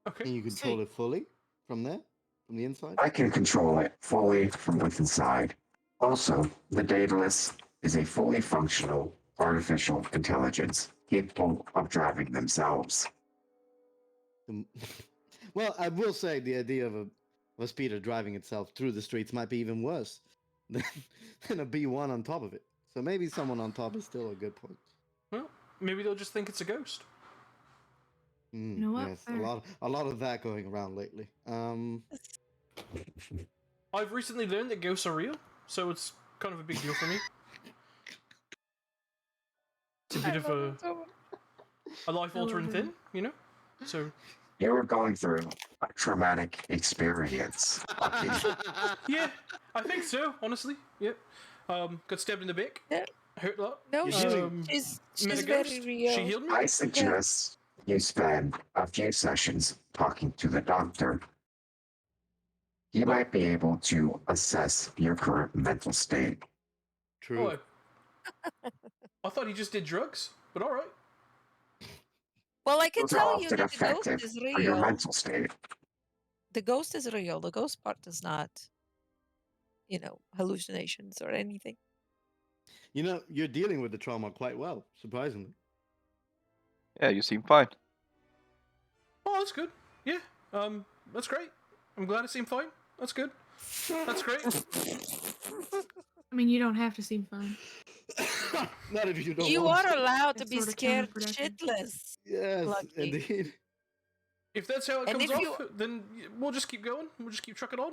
Okay. Can you control Sweet. it fully from there? From the inside? I can control it fully from within inside. Also, the dataless is a fully functional artificial intelligence capable of driving themselves. Well, I will say the idea of a speeder driving itself through the streets might be even worse than, than a B1 on top of it. So maybe someone on top is still a good point. Well, maybe they'll just think it's a ghost. Mm, You know what? yes, Fair. a lot of that going around lately. I've recently learned that ghosts are real, so it's kind of a big deal for me. It's a bit of a life-altering him. thing, you know? So, You were going through a traumatic experience. Lucky. yeah, I think so, honestly. Yep. Got stabbed in the back. Yeah. Hurt a lot. No, You're she's, healing. she's Met a very ghost. real. She healed me. I suggest you spend a few sessions talking to the doctor. He might be able to assess your current mental state. True. Oh, I thought he just did drugs, but all right. Well, I can Those are tell you often that the ghost effective is for your real. mental state. The ghost is real. The ghost part is not, hallucinations or anything. You know, you're dealing with the trauma quite well, surprisingly. Yeah, you seem fine. Oh, that's good. Yeah. That's great. I'm glad it seemed fine. That's good. That's great. I mean, you don't have to seem fine. Not if you don't You want are to. allowed to It's be sorta scared counterproductive. shitless. Yes, Lucky. indeed. If that's how it And comes if off, you- then we'll just keep going. We'll just keep trucking on.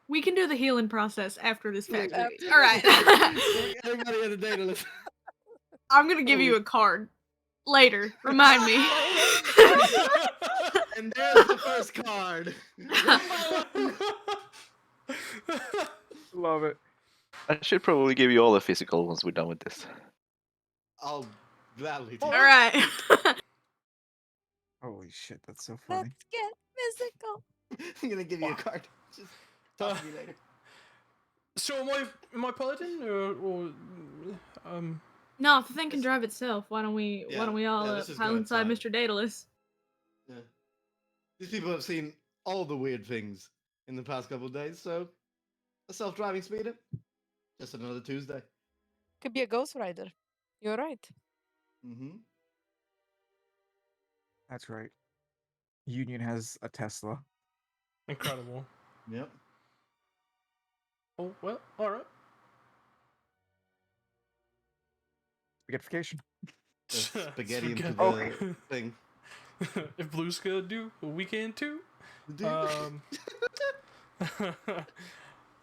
We can do the healing process after this Look, factory. Look. All right. Look, everybody at the data list. I'm gonna give you a card later. Remind me. And there's the first card. Love it. I should probably give you all the physical once we're done with this. I'll gladly All take right. Holy shit, that's so funny. Let's get physical. it. I'm gonna give you a card. Just talk to me later. So am I piloting or No, if the thing can drive itself, why don't we Yeah, all let's just go pile inside outside. Mr. Daedalus? Yeah. These people have seen all the weird things in the past couple of days, so a self-driving speeder, just another Tuesday. Could be a ghost rider. You're right. Mm-hmm. That's right. Union has a Tesla. incredible? Yep. Oh well, all right. Spaghettification. Spaghetti into the Okay. thing. If Blue's gonna do, we can too.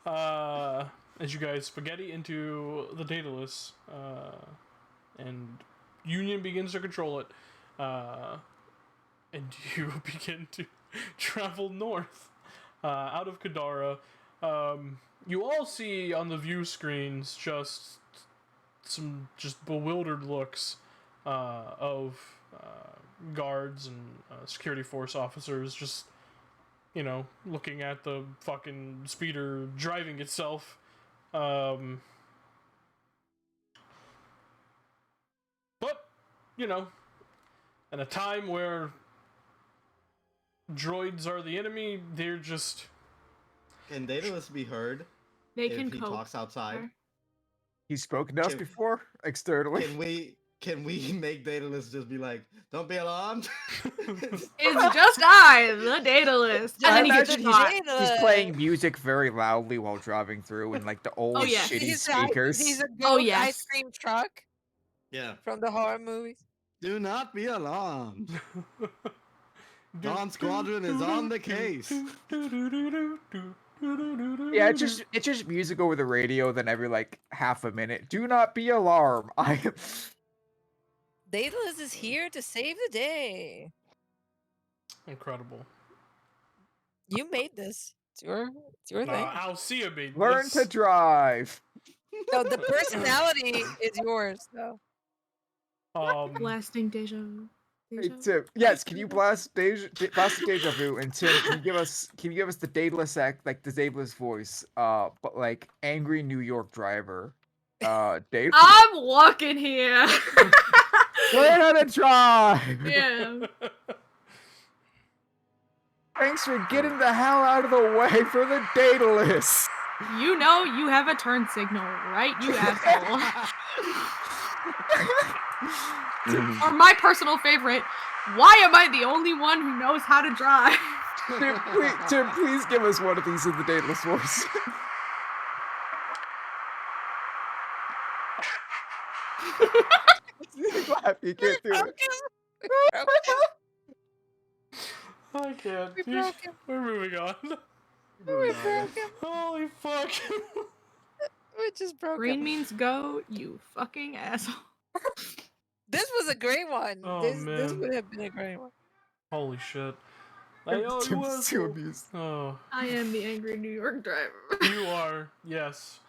As you guys spaghetti into the Daedalus, and Union begins to control it, and you begin to travel north, out of Kadara. You all see on the view screens just some bewildered looks of guards and security force officers just looking at the fucking speeder driving itself. But in a time where droids are the enemy, they're just Can Daedalus be heard They if can he cope. talks outside? Sure. He's spoken to us Can- before, externally. Can we make Daedalus just be like, don't be alarmed? It's just I, the Daedalus. And I then he gets imagine shot. he's playing music very loudly while driving through in like the old yeah. shitty He's speakers. a ghost Oh, yes. ice cream truck. Yeah. from the horror movies. Do not be alarmed. Dawn Squadron is on the case. Yeah, it's just music over the radio. Then every like half a minute, do not be alarmed. I am. Daedalus is here to save the day. Incredible. You made this. It's your thing. Alcia made Learn this. to drive. No, the personality is yours, though. Blasting deja vu. Hey, Deja vu? Tim. Yes, can you blast blast the deja vu? And Tim, can you give us the Daedalus act, like the Daedalus voice, but like angry New York driver, Daedalus. I'm walking here. Learn how to drive. Yeah. Thanks for getting the hell out of the way for the Daedalus. You know you have a turn signal, right? You asshole. Or my personal favorite, why am I the only one who knows how to drive? Tim, please give us one of these in the Daedalus voice. Laugh, you can't do it. I can't. We broke him. We're moving on. We broke him. Holy fuck. We just broke Green him. means go, you fucking asshole. This was a great one. Oh, this man. would have been a great one. Holy shit. Hey, oh, you Tim's too asshole. amused. Oh, I am the angry New York driver. you are. Yes.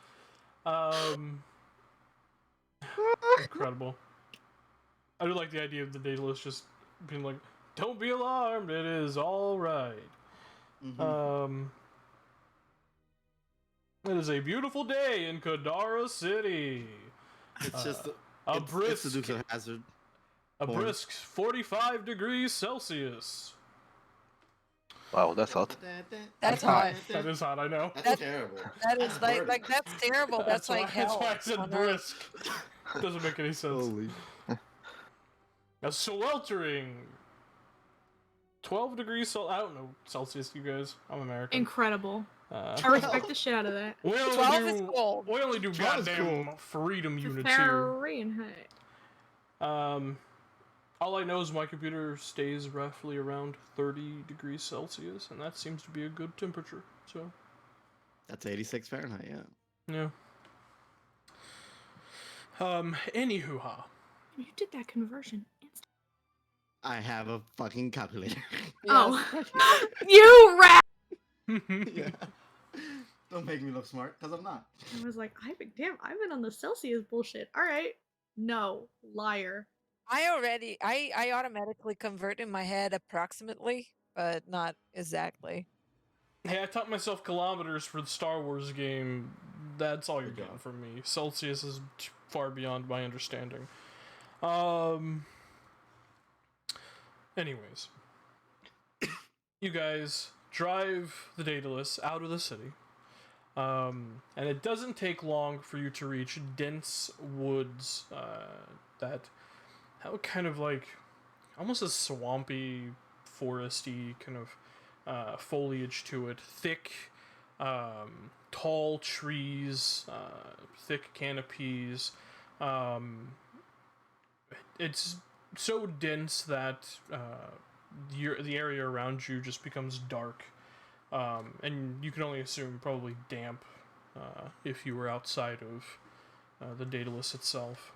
Incredible. I do like the idea of the Daedalus just being like, don't be alarmed, it is alright. It is a beautiful day in Kadara City. It's just a it's brisk, the Dukes of Hazzard. a porn. brisk 45 degrees Celsius. Wow, that's hot. That's hot. hot. That is hot, I know. That's terrible. That is Burning. like that's terrible. That's like why, hell. That's why I said on Earth. brisk. Doesn't make any sense. Holy. A sweltering 12 degrees I don't know Celsius, you guys. I'm American. Incredible. I 12 respect the shit out of that. We only 12 is do, cold. we only do 12 is goddamn freedom It's units here. Fahrenheit. All I know is my computer stays roughly around 30 degrees Celsius, and that seems to be a good temperature. So, That's 86 Fahrenheit, yeah. yeah. Anywho-ha. You did that conversion instantly. I have a fucking calculator. Oh. You rat! Yeah. Don't make me look smart, because I'm not. I was like, I've been on the Celsius bullshit. Alright. No. Liar. I automatically convert in my head approximately, but not exactly. Hey, I taught myself kilometers for the Star Wars game. That's all you're Good getting job. from me. Celsius is far beyond my understanding. Anyways. You guys drive the Daedalus out of the city. And it doesn't take long for you to reach dense woods that have a kind of like almost a swampy, foresty kind of foliage to it. Thick, tall trees, thick canopies. It's so dense that the area around you just becomes dark. And you can only assume probably damp if you were outside of the Daedalus itself.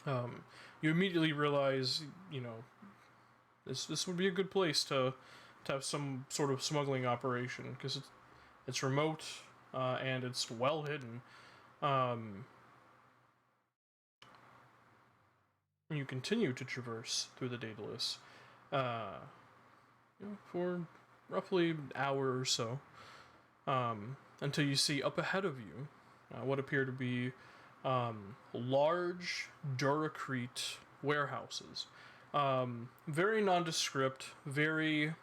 You immediately realize, this would be a good place to have some sort of smuggling operation, because it's remote and it's well hidden. You continue to traverse through the Daedalus for roughly an hour or so, until you see up ahead of you what appear to be large Duracrete warehouses. Very nondescript, very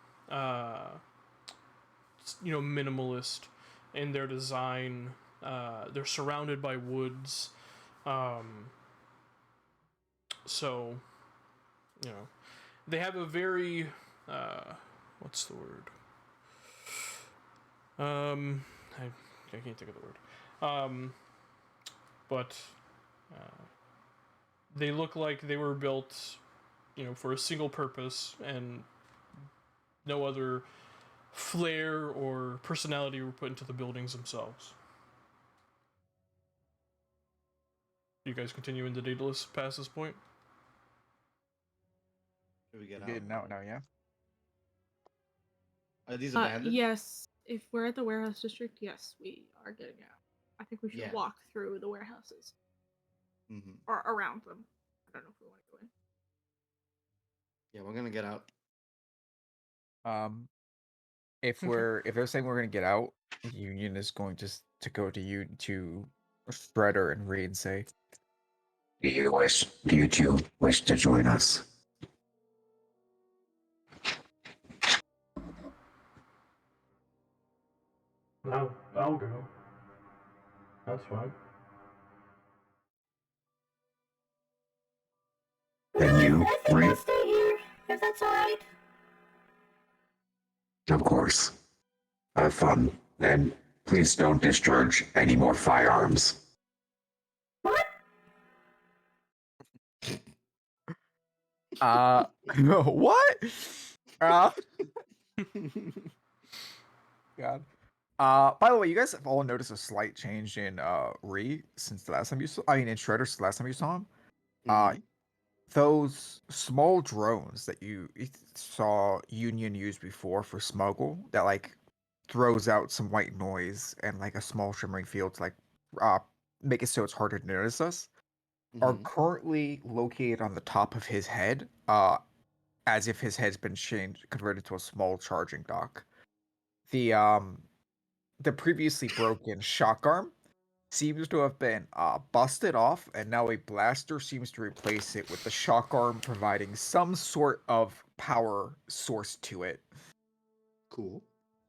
minimalist in their design. They're surrounded by woods, so they have a very what's the word? I can't think of the word. But They look like they were built, for a single purpose, and no other flair or personality were put into the buildings themselves. You guys continue in the daedalus past this point? Should we get We're out? getting out now, yeah. Are these abandoned? Yes. If we're at the warehouse district, yes, we are getting out. I think we should Yeah. walk through the warehouses Mm-hmm. or around them. I don't know if we want to go in. Yeah, we're gonna get out. If Okay. they're saying we're gonna get out, Union is going to go to you to Shredder and Reed and say, Do you two wish to join us? No, I'll go. That's fine. Then you, Reed? Stay here, if that's alright. Of course. Have fun, and please don't discharge any more firearms. what? Uh, God. By the way, you guys have all noticed a slight change in Re since the last time you saw. I mean, in Shredder since the last time you saw him. Mhm. Those small drones that you saw Union use before for smuggle that like throws out some white noise and like a small shimmering field to like make it so it's harder to notice us are Mhm. currently located on the top of his head, as if his head's been converted to a small charging dock. The previously broken shock arm seems to have been busted off, and now a blaster seems to replace it, with the shock arm providing some sort of power source to it. Cool.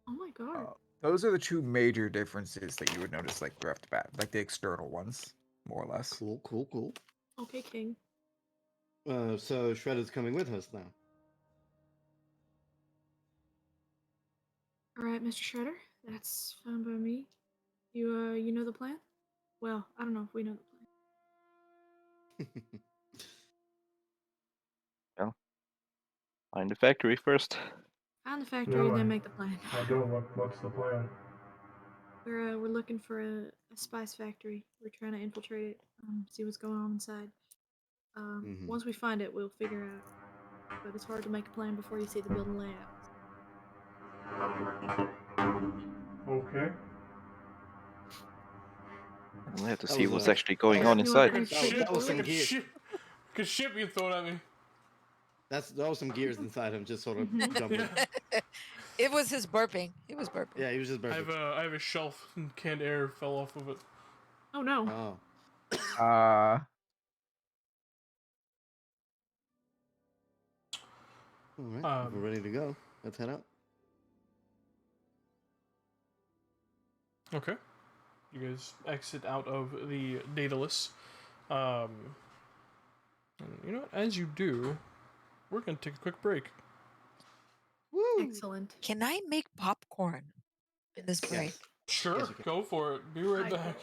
Oh my god. Those are the two major differences that you would notice, like right off the bat, like the external ones, more or less. Cool. Cool. Cool. Okay, King. So Shredder's coming with us now. All right, Mr. Shredder. That's fine by me. You know the plan? Well, I don't know if we know the plan. Well, find the factory first. Find the factory, then make the plan. I don't. What's the plan? We're looking for a spice factory. We're trying to infiltrate it, see what's going on inside. Mhm. Once we find it, we'll figure out. But it's hard to make a plan before you see the building layout. Okay. We have to That see was what's a- actually going Yeah, on you want inside. to That was some Like a gears. shit being thrown at me. That was some gears inside him, just sort of Mhm. jumping. Yeah. It was his burping. He was burping. Yeah, he was just I have burping. a shelf and canned air fell off of it. Oh no. Oh. All right. If we're ready to go, let's head out. Okay. You guys exit out of the Daedalus. And you know what? As you do, we're gonna take a quick break. Woo! Excellent. Can I make popcorn in this break? Yes. Sure, Yes, you can. go for it. Be right I- back.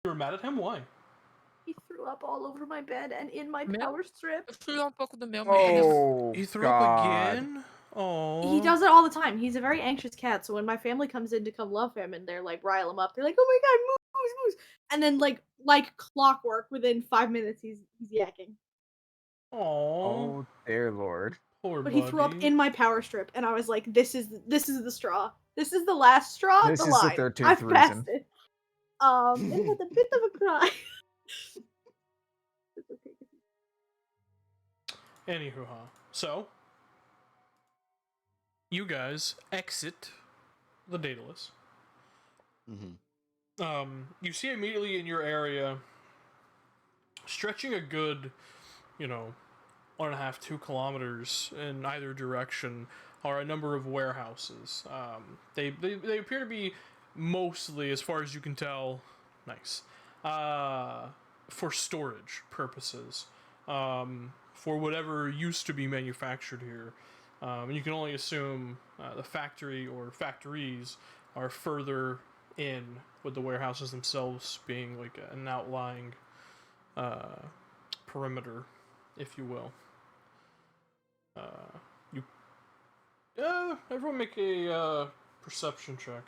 You were mad at him? Why? He threw up all over my bed and in my Milk? power strip. Oh, He threw God. up again? Oh. He does it all the time. He's a very anxious cat, so when my family comes in to come love him and they're like rile him up, they're like, "Oh my god, moose, moose!" And then like clockwork, within 5 minutes, he's yakking. Oh. Oh, dear Lord. Poor But buddy. he threw up in my power strip, and I was like, "This is the straw. This is the last straw. This the is line. the third I've tooth passed reason. it." It had a bit of a cry. It's okay. Anywho, so you guys exit the Daedalus. You see immediately in your area, stretching a good, 1.5, 2 kilometers in either direction, are a number of warehouses. They appear to be mostly, as far as you can tell, nice, for storage purposes, for whatever used to be manufactured here. And you can only assume the factory or factories are further in, with the warehouses themselves being like an outlying perimeter, if you will. Everyone make a perception check.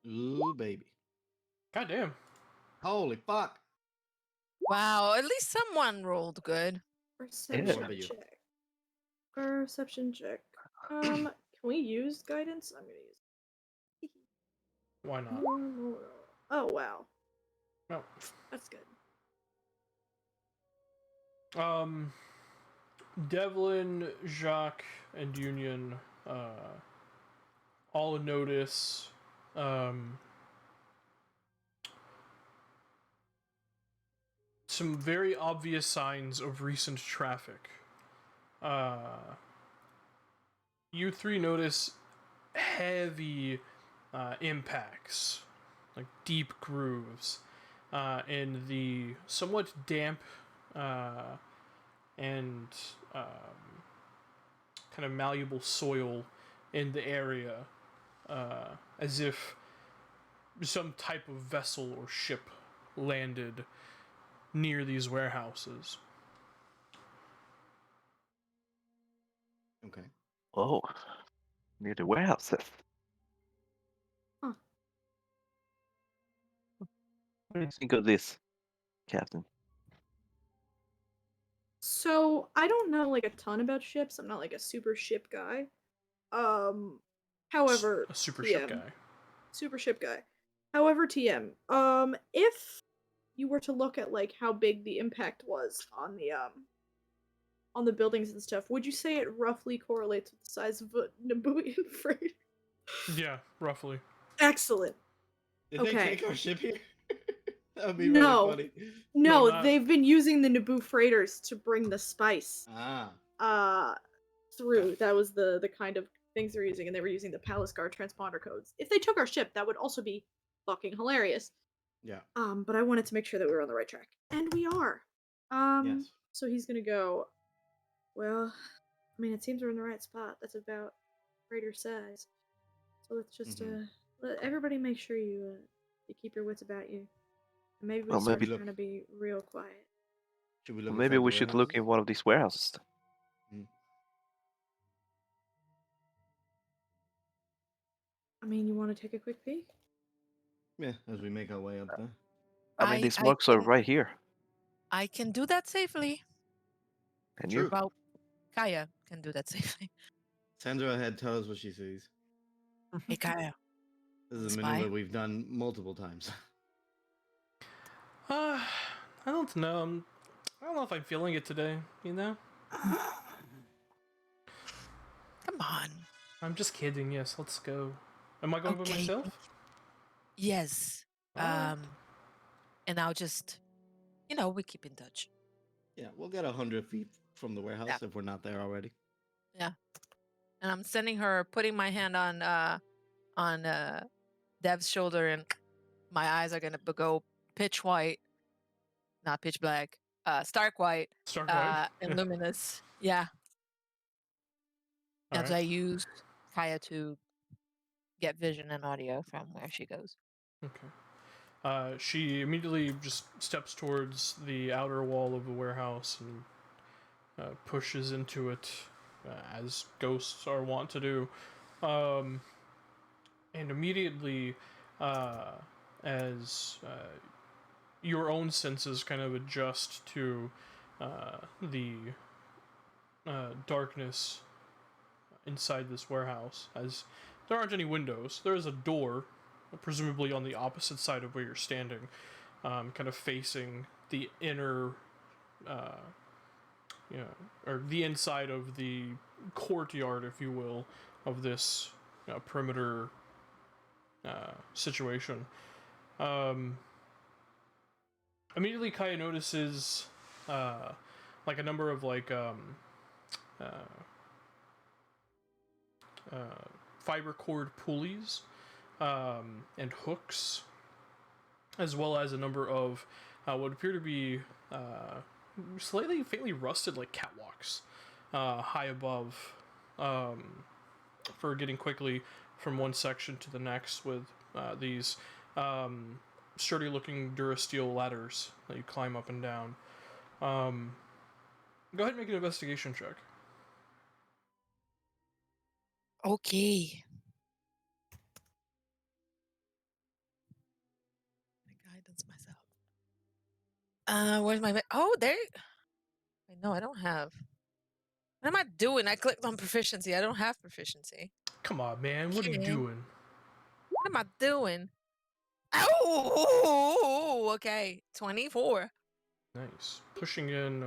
Ooh, baby. God damn. Holy fuck. Wow, at least someone rolled good. Perception What about you? check. Perception check. Can we use guidance? I'm gonna use. Why not? Oh wow, No. that's good. Devlin, Jacques, and Union all notice some very obvious signs of recent traffic. You three notice heavy impacts, like deep grooves, in the somewhat damp and kind of malleable soil in the area, as if some type of vessel or ship landed near these warehouses. Okay. Oh, near the warehouses. Huh. What do you think of this, Captain? So I don't know like a ton about ships. I'm not like a super ship guy. However, A super ship TM, guy. super ship guy. However, TM, if you were to look at like how big the impact was on the buildings and stuff, would you say it roughly correlates with the size of a Nabooian freighter? Yeah, roughly. Excellent. Did Okay. they take our ship here? That would be No. really funny. No, not- they've been using the Naboo freighters to bring the spice Ah. through. That was the kind of things they're using, and they were using the Palace Guard transponder codes. If they took our ship, that would also be fucking hilarious. Yeah. But I wanted to make sure that we were on the right track. And we are. Yes. So he's gonna go, well, I mean, it seems we're in the right spot. That's about freighter size. So let's just let everybody make sure you keep your wits about you. And maybe we Well, start maybe trying to be real quiet. Should we Well, look maybe inside we the should look warehouses? in one of these warehouses. I mean, you want to take a quick peek? Yeah, as we make our way up there. I mean, I- these I marks are can- right here. I can do that safely. Can True. you? Well, Kaya can do that safely. Send her ahead, tell us what she sees. Hey, Kaya. This is a Spy? maneuver we've done multiple times. I don't know. I don't know if I'm feeling it today, you know? Come on. I'm just kidding, yes, let's go. Am I going by Okay. myself? Yes. Alright. And I'll just, we keep in touch. Yeah, we'll get 100 feet from the warehouse Yeah. if we're not there already. And I'm sending her, putting my hand on Dev's shoulder, and my eyes are gonna go pitch white, not pitch black, stark white, Start right. and luminous. Yeah. As Alright. I use Kaya to get vision and audio from where she goes. Okay. She immediately just steps towards the outer wall of the warehouse and pushes into it, as ghosts are wont to do. And immediately, as your own senses kind of adjust to the darkness inside this warehouse, as there aren't any windows. There is a door, presumably on the opposite side of where you're standing, kind of facing the inner, or the inside of the courtyard, if you will, of this perimeter situation. Immediately, Kaya notices like a number of fiber cord pulleys and hooks, as well as a number of what appear to be slightly faintly rusted like catwalks high above, for getting quickly from one section to the next, with these sturdy looking Durasteel ladders that you climb up and down. Go ahead and make an investigation check. Okay. Guidance myself. Where's my? Oh, there. No, I don't have. What am I doing? I clicked on proficiency. I don't have proficiency. Come on, man. What are you Okay. doing? What am I doing? Oh, okay. 24. Nice. Pushing in.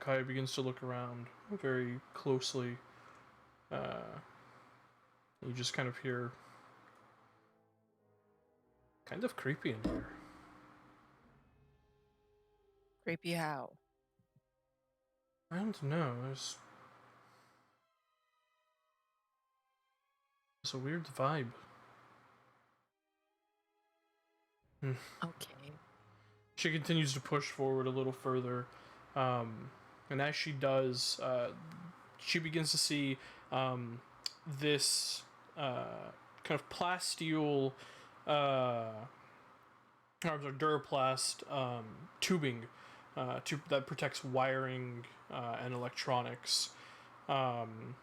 Kaya begins to look around very closely. You just kind of hear, kind of creepy in here. Creepy how? I don't know. There's a weird vibe. Okay. She continues to push forward a little further, and as she does, she begins to see this kind of plasteel, Duraplast tubing that protects wiring and electronics. And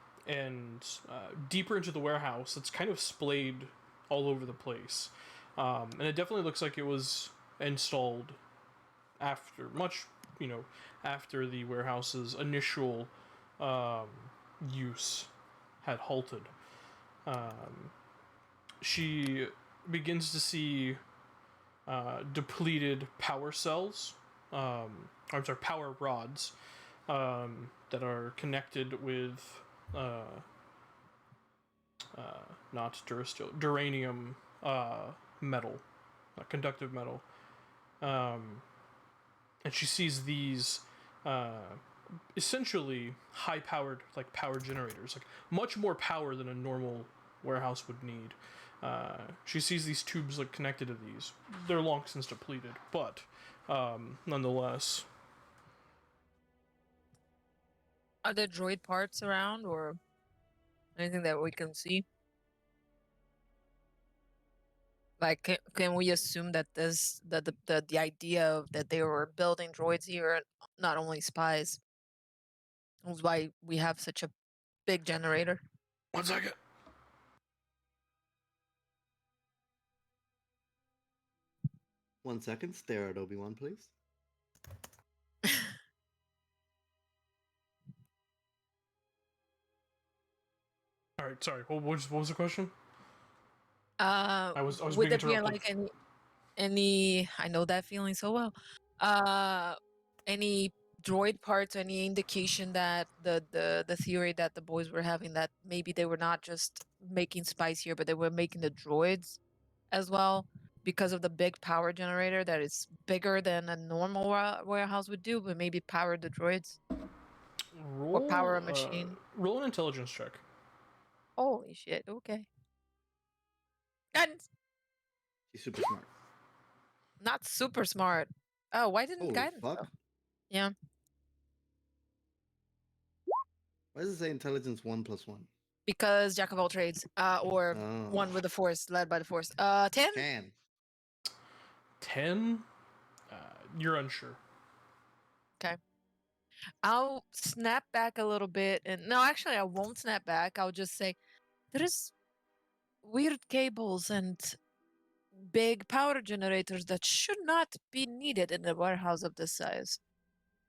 deeper into the warehouse, it's kind of splayed all over the place. And it definitely looks like it was installed after after the warehouse's initial use had halted. She begins to see depleted power cells. Power rods that are connected with not Durasteel, duranium metal, conductive metal. And she sees these essentially high-powered power generators, like much more power than a normal warehouse would need. She sees these tubes connected to these. They're long since depleted, but nonetheless. Are there droid parts around or anything that we can see? Like, can we assume that the idea of that they were building droids here, not only spies, was why we have such a big generator? 1 second. One second. Stare at Obi-Wan, please. All right, sorry. What was the question? I was would being there be interrupted. like any? I know that feeling so well. Any droid parts? Any indication that the theory that the boys were having, that maybe they were not just making spice here, but they were making the droids as well, because of the big power generator that is bigger than a normal warehouse would do, but maybe power the droids or power a machine. Roll an intelligence check. Holy shit! Okay. Guidance. She's super smart. Not super smart. Oh, why didn't Holy guidance fuck. though? Yeah. Why does it say intelligence 1+1? Because jack of all trades, or Oh. one with the force, led by the force. 10. 10. 10? You're unsure. I'll snap back a little bit, and no, actually, I won't snap back. I'll just say there's weird cables and big power generators that should not be needed in a warehouse of this size.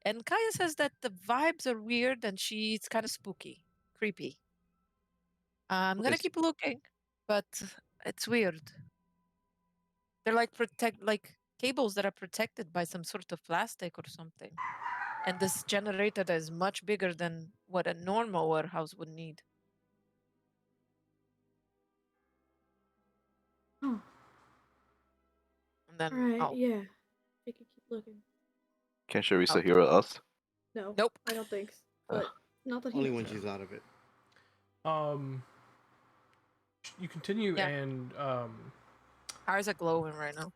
And Kaya says that the vibes are weird and she's kind of spooky, creepy. I'm gonna Yes. keep looking, but it's weird. They're like cables that are protected by some sort of plastic or something. And this generator that is much bigger than what a normal warehouse would need. Oh, And then alright, I'll yeah. You can keep looking. Can Charissa Okay. hear us? No. Nope. I don't think so. Ugh. But not that he Only knows when of. she's out of it. You continue, Yeah. and ours are glowing right now.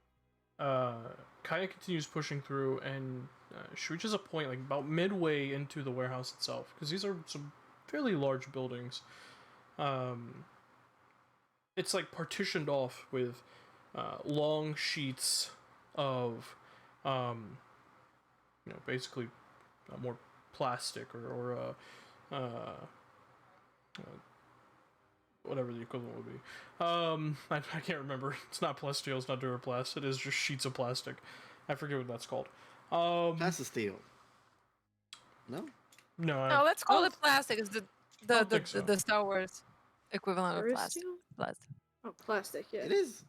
Kaya continues pushing through, and she reaches a point like about midway into the warehouse itself, because these are some fairly large buildings. It's like partitioned off with long sheets of, basically more plastic or whatever the equivalent would be. I can't remember. It's not plasteel. It's not Duraplast. It is just sheets of plastic. I forget what that's called. Plastisteel. No? No. No, let's call it plastic. It's don't think so. the Star Wars equivalent of plastic. Durasteel? Plastic. Oh, plastic, yeah. It is.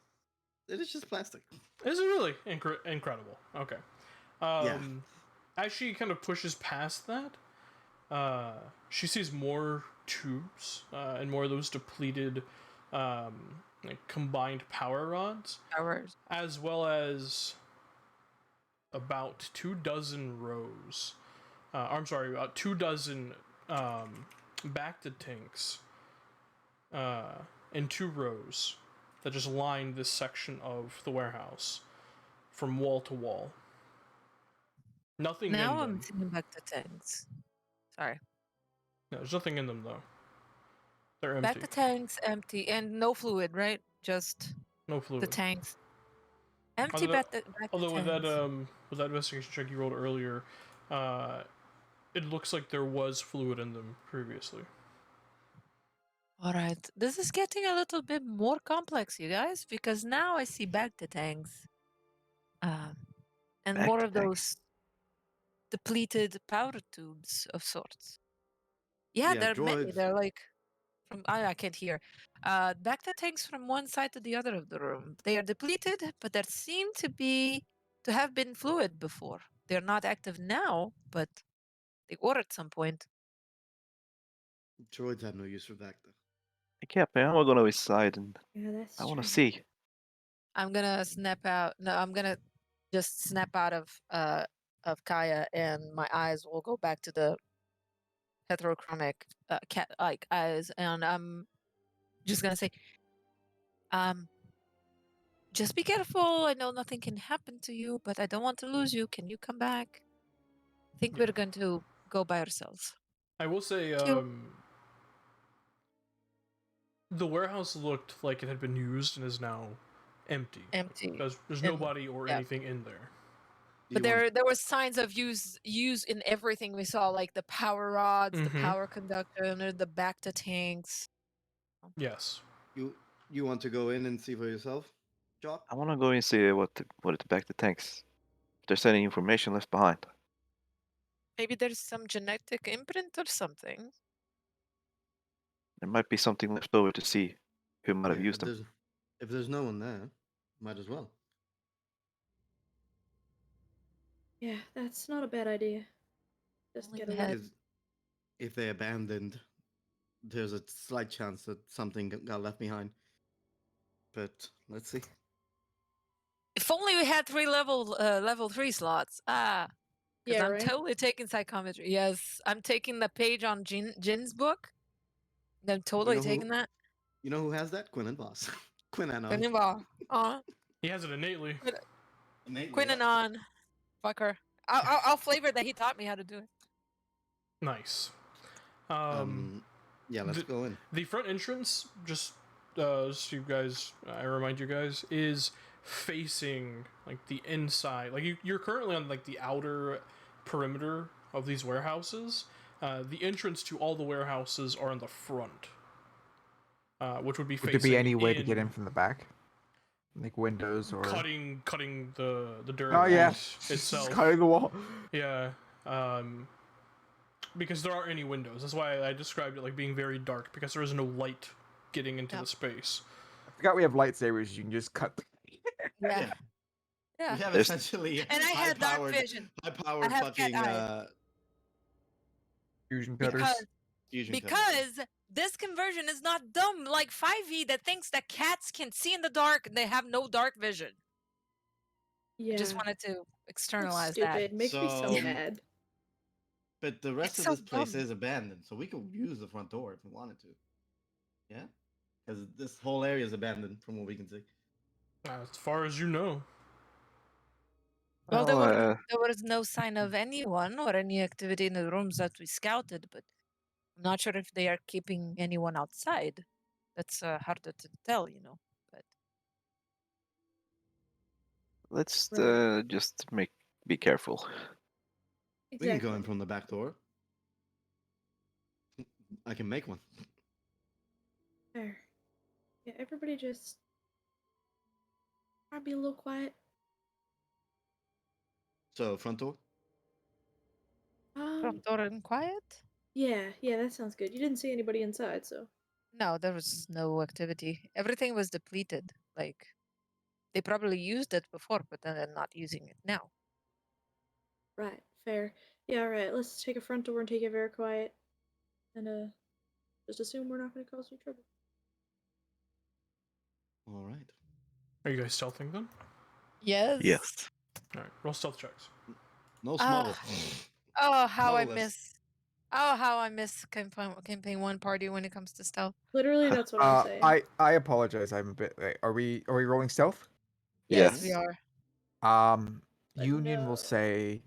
It is just plastic. Is it really incredible? Okay. Yeah. As she kind of pushes past that, she sees more tubes and more of those depleted, combined power rods, Ours. as well as about 24 rows. I'm sorry, about 24 back-to tanks in 2 rows that just line this section of the warehouse from wall to wall. Nothing Now in I'm them. thinking back to tanks. Sorry. No, there's nothing in them though. They're Back empty. to tanks, empty, and no fluid, right? Just No the fluid. tanks. Empty Although, back to although with tanks. that investigation check you rolled earlier, it looks like there was fluid in them previously. All right, this is getting a little bit more complex, you guys, because now I see back to tanks, and Back more to of tanks. those depleted powder tubes of sorts. Yeah, Yeah, there are many. droids. They're like from I can't hear. Back to tanks from one side to the other of the room. They are depleted, but there seem to have been fluid before. They're not active now, but they were at some point. Droids have no use for Vector. Hey, Captain, I'm gonna go inside and Yeah, that's I wanna strange. see. I'm gonna snap out. No, I'm gonna just snap out of Kaya, and my eyes will go back to the heterochromic cat like eyes, and I'm just gonna say, just be careful. I know nothing can happen to you, but I don't want to lose you. Can you come back? I think Yeah. we're going to go by ourselves. I will say, Thank you. the warehouse looked like it had been used and is now empty. Empty. There's And- nobody or yeah. anything in there. But there were signs of use in everything we saw, like the power rods, the Mhm. power conductor, the back to tanks. Yes. You want to go in and see for yourself, Jock? I wanna go and see what at the back to tanks. If there's any information left behind. Maybe there's some genetic imprint or something. There might be something left over to see who might have Yeah, used them. if there's no one there, might as well. Yeah, that's not a bad idea. Just Only get a we had- look. Because if they abandoned, there's a slight chance that something got left behind. But let's see. If only we had 3 level 3 slots. Because Yeah, I'm right? totally taking psychometry. Yes, I'm taking the page on Jin's book. I'm totally know who- taking that. You know who has that? Quinn and Boss. Quinn and Quinn and Ball. He has it innately. Quinn and on. Fuck her. I'll flavor that he taught me how to do it. Nice. Yeah, let's go in. The front entrance, just so you guys, I remind you guys, is facing like the inside. Like you're currently on like the outer perimeter of these warehouses. The entrance to all the warehouses are in the front, which would be Would facing. there be any way to get in from the back? Like windows or cutting the dirt Oh yeah, itself. cutting the wall. Yeah, because there aren't any windows. That's why I described it like being very dark, because there is no light getting into the space. I forgot we have lightsabers. You can just cut. Yeah. We Yeah. have There's- essentially And I had dark high-powered, vision. high-powered I have cat fucking eye. Fusion cutters. Because fusion cutters. because this conversion is not dumb like 5e that thinks that cats can see in the dark and they have no dark vision. Yeah. I just wanted to That's externalize stupid. that. Makes me so So- mad. But the rest It's of so this place dumb. is abandoned, so we could use the front door if we wanted to. Yeah, because this whole area is abandoned from what we can see. As far as you know. Well, Well, there was no sign of anyone or any activity in the rooms that we scouted, but I'm not sure if they are keeping anyone outside. That's harder to tell, you know. But let's Right. just be careful. We can go in Exactly. from the back door. I can make one. There. Yeah, everybody just try to be a little quiet. So front door. front door and quiet? Yeah, that sounds good. You didn't see anybody inside, so No, there was no activity. Everything was depleted. Like they probably used it before, but then they're not using it now. right, fair. Yeah, all right. Let's take a front door and take it very quiet, and just assume we're not going to cause any trouble. All right. Are you guys stealthing then? Yes. Yes. All right, roll stealth checks. No Ah. smuggle. Oh, how I Smuggleless. miss. Oh, how I miss campaign one party when it comes to stealth. Literally, that's what I'm saying. I apologize. I'm a bit late. Are we rolling stealth? Yes, we Yes. are. But Union no. will say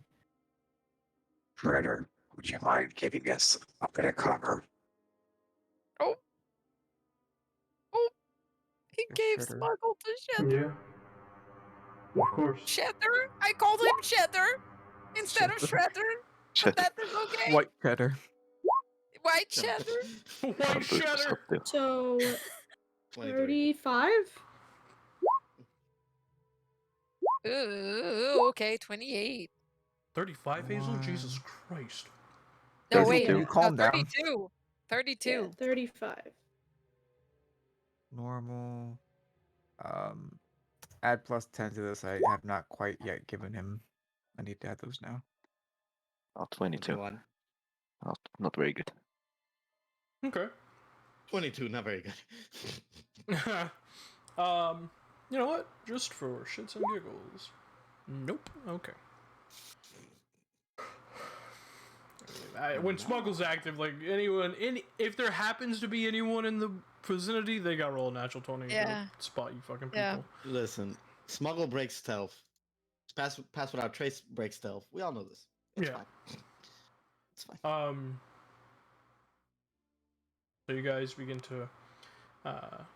Shredder, would you mind giving us a bit of cover? Oh. Oh. He Yes, gave Shredder. Smuggle to Shatter. Yeah. Of course. Shatter? I called him Shatter instead of Shatter. Shredder. But that is okay. White Shredder. White Shatter. White cheddar. So 23. 35? Ooh, okay, 28. 35, Hazel? One. Jesus Christ. No, Hazel, wait. can you calm down? 32. 32. Yeah, 35. Normal. Add +10 to this. I have not quite yet given him. I need to add those now. Oh, 22. 21. Not very good. Okay. 22, not very good. You know what? Just for shits and giggles. Nope. Okay. When Smuggle's active, like if there happens to be anyone in the vicinity, they got roll a natural 20 Yeah. to spot you fucking people. Yeah. Listen, smuggle breaks stealth. Pass without trace breaks stealth. We all know this. It's Yeah. fine. It's fine. So you guys begin to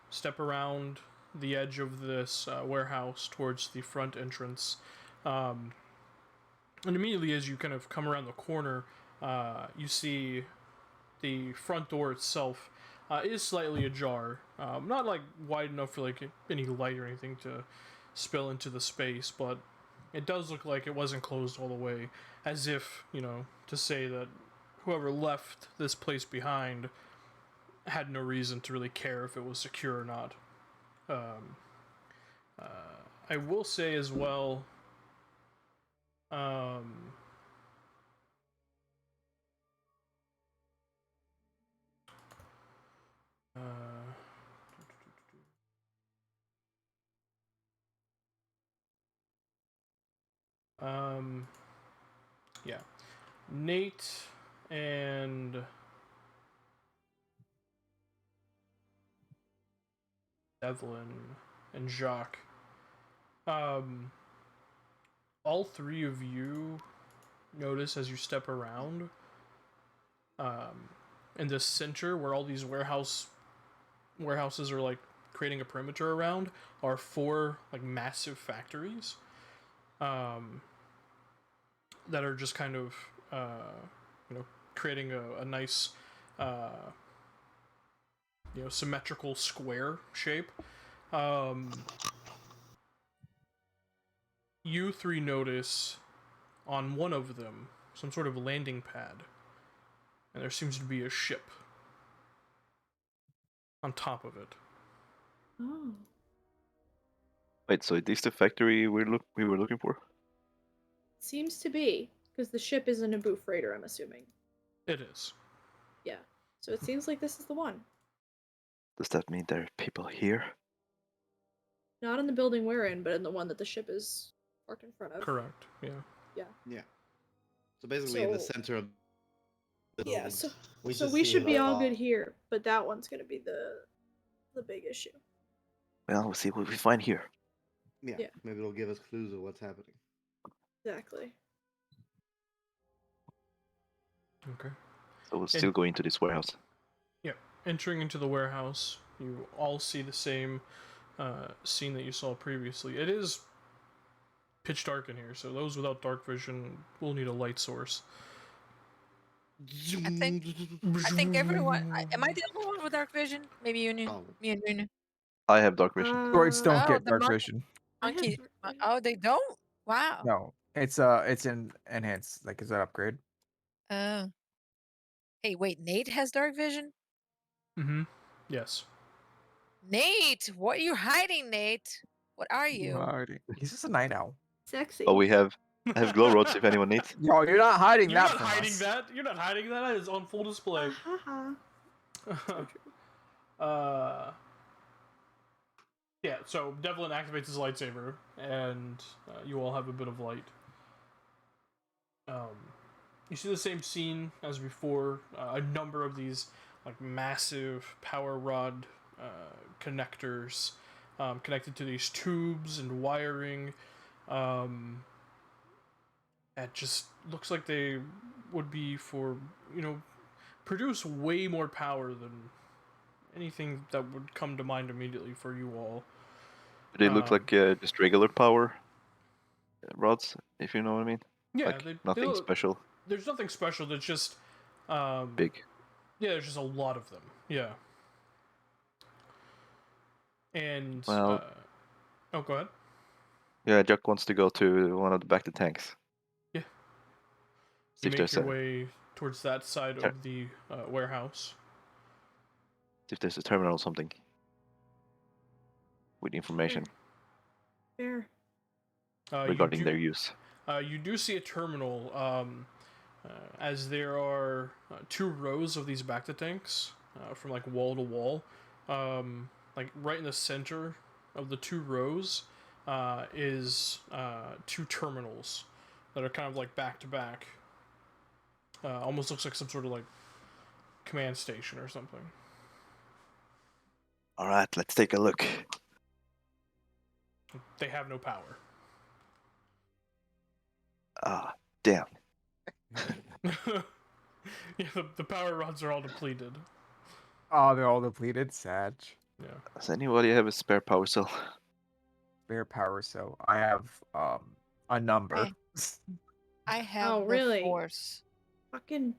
step around the edge of this warehouse towards the front entrance, and immediately as you kind of come around the corner, you see the front door itself is slightly ajar, not like wide enough for like any light or anything to spill into the space, but it does look like it wasn't closed all the way, as if, you know, to say that whoever left this place behind had no reason to really care if it was secure or not. I will say as well, yeah, Nate and Evelyn and Jacques, all three of you notice as you step around, in the center where all these warehouses are like creating a perimeter around are 4 like massive factories that are just kind of creating a nice symmetrical square shape. You 3 notice on one of them some sort of landing pad, and there seems to be a ship on top of it. Oh. Wait, so is this the factory we were looking for? Seems to be. Because the ship is a Naboo freighter, I'm assuming. It is. Yeah. So it seems like this is the one. Does that mean there are people here? Not in the building we're in, but in the one that the ship is parked in front of. Correct. Yeah. Yeah. Yeah. So basically, in the So- center of the Yeah, buildings. so we so just we see should be like, all good here, but that one's gonna be the big issue. Well, we'll see what we find here. Yeah, Yeah. maybe it'll give us clues of what's happening. Exactly. Okay. So we'll still go into this warehouse. Yeah. Entering into the warehouse, you all see the same scene that you saw previously. It is pitch dark in here, so those without dark vision will need a light source. I think everyone. Am I the only one with dark vision? Maybe Union. Oh. Me and Union. I have dark vision. Droids don't Oh, get the dark monkey- vision. I have Monkey. dark vision. Oh, they don't. Wow. No, it's in enhanced. Like, is that upgrade? Oh. Hey, wait. Nate has dark vision. Mm-hmm. Yes. Nate, what are you hiding, Nate? What are you? Alrighty. He's just a night owl. Sexy. Oh, I have glow rods if anyone needs. No, you're not hiding You're that not from hiding us. that. You're not hiding that. It's on full display. Yeah, so Devlin activates his lightsaber, and you all have a bit of light. You see the same scene as before. A number of these like massive power rod connectors connected to these tubes and wiring. It just looks like they would be for, produce way more power than anything that would come to mind immediately for you all. Do they look like just regular power rods, if you know what I mean? Yeah, Like nothing special. There's nothing special. There's just Big. Yeah, there's just a lot of them. Yeah. And Well- oh, go ahead. Yeah, Jack wants to go to one of the back to tanks. Yeah. See You if make there's your a way towards that side Sure. of the warehouse. see if there's a terminal or something with information Fair. regarding their use. You do see a terminal, as there are 2 rows of these Bacta tanks from like wall to wall. Like right in the center of the 2 rows is 2 terminals that are kind of like back to back. Almost looks like some sort of like command station or something. All right, let's take a look. They have no power. Ah, damn. Yeah, the power rods are all depleted. Oh, they're all depleted. Sad. Yeah. Does anybody have a spare power cell? Spare power, so I have a number. I have Oh, really? the force. Fucking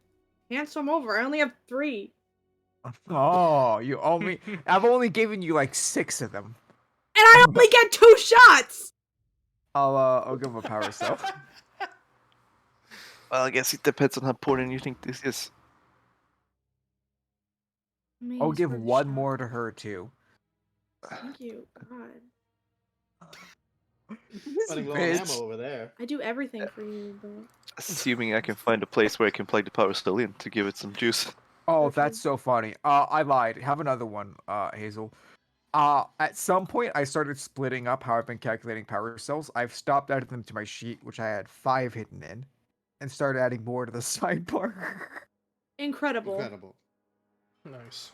handsome over. I only have 3. Oh, you owe me. I've only given you like 6 of them. And I only get 2 shots! I'll give him a power cell. Well, I guess it depends on how important you think this is. I'll Means give for the one shot. more to her too. Thank you. God. Running low on bitch. ammo over there. I do everything for you, but Assuming I can find a place where I can plug the power cell in to give it some juice. Oh, Okay. that's so funny. I lied. Have another one, Hazel. At some point, I started splitting up how I've been calculating power cells. I've stopped adding them to my sheet, which I had 5 hidden in, and started adding more to the sidebar. incredible. Incredible. Nice.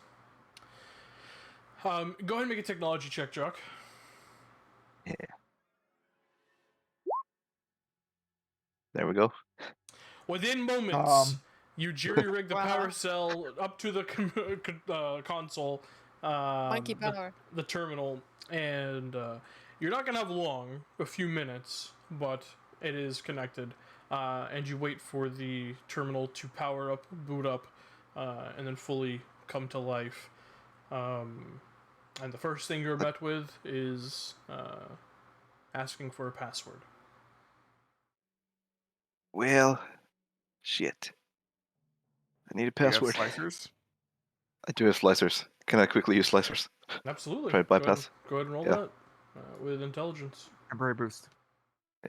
Go ahead and make a technology check, Jock. Yeah. There we go. Within moments, You jerry-rig the power Wow. cell up to the console, Monkey the, power. the terminal, and you're not gonna have long, a few minutes, but it is connected. And you wait for the terminal to power up, boot up, and then fully come to life. And the first thing you're met with is asking for a password. Well, shit. I need a Do you have password. slicers? I do have slicers. Can I quickly use slicers? Absolutely. Try to bypass? Go ahead and roll Yeah. that with intelligence. Temporary boost.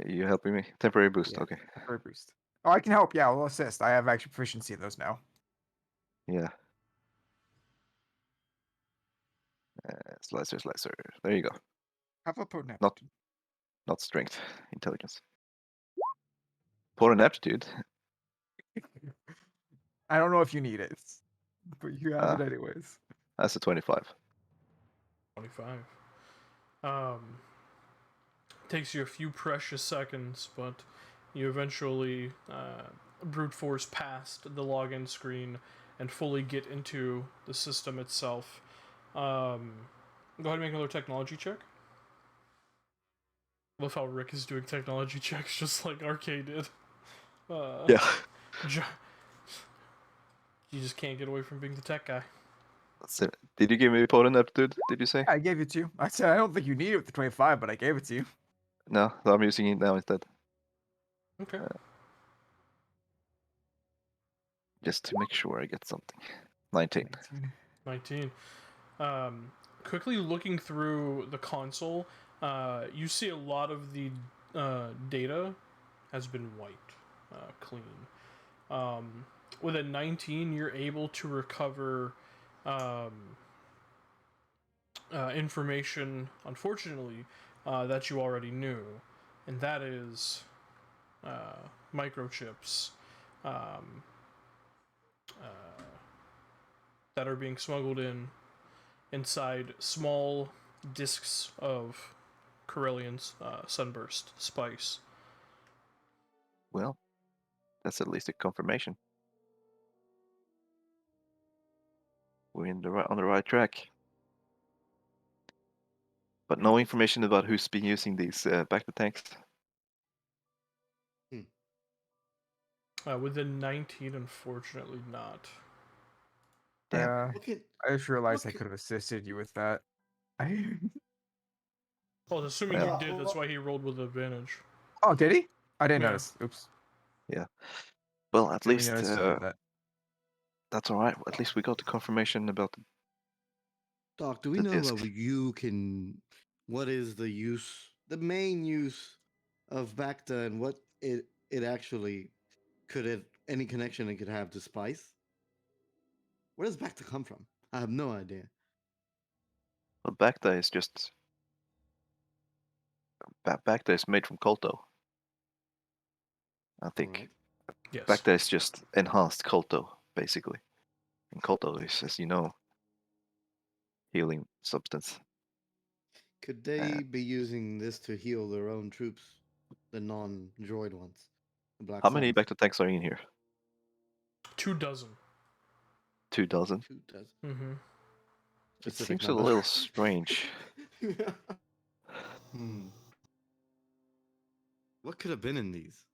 You helping me? Temporary boost. Yeah. Okay. Temporary boost. Oh, I can help. Yeah, I'll assist. I have actual proficiency in those now. Yeah. Slicer. There you go. Have a potent Not- aptitude. Not strength. Intelligence. Potent aptitude. I don't know if you need it, but you have it Ah. anyways. That's a 25. 25. Takes you a few precious seconds, but you eventually brute force past the login screen and fully get into the system itself. Go ahead and make another technology check. Love how Rick is doing technology checks just like Arcade did. Yeah. You just can't get away from being the tech guy. That's it. Did you give me potent aptitude? Did you say? I gave it to you. I said I don't think you need it with the 25, but I gave it to you. No, I'm using it now instead. Okay. Just to make sure I get something. 19. 19. Quickly looking through the console, you see a lot of the data has been wiped clean. With a 19, you're able to recover information, unfortunately, that you already knew, and that is microchips that are being smuggled inside small discs of Corellian's sunburst spice. Well, that's at least a confirmation. We're on the right track. But no information about who's been using these back to tanks. With a 19, unfortunately not. Damn. Look at I just realized I Look- could have assisted you with that. Well, assuming Well- you did, that's why he rolled with advantage. Oh, did he? I didn't Yeah. notice. Oops. Well, at Didn't least notice you did that. that's all right. At least we got the confirmation about Doc, do we the know disc. what is the main use of Bacta and what it actually any connection it could have to spice? Where does Bacta come from? I have no idea. Well, Bacta is just Bacta is made from colto. I think Alright. Yes. Bacta is just enhanced colto, basically. And colto is, as you know, healing substance. Could they be using this to heal their own troops, the non-droid ones? The Black How many Suns? Bacta tanks are in here? 24. 2 dozen. 2 dozen. Mm-hmm. It Specific seems a number. little strange. What could have been in these?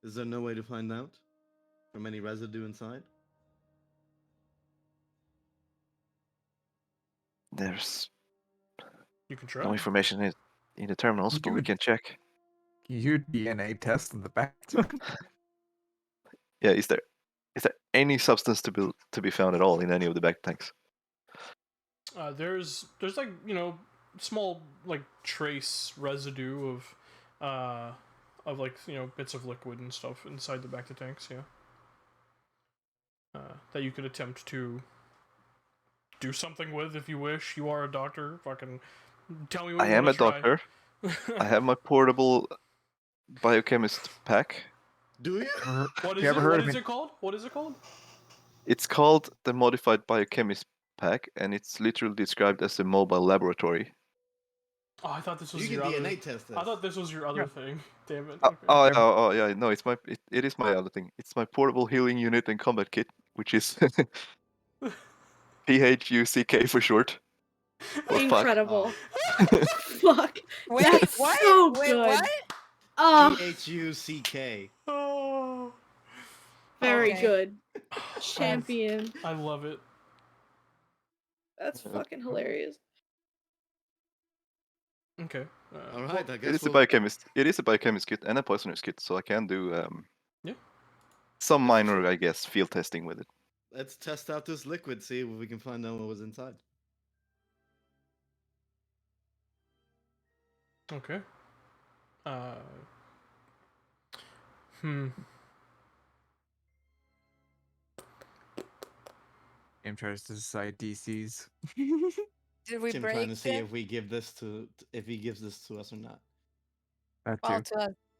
Is there no way to find out from any residue inside? There's You can try. no information in the terminals, but we Dude. can check. You DNA test in the back. Yeah, is there any substance to be found at all in any of the Bacta tanks? There's like small like trace residue of like bits of liquid and stuff inside the back to tanks. Yeah. That you could attempt to do something with if you wish. You are a doctor. Fucking tell me what I you am a want to try. doctor. I have my portable biochemist pack. Do you? What is you ever it? heard What of is it? it called? What is it called? It's called the Modified Biochemist Pack, and it's literally described as a mobile laboratory. Oh, I thought this was You your can other. DNA test this. I thought this was your other thing. Damn it. Oh, Okay. oh, oh, yeah, no, it is my other thing. It's my portable healing unit and combat kit, which is PHUCK for short. Or fuck. Incredible. Fuck. Wait, That's what? so Wait, good. what? Oh, PHUCK. Oh. very Okay. good. I- Champion. I love it. That's fucking hilarious. Okay. All well, right, I It guess is a we'll. biochemist. It is a biochemist kit and a poisoner's kit, so I can do Yeah. some minor, I guess, field testing with it. Let's test out this liquid, see if we can find out what was inside. Okay. Hmm. Game tries to decide DCs. Did we Tim break trying to see it? if we give this to if he gives this to us or not. That Well,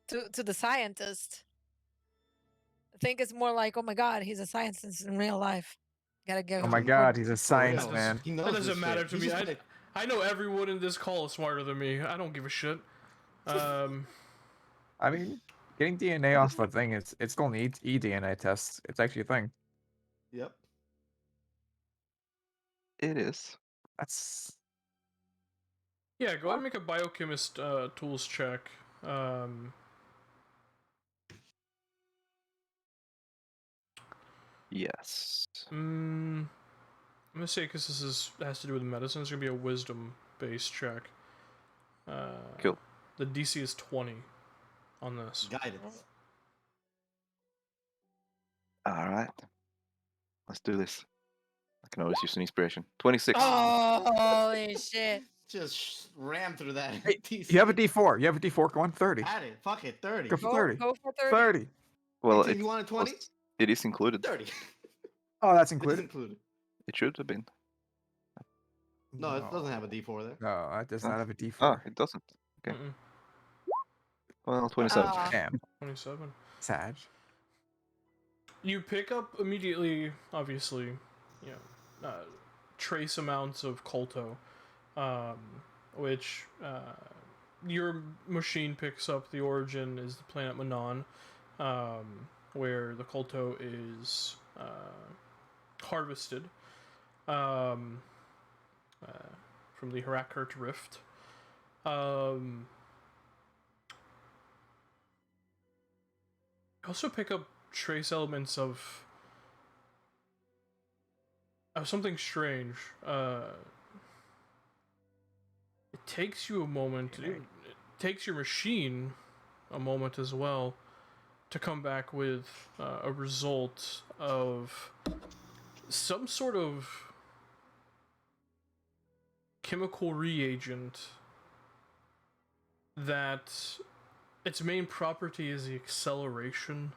too. to the scientist. I think it's more like, oh my god, he's a scientist in real life. Gotta give Oh him my a god, he's a For science real. man. He That knows doesn't this matter shit. to He's me. just gonna- I know everyone in this call is smarter than me. I don't give a shit. I mean, getting DNA off a thing is it's still an eDNA test. It's actually a thing. Yep. It is. That's Yeah, go ahead and make a biochemist tools check. Yes. I'm gonna say because has to do with medicine. It's gonna be a wisdom based check. Cool. The DC is 20 on this. Guidance. Alright. Let's do this. I can always use an inspiration. 26. Oh, holy shit. Just ram through that. Hey, DC. you have a D4. You have a D4. Go on 30. Add it. Fuck it. 30. Go for 30. Go for 30. 30. Well, Tim, you wanted 20? it is included. 30. Oh, that's It is included. included. It should have been. No, it doesn't have a D4 there. No, it does not have a D4. Ah, it doesn't. Okay. Well, 27. Ah. Damn. 27. Sad. You pick up immediately, obviously, you know, trace amounts of colto, which your machine picks up. The origin is the planet Manon, where the colto is harvested from the Harakert Rift. Also pick up trace elements of something strange. It takes you a moment. It takes your machine a moment as well to come back with a result of some sort of chemical reagent that its main property is the acceleration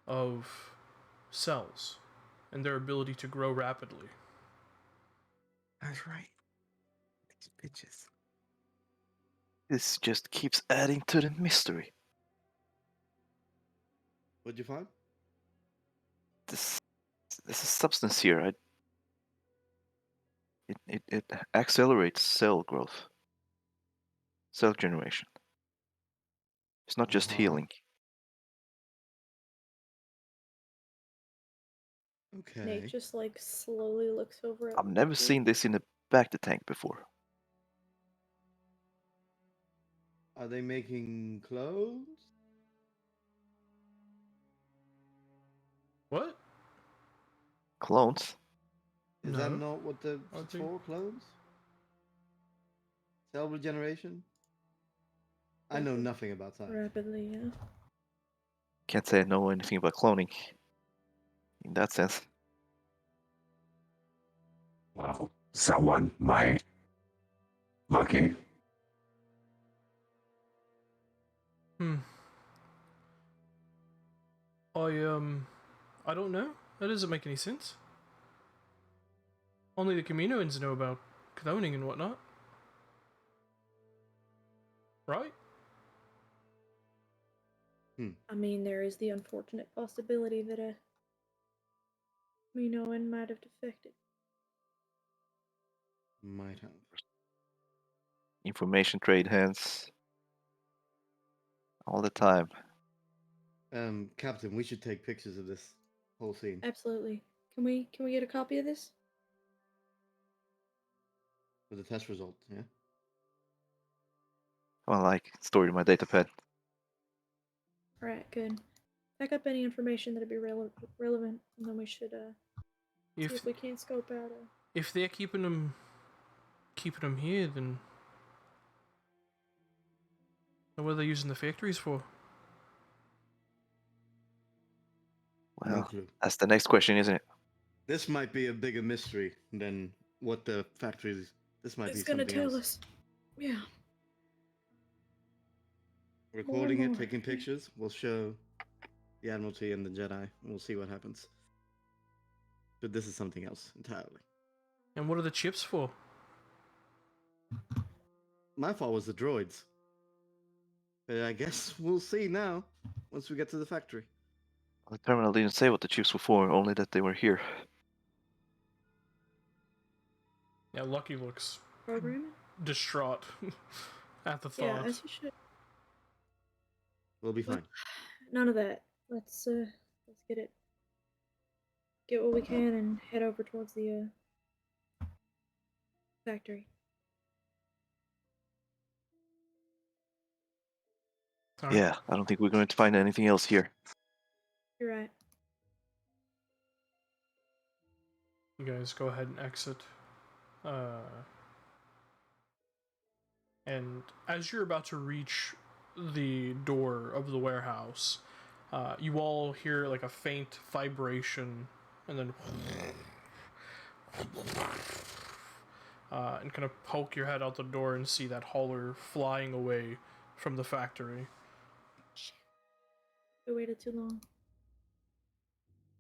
of cells and their ability to grow rapidly. That's right. These bitches. This just keeps adding to the mystery. What'd you find? This is substance here. It accelerates cell growth, cell generation. It's not just healing. Okay. Nate just like slowly looks over at I've never Lucky. seen this in a bacta tank before. Are they making clothes? What? Clones? Is No. that not what the I it's think- for? Clones? Cell regeneration? I know nothing about science. Rapidly, yeah. Can't say I know anything about cloning. In that sense. Well, someone might. Lucky. I don't know. That doesn't make any sense. Only the Kaminoans know about cloning and whatnot. Right? I mean, there is the unfortunate possibility that a Minoan might have defected. Might have. Information trade hands all the time. Captain, we should take pictures of this whole scene. Absolutely. Can we get a copy of this? For the test result, yeah? Well, like stored in my data pad. Alright, good. Back up any information that'd be relevant, and then we should see If if we can't scope out if they're keeping them here, then what are they using the factories for? No Well, clue. that's the next question, isn't it? This might be a bigger mystery than what the factories. This might It's be gonna something tell else. us. Yeah. Recording more, it, taking yeah. pictures. We'll show the Admiralty and the Jedi, and we'll see what happens. But this is something else entirely. And what are the chips for? My fault was the droids. But I guess we'll see now once we get to the factory. The terminal didn't say what the chips were for, only that they were here. Yeah, Lucky looks Programming? distraught at the Yeah, thought. as you should. We'll be Well, fine. none of that. Let's get it. Get what we can and head over towards the factory. Alright. Yeah, I don't think we're going to find anything else here. You're right. You guys go ahead and exit. And as you're about to reach the door of the warehouse, you all hear like a faint vibration, and then and kind of poke your head out the door and see that hauler flying away from the factory. We waited too long.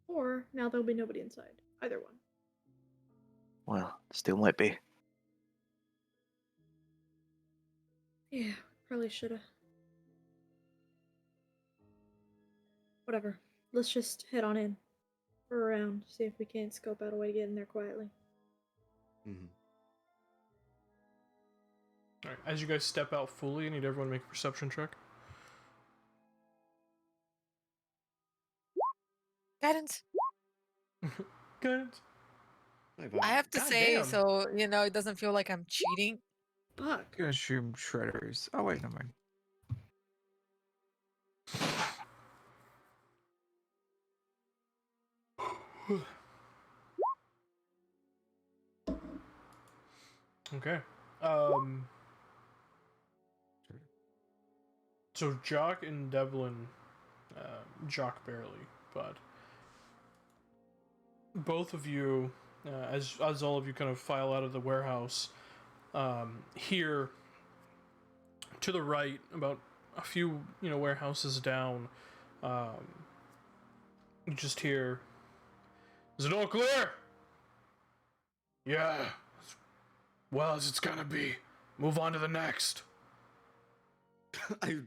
Or now there'll be nobody inside. Either one. Well, still might be. Yeah, probably shoulda. Whatever. Let's just head on in. Or around, see if we can't scope out a way to get in there quietly. Mm-hmm. Alright, as you guys step out fully, I need everyone to make a perception check. Guidance. Good. I have to God say, damn. so it doesn't feel like I'm cheating. Fuck. I'm gonna assume shredders. Oh wait, never mind. Okay. So Jock and Devlin, Jock barely, but both of you, as all of you kind of file out of the warehouse, here to the right, about a few warehouses down, you just hear, "Is it all clear?" "Yeah, as well as it's gonna be. Move on to the next." I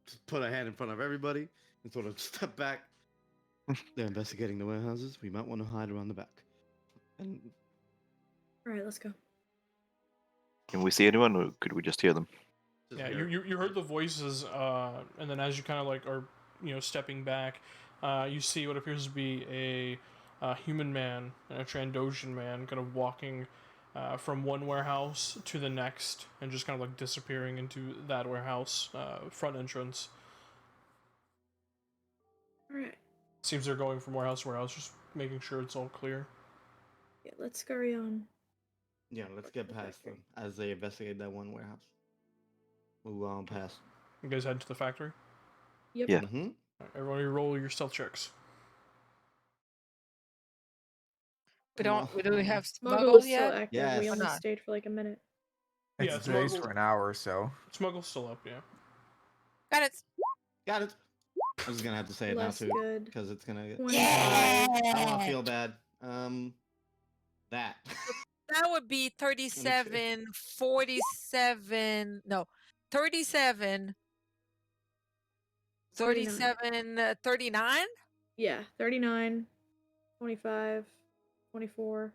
just put a hand in front of everybody and sort of step back. They're investigating the warehouses. We might want to hide around the back. And Alright, let's go. Can we see anyone, or could we just hear them? just Yeah, hear- you heard the voices, and then as you kind of like are stepping back, you see what appears to be a human man and a Trandoshan man kind of walking from one warehouse to the next, and just kind of like disappearing into that warehouse front entrance. Alright. Seems they're going from warehouse to warehouse, just making sure it's all clear. Yeah, let's scurry on. Yeah, let's get past them as they investigate that one warehouse. Move on past. You guys head to the factory. Yep. Yeah. Mm-hmm. All right, everybody, roll your stealth checks. We do we have Smuggle smuggle is still yet? active. Yes. We Or only not. stayed for like a minute. Yeah, It's days smuggle- for an hour or so. Smuggle's still up, yeah. Guidance. Got it. I'm just gonna have to say it now Less too, good. because it's gonna get. 25. I don't want to feel bad. That. That would be 37, 47. No, 37, 37, 39. Yeah, 39, 25, 24,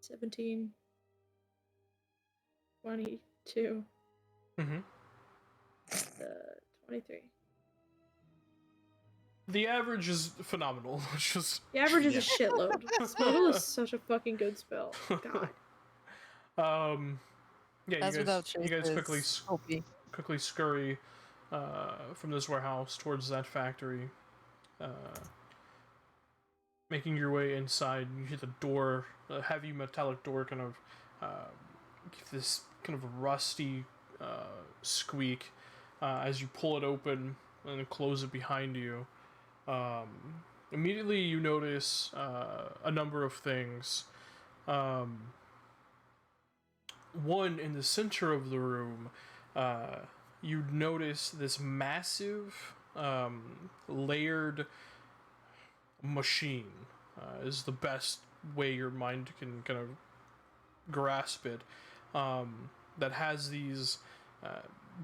17, 22. Mm-hmm. 23. The average is phenomenal. It's just The average is Yeah. a shitload. Smuggle is such a fucking good spell. God. Yeah, As without you guys quickly traces, Opie. quickly scurry from this warehouse towards that factory. Making your way inside, you hear the door, a heavy metallic door, kind of give this kind of rusty squeak as you pull it open and close it behind you. Immediately, you notice a number of things. One, in the center of the room, you notice this massive layered machine. Is the best way your mind can kind of grasp it. That has these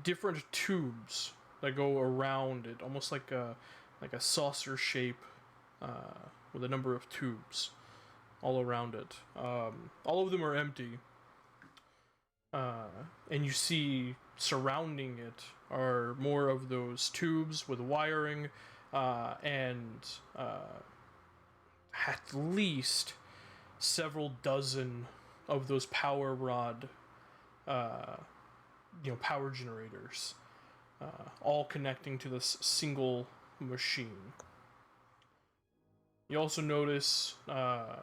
different tubes that go around it, almost like a saucer shape with a number of tubes all around it. All of them are empty, and you see surrounding it are more of those tubes with wiring and at least several dozen of those power rod power generators, all connecting to this single machine. You also notice a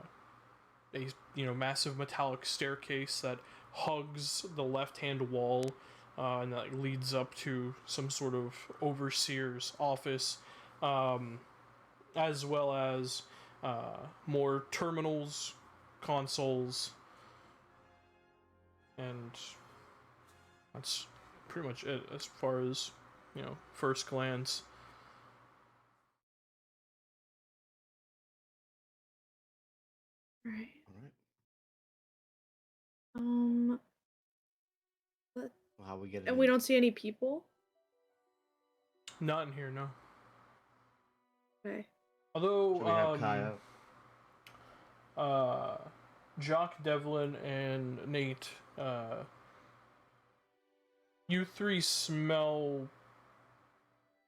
massive metallic staircase that hugs the left-hand wall, and that leads up to some sort of overseer's office, as well as more terminals, consoles, and that's pretty much it as far as first glance. Right. All right. But, Well, how we get and in? we don't see any people. Not in here, no. Okay. Although Should we have Kaya? Jock, Devlin, and Nate, you three smell.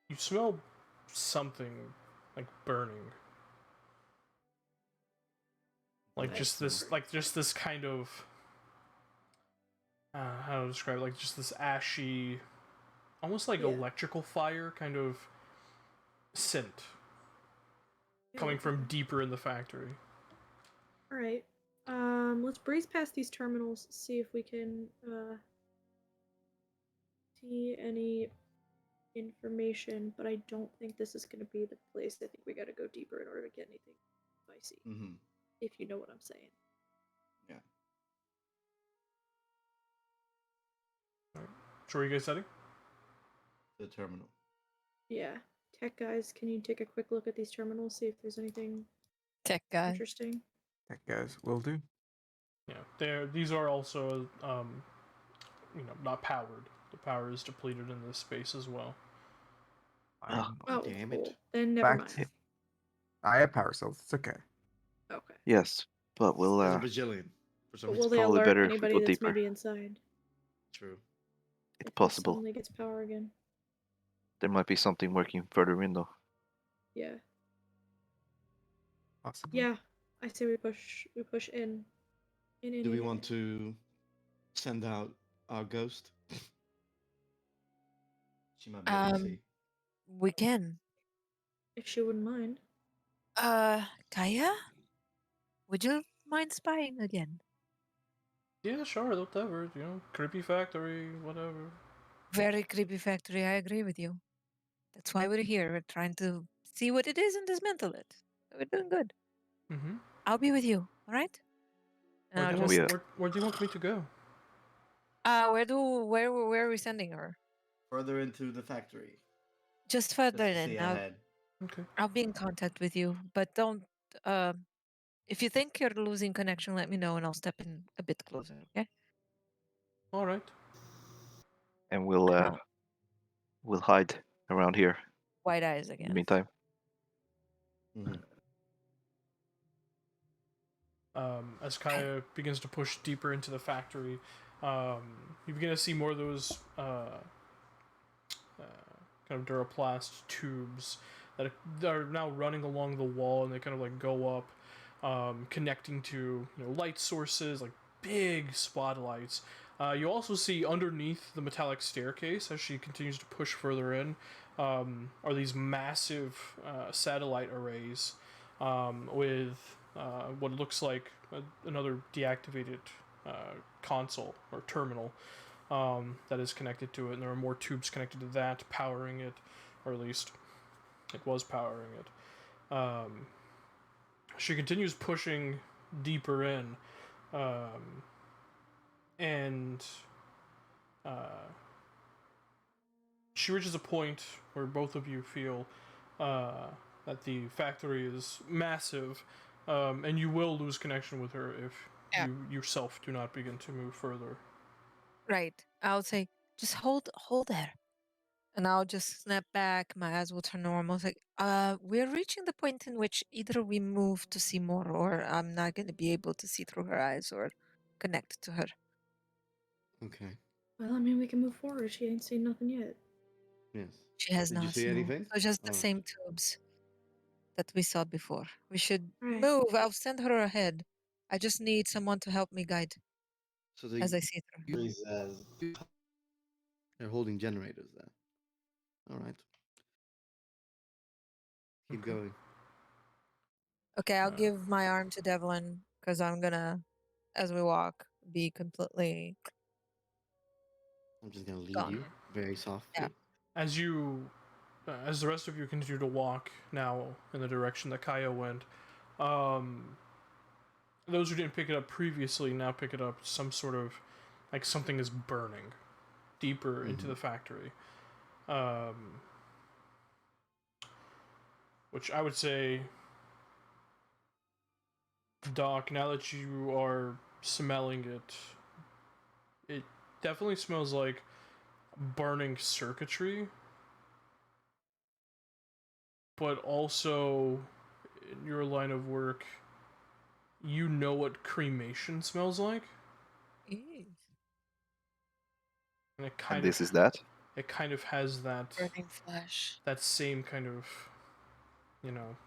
You smell something like burning. Like just this, kind of. How to describe it? Like just this ashy, almost like Yeah. electrical fire kind of scent coming from deeper in the factory. All right. Let's breeze past these terminals, see if we can see any information, but I don't think this is going to be the place. I think we got to go deeper in order to get anything spicy. Mm-hmm. If you know what I'm saying. Yeah. So where are you guys heading? The terminal. Yeah. Tech guys, can you take a quick look at these terminals, see if there's anything Tech guy. interesting? That guys will do. Yeah, these are also not powered. The power is depleted in this space as well. Fine. Oh, damn cool. it. Then never Back mind. I have power cells. It's okay. Okay. Yes, but we'll There's a bajillion for some But reason. will they probably alert better if we anybody go that's deeper. maybe inside? True. it's If he possible. suddenly gets power again. There might be something working further in though. Yeah. Possibly. Yeah. I say we push in. Do we want to send out our ghost? She might be able to see. We can. If she wouldn't mind. Kaya? Would you mind spying again? Yeah, sure, whatever. Creepy factory, whatever. Very creepy factory, I agree with you. That's why we're here. We're trying to see what it is and dismantle it. We're doing good. Mm-hmm. I'll be with you, alright? And I'll just Where do you want me to go? where are we sending her? Further into the factory. Just Just further to in. see ahead. Okay. I'll be in contact with you, but don't if you think you're losing connection, let me know and I'll step in a bit closer, okay? All right. And we'll hide around here White eyes in the again. meantime. Mm-hmm. As Kaya begins to push deeper into the factory, You begin to see more of those kind of Duraplast tubes that are now running along the wall, and they kind of like go up, connecting to light sources like big spotlights. You also see underneath the metallic staircase as she continues to push further in are these massive satellite arrays with what looks like another deactivated console or terminal that is connected to it, and there are more tubes connected to that, powering it, or at least it was powering it. She continues pushing deeper in, and she reaches a point where both of you feel that the factory is massive, and you will lose connection with her if you yourself do not begin to move further. Right. I would say, just hold there. And I'll just snap back. My eyes will turn normal. It's like, we're reaching the point in which either we move to see more, or I'm not going to be able to see through her eyes or connect to her. Okay. Well, I mean, we can move forward. She ain't seen nothing yet. Yes. She has Did you not. see No. anything? So just the Oh. same tubes that we saw before. We should Right. move. I'll send her ahead. I just need someone to help me guide So the as I see through. they're holding generators there. All right. Keep Okay. going. Okay, I'll give my arm to Devlin because I'm gonna, as we walk, be completely I'm just gonna lead gone. you very softly. Yeah. As you, as the rest of you continue to walk now in the direction that Kaya went, those who didn't pick it up previously now pick it up. Some sort of, like something is burning deeper into the factory, which I would say, Doc, now that you are smelling it, it definitely smells like burning circuitry, but also in your line of work, you know what cremation smells like, Ew. and And this is that? it kind of has Burning flesh. that same kind of, you know,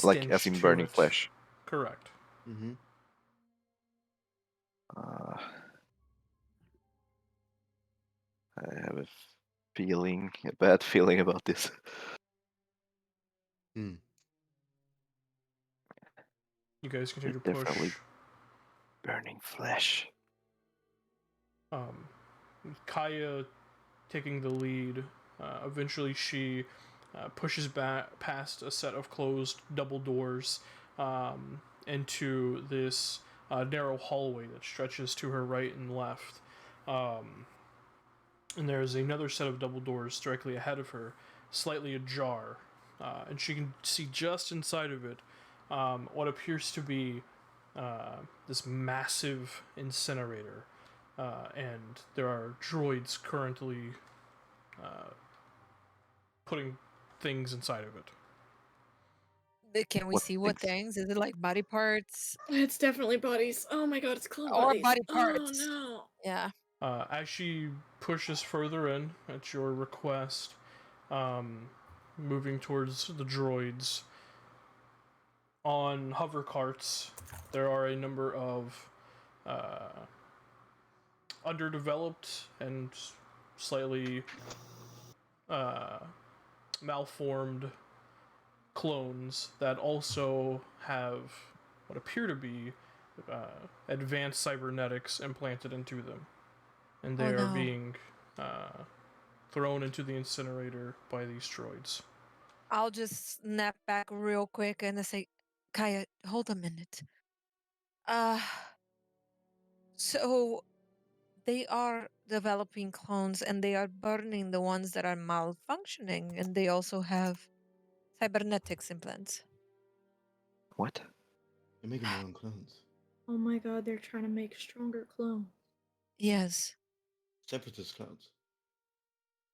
Like as stench in to burning it. flesh. Correct. Mm-hmm. I have a bad feeling about this. Hmm. You guys continue to Definitely push. burning flesh. Kaya taking the lead. Eventually, she pushes back past a set of closed double doors into this narrow hallway that stretches to her right and left. And there's another set of double doors directly ahead of her, slightly ajar. And she can see just inside of it what appears to be this massive incinerator. And there are droids currently putting things inside of it. Can we What see what things? Is it like body parts It's definitely bodies. Oh my god, it's clone or bodies. body Oh parts? no. Yeah. As she pushes further in at your request, moving towards the droids, on hover carts, there are a number of underdeveloped and slightly malformed clones that also have what appear to be advanced cybernetics implanted into them, and they Oh, are no. being thrown into the incinerator by these droids. I'll just snap back real quick and I say, Kaya, hold a minute. So they are developing clones and they are burning the ones that are malfunctioning, and they also have cybernetics implants. What? They're making their own clones. Oh my god, they're trying to make stronger clones. Yes. Separatist clones.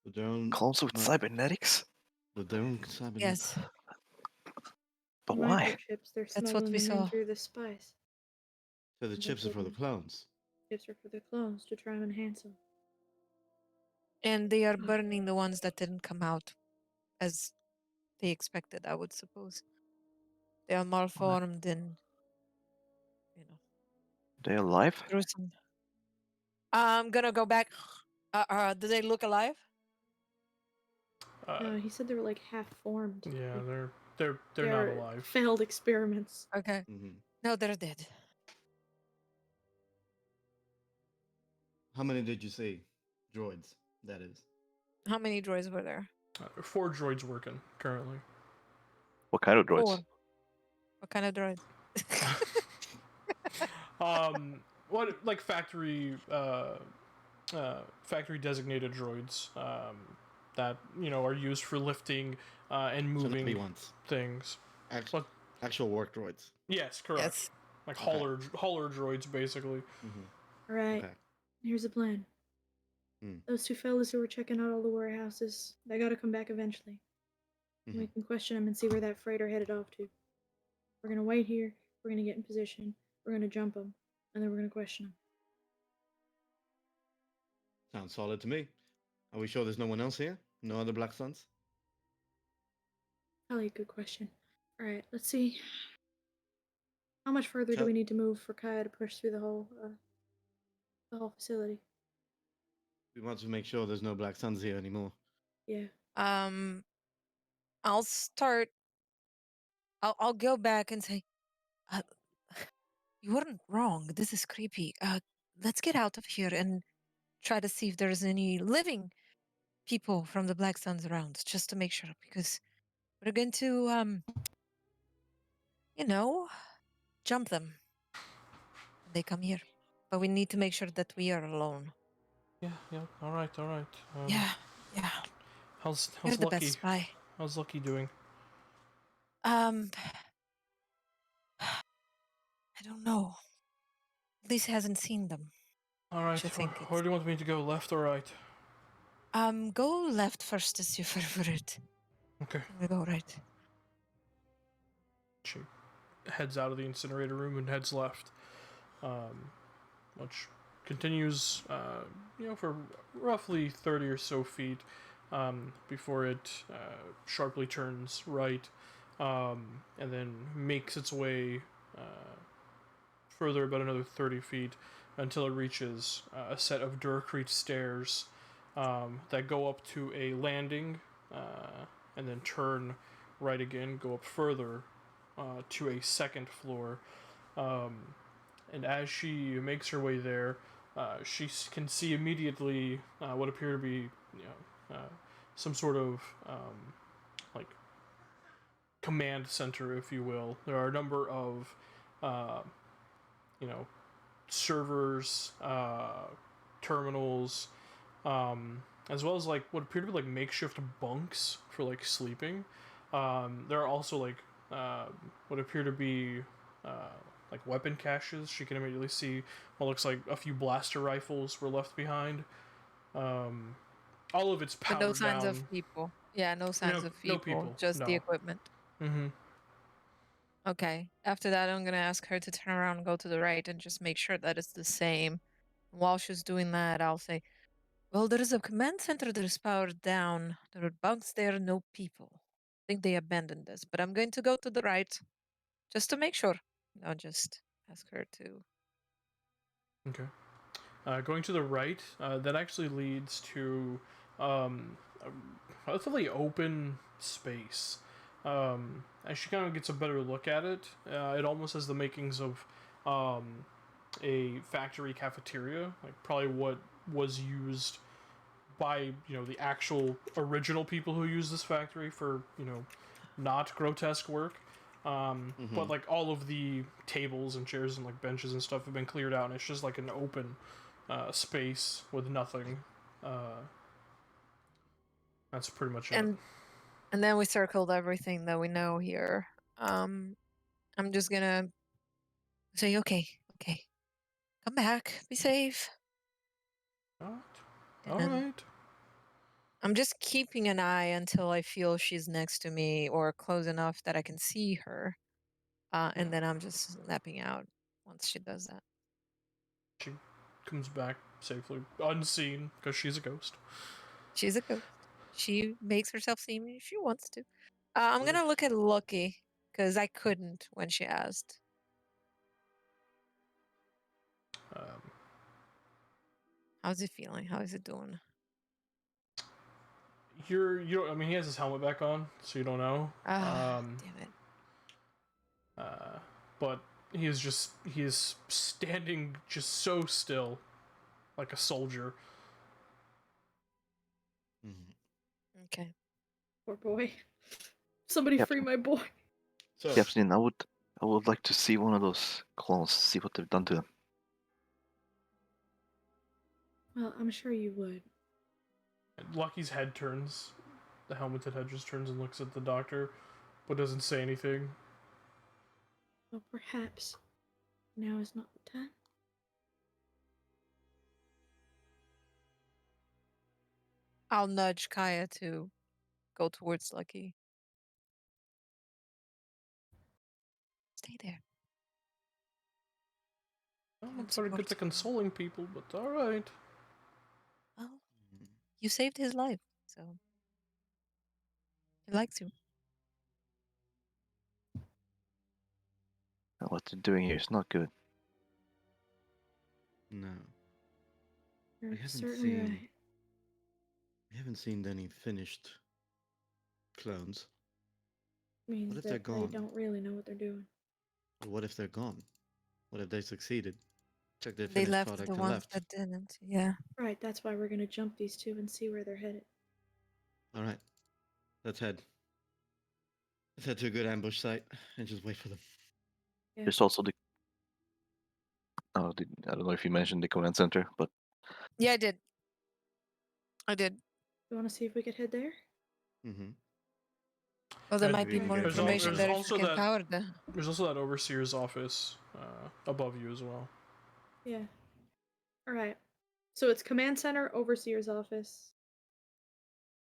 With their own Clones with cybernetics? With their own cybernetics. Yes. But why? Microchips, they're That's what smuggling we them in saw. through the spice. So the chips are for the clones. Tips are for their clones to try and enhance them. And they are burning the ones that didn't come out as they expected, I would suppose. They are malformed and, you know, They alive? through some. I'm gonna go back. Do they look alive? He said they were like half formed. Yeah, like, they're not they're alive. failed experiments. Okay. Hmm. No, they're dead. How many did you see? Droids, that is. How many droids were there? 4 droids working currently. What kind of droids? 4. What kind of droids? What like factory factory designated droids that are used for lifting and So not moving B1s. things. Act- What? Actual work droids. Yes, correct. Yes. Like Okay. hauler droids, basically. Mm-hmm. Alright, Okay. here's the plan. Hmm. Those 2 fellas who were checking out all the warehouses, they gotta come back eventually. Mhm. We can question them and see where that freighter headed off to. We're gonna wait here, we're gonna get in position, we're gonna jump them, and then we're gonna question them. Sounds solid to me. Are we sure there's no one else here? No other Black Suns? Probably a good question. Alright, let's see. How much further do Shall- we need to move for Kaya to push through the whole facility? We want to make sure there's no Black Suns here anymore. Yeah. I'll start. I'll go back and say, uh, you weren't wrong. This is creepy. Let's get out of here and try to see if there's any living people from the Black Suns around, just to make sure, because we're going to, you know, jump them when they come here. But we need to make sure that we are alone. Yeah. All right. Yeah. How's You're the Lucky? best spy. How's Lucky doing? I don't know. At least hasn't seen them. All right. Should think Where it's. do you want me to go? Left or right? Go left first as your favorite. Okay. We go right. She heads out of the incinerator room and heads left, which continues, for roughly 30 or so feet before it sharply turns right, and then makes its way further about another 30 feet until it reaches a set of Durcrete stairs that go up to a landing and then turn right again, go up further to a second floor. And as she makes her way there, she can see immediately what appear to be, some sort of like command center, if you will. There are a number of, servers, terminals, as well as like what appear to be like makeshift bunks for like sleeping. There are also like what appear to be like weapon caches. She can immediately see what looks like a few blaster rifles were left behind. All of it's But powdered no signs down. of people. Yeah, no signs of No people. people. Just the No. equipment. Mm-hmm. Okay. After that, I'm gonna ask her to turn around and go to the right and just make sure that it's the same. While she's doing that, I'll say, well, there is a command center that is powered down. There are bugs there, no people. I think they abandoned this, but I'm going to go to the right just to make sure. I'll just ask her to. Okay. Going to the right, that actually leads to a relatively open space. As she kind of gets a better look at it, it almost has the makings of a factory cafeteria, like probably what was used by the actual original people who use this factory for not grotesque work. But like all of the tables and chairs and like benches and stuff have been cleared out, and it's just like an open space with nothing. That's pretty much it. And then we circled everything that we know here. I'm just gonna say, okay, come back, be safe. All And right. I'm just keeping an eye until I feel she's next to me or close enough that I can see her. And then I'm just snapping out once she does that. comes back safely, unseen, because she's a ghost. She's a ghost. She makes herself seem if she wants to. I'm What gonna if- look at Lucky because I couldn't when she asked. Um, How's it feeling? How is it doing? I mean, he has his helmet back on, so you don't know. Ah, damn it. But he is standing just so still, like a soldier. Mhm. Okay. Poor boy. Somebody Yep. free my boy. So, Captain, I would like to see one of those clones, see what they've done to him. Well, I'm sure you would. Lucky's head turns. The helmeted head just turns and looks at the doctor, but doesn't say anything. Well, perhaps now is not the time. I'll nudge Kaya to go towards Lucky. Stay there. I'm Don't not very good support at him. consoling people, but alright. Well, Mhm. you saved his life, so he likes you. What they're doing here is not good. no. You're haven't certainly seen- right. We haven't seen any finished clones. Means if they're that they gone? don't really know what they're doing. But what if they're gone? What if they succeeded? Took their They finished left product the and ones left. that didn't. Yeah. Right, that's why we're gonna jump these two and see where they're headed. All right, let's head. Let's head to a good ambush site and just wait for them. Yeah. There's also the. Oh, I don't know if you mentioned the command center, but Yeah, I did. I did. You want to see if we could head there? Mm-hmm. Well, there And might be we more get information information. there There's if we also can that- power the. There's also that overseer's office above you as well. Yeah. Alright. So it's command center, overseer's office,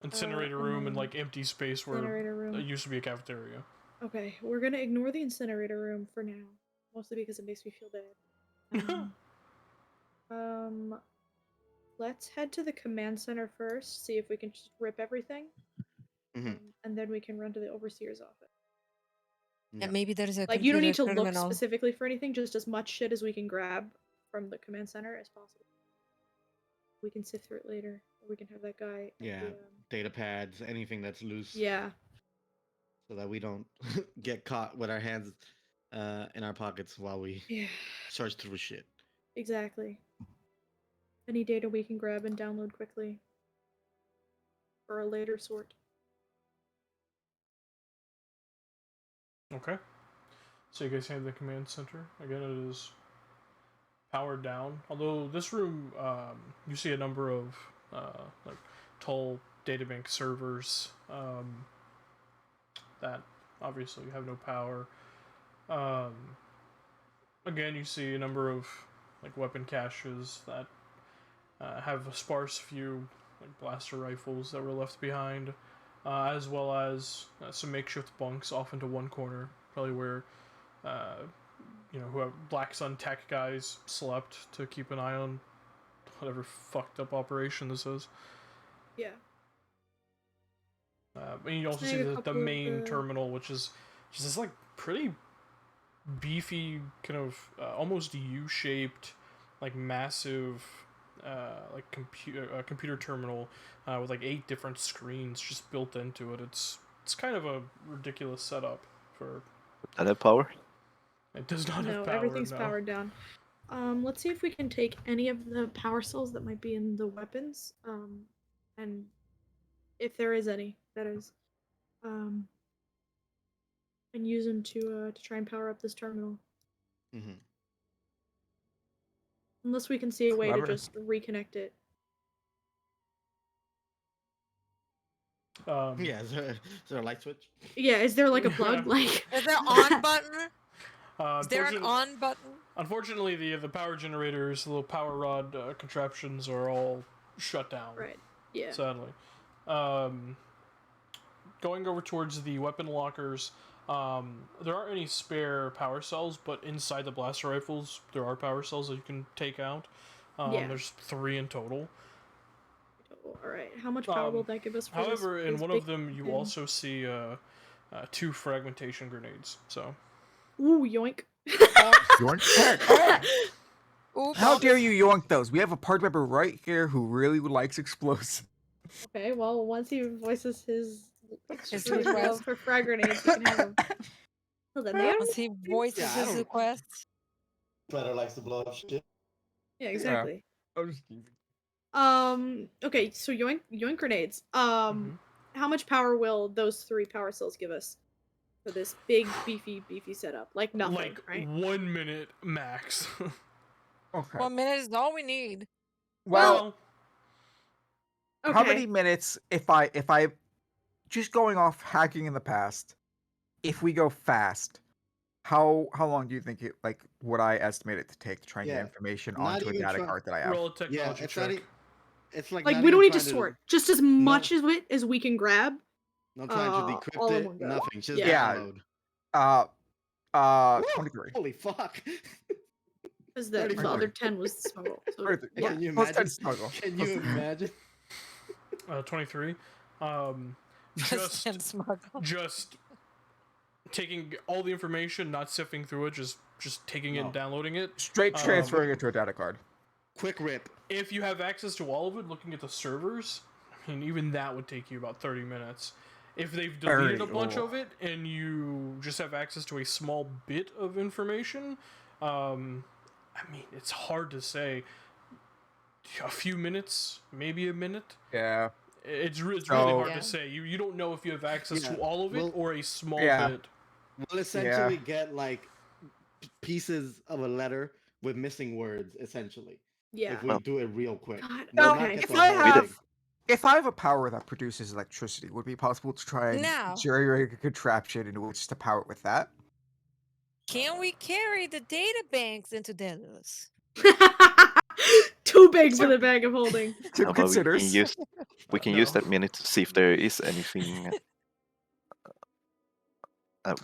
Incinerator and room and then like empty space where incinerator room. it used to be a cafeteria. Okay, we're gonna ignore the incinerator room for now. Mostly because it makes me feel bad. Let's head to the command center first, see if we can just rip everything. Mhm. And then we can run to the overseer's office. Yeah. And maybe there's a Like, you don't need to computer look terminal. specifically for anything, just as much shit as we can grab from the command center as possible. We can sift through it later. Or we can have that guy. At Yeah. the, Data pads, anything that's loose. yeah. So that we don't get caught with our hands in our pockets while we Yeah. search through shit. Exactly. Any data we can grab and download quickly. For a later sort. Okay. So you guys have the command center. Again, it is powered down. Although this room, you see a number of like tall databank servers that obviously have no power. Again, you see a number of like weapon caches that have a sparse few like blaster rifles that were left behind, as well as some makeshift bunks off into one corner, probably where who have Black Sun tech guys slept to keep an eye on whatever fucked up operation this is. Yeah. And you also Snag see a the couple of main the- terminal, which is just this like pretty beefy, kind of almost U-shaped, like massive, like computer terminal with like 8 different screens just built into it. It's kind of a ridiculous setup for. I have power. It does not No, have power. everything's no. powered down. Let's see if we can take any of the power cells that might be in the weapons. And if there is any, that is. And use them to try and power up this terminal. Mm-hmm. Unless we can see a way to Clever. just reconnect it. Yeah, is there a light switch? Yeah, is there like a plug? Yeah. Like Is there on button? Is there an Unfortunately- on button? Unfortunately, the power generators, the little power rod contraptions, are all shut down. right. Yeah. Sadly. Going over towards the weapon lockers, there aren't any spare power cells, but inside the blaster rifles, there are power cells that you can take out. Yeah. There's 3 in total. All right. How much power will that give us? For However, this, in this one big of them, you fucking- also see 2 fragmentation grenades. So Ooh, yoink. Yoink. Ooh, How bumps. dare you yoink those? We have a party member right here who really likes explosives. Okay, well, once he voices his His extreme love request. for frag grenades, we can have him. Hold on, they Once he voices Yeah, I his don't- request. Better likes to blow up shit. Yeah, exactly. I'm just kidding. Okay, so yoink grenades. Mhm. How much power will those 3 power cells give us for this big, beefy setup? Like nothing, like right? 1 minute max. Okay. 1 minute is all we need. Well, Okay. how many minutes if I just going off hacking in the past, if we go fast, how long do you think it would I estimate it to take to try and get Yeah, information not onto a even data try- card that I have? Roll a Yeah, technology it's check. not. It's like Like not we don't even need to trying sort. Just as much of it as we can grab. Not trying to decrypt all in it. one go. Nothing. Just Yeah. download. Woo! 23. Holy fuck! Because the 33. other 10 was the smuggle. So, 33. yeah. Can you Plus 10 imagine? smuggle. Can Plus you 10. imagine? 23. Just And smuggle. just taking all the information, not sifting through it, just taking it and No. downloading it. Straight transferring it to a data card. Quick rip. If you have access to all of it, looking at the servers, I mean, even that would take you about 30 minutes. If they've deleted a bunch of it and you just have access to a small bit of information, I mean, it's hard to say. A few minutes, maybe a minute. Yeah. It's really So- hard Yeah. to say. You don't know if you have access Yeah, to all of it well- or a small Yeah. bit. We'll essentially get like pieces of a letter with missing words, essentially. Yeah. If we Well- do it real quick. God, We'll okay. not get If the I whole have thing. if I have a power that produces electricity, would it be possible to try and Now. jerry-rig a contraption in which to power it with that? Can we carry the data banks into Delos? Too big for the bag of holding. Tim How about considers. we can use No. that minute to see if there is anything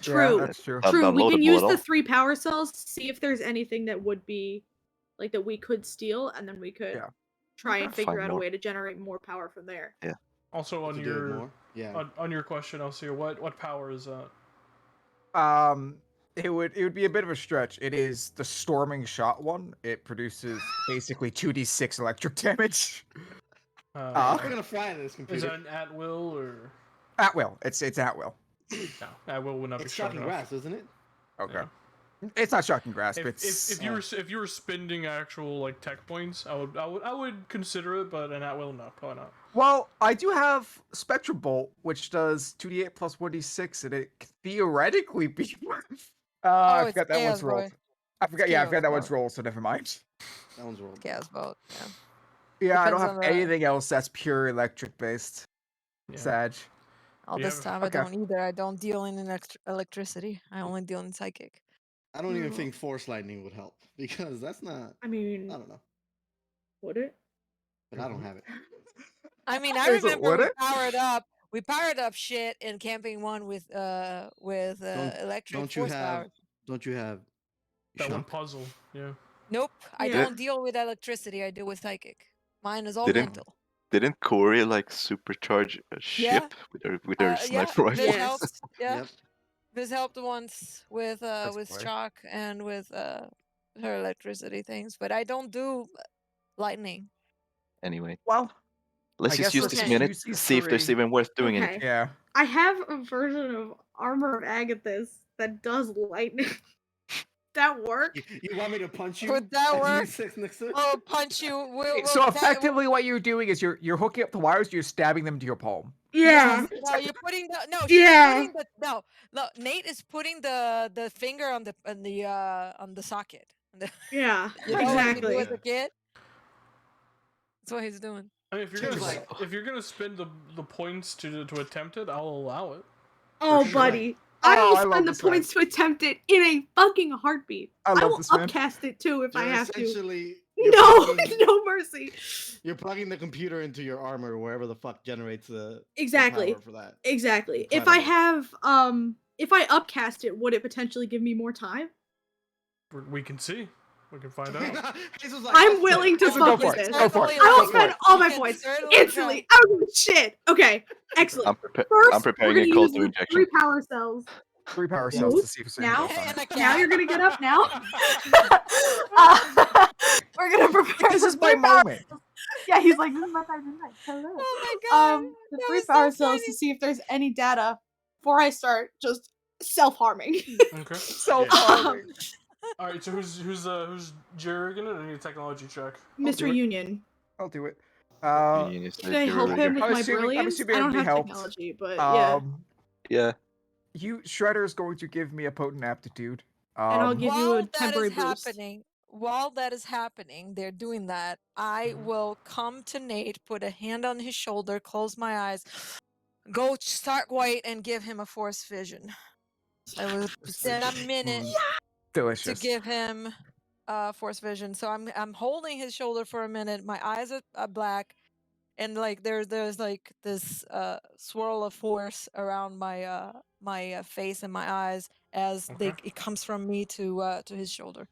True. Yeah, that's true. True. We can downloadable use at the all. 3 power cells, see if there's anything that would be like that we could steal, and then we could Yeah. try and figure Find out a more. way to generate more power from there. Also, on To do it your more. Yeah. on your question, Elsie, what power is that? It would be a bit of a stretch. It is the storming shot one. It produces basically 2d6 electric damage. We're gonna fly in this Is computer. that an at will or At will. It's at will. no? At will would not be It's strong shocking enough. grass, isn't it? Okay. Yeah. It's not shocking grasp. If, It's if you were spending actual like tech points, I would consider it, but an at will, no, probably not. well, I do have Spectrum Bolt, which does 2d8 plus 1d6, and it could theoretically be. I it's forgot that Chaos one's rolled. Boy. I forgot. Yeah, I Chaos forgot that one's Bolt. rolled. So never mind. That one's rolled. Chaos boat. Yeah. Yeah, I don't Depends have on the- anything else that's pure electric based. Yeah. Sag. All You this have- time okay. I don't either. I don't deal in electricity. I only deal in psychic. I don't even No. think force lightning would help because that's not. I mean, I don't know, would it? but I don't have it. I mean, I Is it remember would we it? powered up. We powered up shit in camping one with electric Don't you force have? power. Don't you have? That one shock? puzzle, yeah. Nope, I Yeah. don't deal with electricity. I deal with psychic. Mine is all Didn't- mental. Didn't Corey like supercharge a Yeah. ship with her Yeah, sniper rifle? Viz Yes. helped. Yeah, Yep. Viz helped once with funny. shock and with her electricity things, but I don't do lightning. Anyway, Well, let's I just guess use let's this just minute use to these see if there's 3. even worth doing Okay. anything. Yeah. I have a version of Armor of Agathis that does lightning. That work? You want me to punch you? Would that as you work? sit next to it? I'll punch you. So effectively, what you're doing is you're hooking up the wires. You're stabbing them to your palm. Yeah. No, you're putting the she's Yeah. putting the no. Nate is putting the finger on the socket. Yeah. You know, like you do Exactly. as a kid. That's what he's doing. I mean, if you're Just gonna like- if you're gonna spend the points to attempt it, I'll allow it. Oh, sure. buddy. Oh, I will I love spend the this man. points to attempt it in a fucking heartbeat. I love will this man. upcast it too if I You're have to. essentially. No, plugging- no mercy. You're plugging the computer into your armor, wherever the fuck generates the Exactly. power for that. Exactly. If I Incredible. have if I upcast it, would it potentially give me more time? We can see. We can find out. Jesus, like, I'm willing to Listen, go fuck for with it. this. Go for it. I will Go for spend it. all You my can points certainly instantly. I don't give a shit. Okay, excellent. First, I'm we're preparing gonna a call use to the injection. 3 power cells. 3 power Yeah. cells to see if it's Now? anything And a fun. Now cat. you're gonna get up now. Uh, we're gonna prepare This the is my 3 power moment. cells. Yeah, he's like, this is my time to night. Hello. Oh my god. The that 3 was so power cells funny. to see if there's any data before I start just self-harming. Okay. Self-harming. All right. So who's Jerry gonna? I need a technology check. Mr. it. Union. I'll do it. You need to Can I give help her him your- with I'm my assuming brilliance? I it'd don't be have helped. technology, but yeah. Yeah. Shredder's going to give me a potent aptitude. And I'll give you a While that temporary is boost. happening, they're doing that. I will come to Nate, put a hand on his shoulder, close my eyes, go stark white, and give him a force vision. I will spend a minute Delicious. to give him force vision. So I'm holding his shoulder for a minute. My eyes are black, and like there's like this swirl of force around my my face and my eyes as Okay. it comes from me to his shoulder.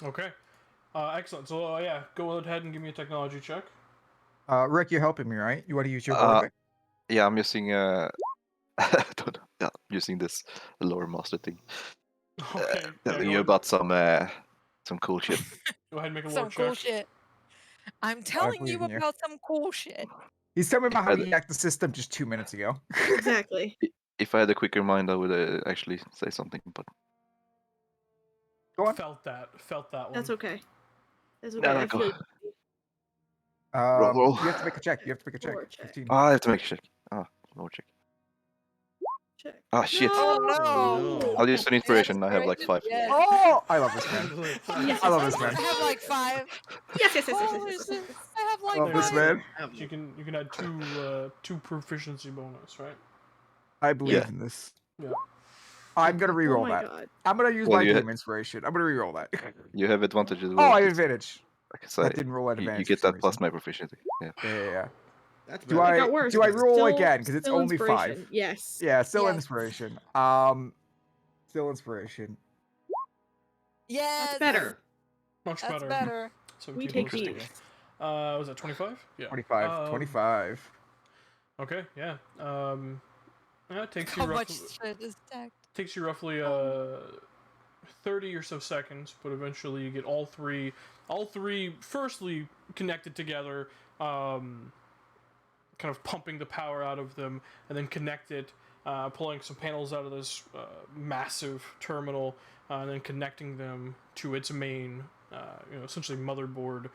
Okay. Excellent. So yeah, go ahead and give me a technology check. Rick, you're helping me, right? You want to use your vortex? Yeah, I'm using using this lore master thing. Okay. Telling go you ahead. about some cool shit. Go ahead and make a Some lore cool check. shit. I'm telling believe you in you. about some cool shit. He's telling me about how I- he hacked the system just 2 minutes ago. Exactly. If I had a quicker mind, I would actually say something. But Go on. Felt that one. That's okay. That's okay. Yeah, I go. feel Roll. You have to make a check. You have to make a check. Lore check. 15. I have to make a check. Lore check. check. Ah, shit. Oh No! no! I'll use an inspiration. I have like 5. Yes. Oh, I love this man. Yes, I love yes, this yes, man. I have like 5. Yes, yes, yes, yes, Holy yes, yes, shit! yes. I have like I love this 5. man. You can add two proficiency bonus, right? I believe Yeah. in this. Yeah. I'm gonna Oh reroll my that. god. I'm gonna use Well, my you game inspiration. I'm gonna reroll that. You have advantage as Oh, well. I have just advantage. like I say, That didn't roll at you advantage. get for some that plus reason. my proficiency. Yeah. Yeah. That's Do better. It I got worse. do I It's roll still- again? Because it's still only 5. inspiration. Yes. Yeah, still Yes. inspiration. Still inspiration. Yes. That's better. Much That's better. better. 17 We take plus two. these. Was that 25? Yeah. 25. 25. Okay. Yeah. That takes How you much roughly shit is stacked? 30 or so seconds, but eventually you get all three firstly connected together, kind of pumping the power out of them, and then connected, pulling some panels out of this massive terminal, and then connecting them to its main, essentially motherboard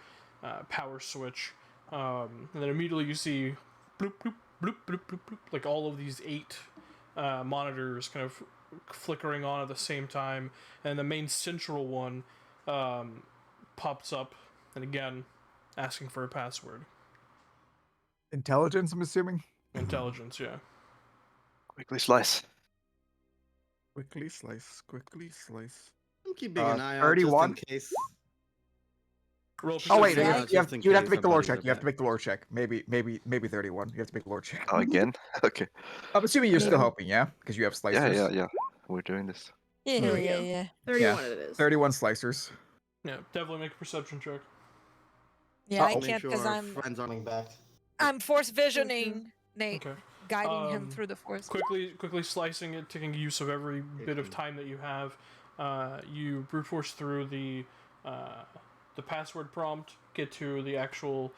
power switch. And then immediately you see bloop bloop bloop bloop bloop bloop, like all of these 8 monitors kind of flickering on at the same time, and the main central one pops up, and again asking for a password. Intelligence, I'm assuming. Intelligence, yeah. Quickly slice. Quickly slice. Quickly slice. I'm keeping an eye out 31. just in case. Roll Oh wait, figure you out have, just in you'd have to case make the lore somebody's check. You have to back. make the lore check. Maybe 31. You have to make the lore check. Oh, again? Okay. I'm assuming you're still Maybe. hoping, yeah, because you have slicers. Yeah. We're doing this. Yeah, There we yeah, go. yeah. 31 it is. 31 slicers. Yeah, definitely make a perception check. Yeah, I Uh-oh. Make can't sure because our I'm friends aren't back. force visioning Nate, Okay. guiding him Um, through the force. Quickly slicing it, taking use of every bit of time that you have. You brute force through the password prompt, get to the actual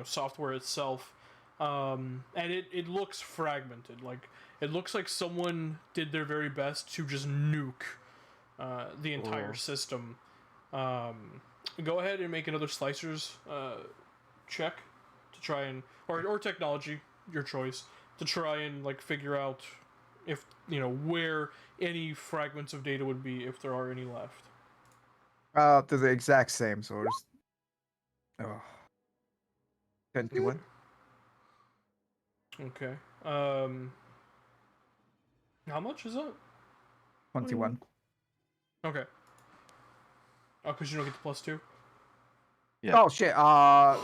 software itself, and it looks fragmented. Like it looks like someone did their very best to just nuke the entire system. Go ahead and make another slicers check to try and or technology, your choice, to try and like figure out if where any fragments of data would be, if there are any left. They're the exact same, so just 21. Okay. How much is that? 21. Okay. Oh, because you don't get the +2. Yeah. Oh shit.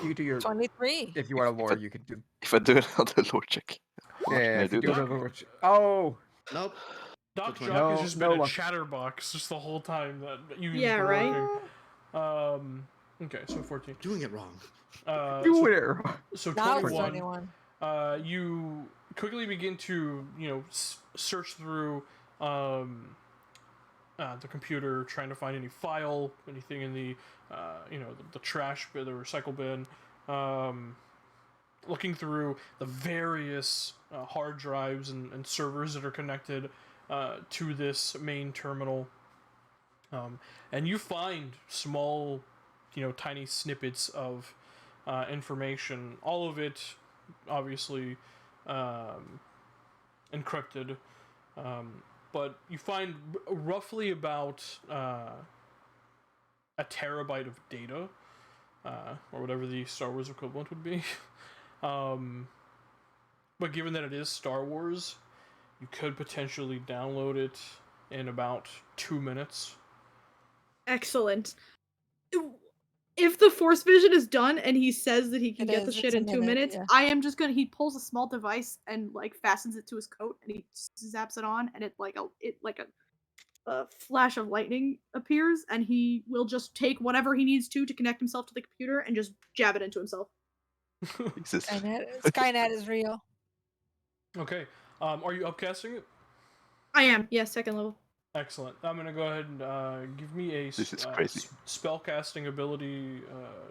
You do your 23. if you want to lore, you can do. If I do another lore check, how much can Yeah, I if you do do that? another lore check. Oh, Nope. Doc So Jock has 20. just No been a luck. chatterbox just the whole time that you've Yeah, been right? working. Okay, so 14. Doing it wrong. Do So, it. so Now it's 21. 21. You quickly begin to, search through the computer, trying to find any file, anything in the, the trash bin, the recycle bin. Looking through the various hard drives and servers that are connected to this main terminal. And you find small, tiny snippets of information. All of it, obviously, encrypted. But you find roughly about a terabyte of data, or whatever the Star Wars equivalent would be. But given that it is Star Wars, you could potentially download it in about 2 minutes. Excellent. If the force vision is done and he says that he can It get the is, shit it's a in 2 minute, minutes, yeah. I am just gonna. He pulls a small device and like fastens it to his coat, and he zaps it on, and a flash of lightning appears, and he will just take whatever he needs to connect himself to the computer and just jab it into himself. Jesus. Skynet is real. Okay. Are you upcasting it? I am, yes, second level. Excellent. I'm gonna go ahead and give me a This is crazy. spellcasting ability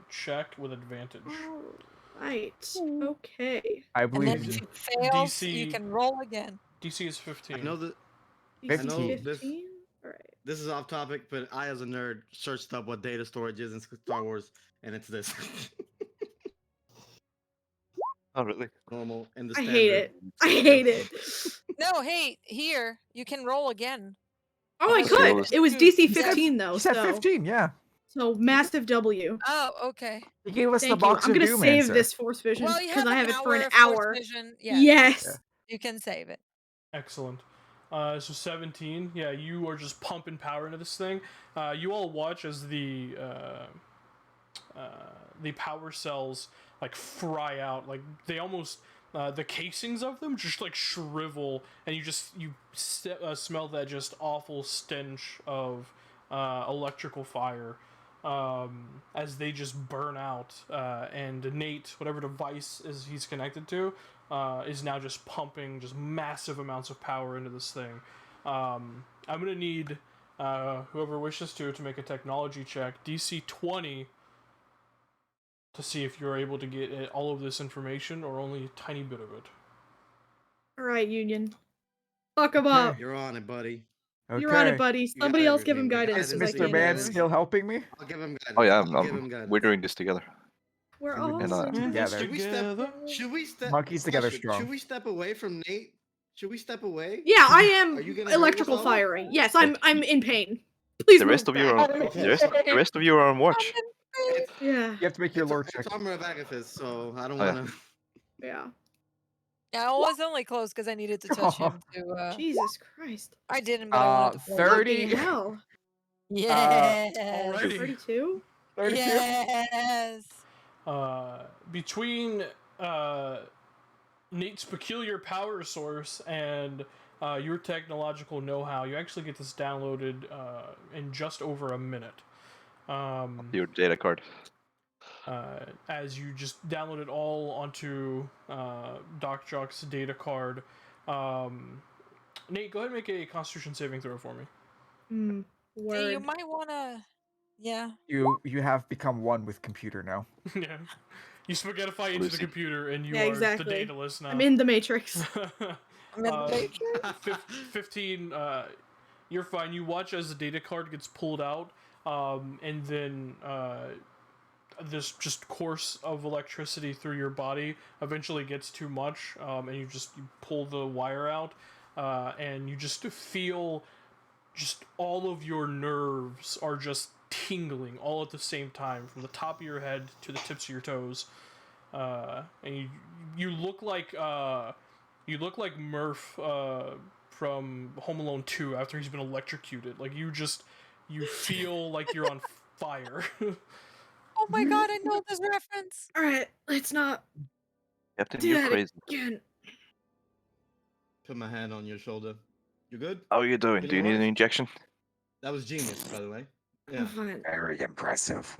check with advantage. Right. Okay. I And then believe if in you. you fail, DC you can roll again. DC is 15. I know that. DC I know 15. this. 15? Alright. This is off topic, but I, as a nerd, searched up what data storage is in Star Wars, and it's this. Oh, really? Normal and the I standard. hate it. I hate it. No, hey, here, you can roll again. Oh, I Another could. bonus. It was two. DC Yeah. 15 though, He said so 15, yeah. so massive W. Oh, okay. He gave us the Thank you. box I'm of gonna doom save answer. this force vision Well, you because have I an have it for an of hour. Force vision. Yes, Yes. you can save it. Excellent. So 17. Yeah, you are just pumping power into this thing. You all watch as the power cells like fry out. Like they almost the casings of them just like shrivel, and you smell that just awful stench of electrical fire as they just burn out. And Nate, whatever device is he's connected to, is now just pumping just massive amounts of power into this thing. I'm gonna need whoever wishes to make a technology check, DC 20, to see if you're able to get all of this information or only a tiny bit of it. Alright, Union. Fuck him up. You're on it, buddy. Okay. You're on it, buddy. You got Somebody else give him everything. The guidance Is because I guidance Mr. can't Man is- anymore. still helping me? I'll give him guidance. Oh yeah, I'll give him guidance. we're doing this together. We're And, all uh, in together. Should we step? Monkeys together Question, strong. Should we step away from Nate? Should we step away? Yeah, I am Are you gonna hurt electrical yourself? firing. Yes, I'm in pain. Please The rest move of you back. are the rest of you are on watch. Yeah. You have to make your It's, lore it's check. Armor of Agathis, so I don't Oh, yeah. want to. Yeah. Yeah, I was only close because I needed to touch him to. Jesus Christ. I didn't, but I wanted to. Play. 30. Fucking hell. Yes. Alrighty. 32? 32? Yes. Between Nate's peculiar power source and your technological know-how, you actually get this downloaded in just over a minute. Your data card. As you just download it all onto Doc Jock's data card. Nate, go ahead and make a Constitution saving throw for me. Word. Hey, you might wanna. Yeah. You have become one with computer now. Yeah. You spaghettify into the Lucy. computer and you Yeah, are exactly. the dataless now. I'm in the Matrix. I'm in the Matrix. 15, you're fine. You watch as the data card gets pulled out, and then this just course of electricity through your body eventually gets too much, and you pull the wire out, and you just feel just all of your nerves are just tingling all at the same time, from the top of your head to the tips of your toes, and you look like Murph from Home Alone 2 after he's been electrocuted. Like you feel like you're on fire. Oh my god, I know this reference. Alright, let's not Captain, do you're that crazy. again. Put my hand on your shoulder. You good? How are you doing? Do you Feeling need an alright? injection? That was genius, by the way. I'm Yeah. fine. Very impressive.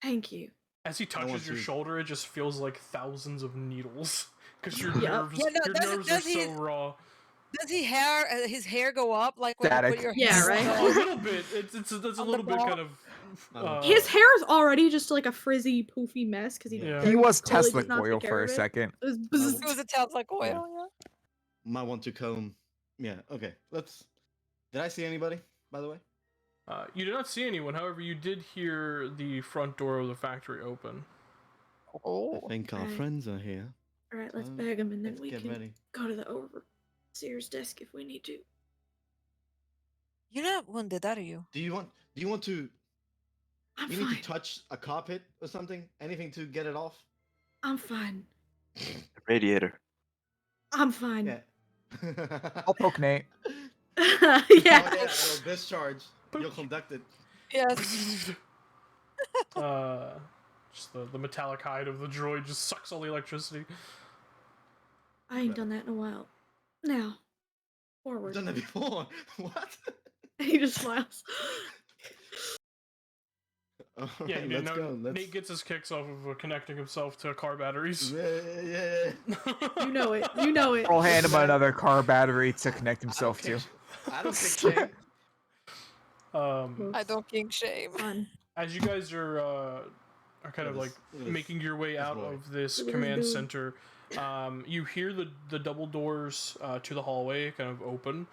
Thank you. As he I want touches your to- shoulder, it just feels like thousands of needles because your Yep. nerves, Yeah, no, your does it- nerves are does he- so raw. Does his hair go up like when you Static. put your Yeah, hand right? on A the- little bit. It's a On the little bit ball? kind of. His hair is already just like a frizzy, poofy mess because he, Yeah. He was clearly Tesla does not take coil care for of a it. second. It was Oh. It was a Tesla coil. Yeah. Might want to comb. Yeah. Okay. Let's. Did I see anybody? By the way. You did not see anyone. However, you did hear the front door of the factory open. I think our Right. friends are here. All right, let's So, bag him, and then let's we get can ready. go to the overseer's desk if we need to. You're not wounded, are you? Do you want to? I'm You fine. need to touch a carpet or something? Anything to get it off? I'm fine. Radiator. I'm fine. Yeah. I'll poke Nate. yeah. Oh, yeah, it'll discharge. You'll conduct it. Yes. Just the metallic hide of the droid just sucks all the electricity. I ain't done that in a while. Now, I've forward. done that before. What? He just smiles. All Yeah, right, you let's know, go. Let's... Nate gets his kicks off of connecting himself to car batteries. Yeah. You know it. You know it. I'll hand him another car battery to connect himself to. I don't kick shame. I don't king shame. Fun. As you guys are kind of Look like at this making your way out boy. of this Look at this command dude. center, you hear the double doors to the hallway kind of open,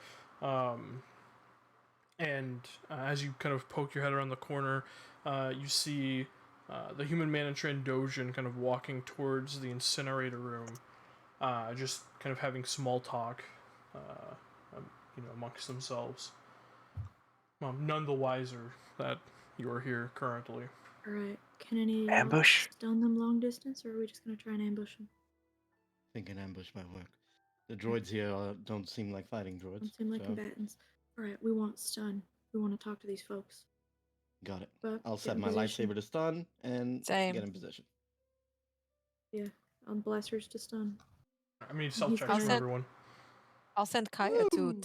and as you kind of poke your head around the corner, you see the human man and Trandoshan kind of walking towards the incinerator room, just kind of having small talk, amongst themselves. None the wiser that you are here currently. All right. Can any Ambush? stun them long distance, or are we just gonna try and ambush them? I think an ambush might work. The droids here don't seem like fighting droids. Don't seem like so combatants. All right. We want stun. We want to talk to these folks. got it. Buck, I'll get set in my position. lightsaber to stun and Same. get in position. Yeah. On blasters to stun. I mean, self checks I'll from send- everyone. I'll send Kaya to.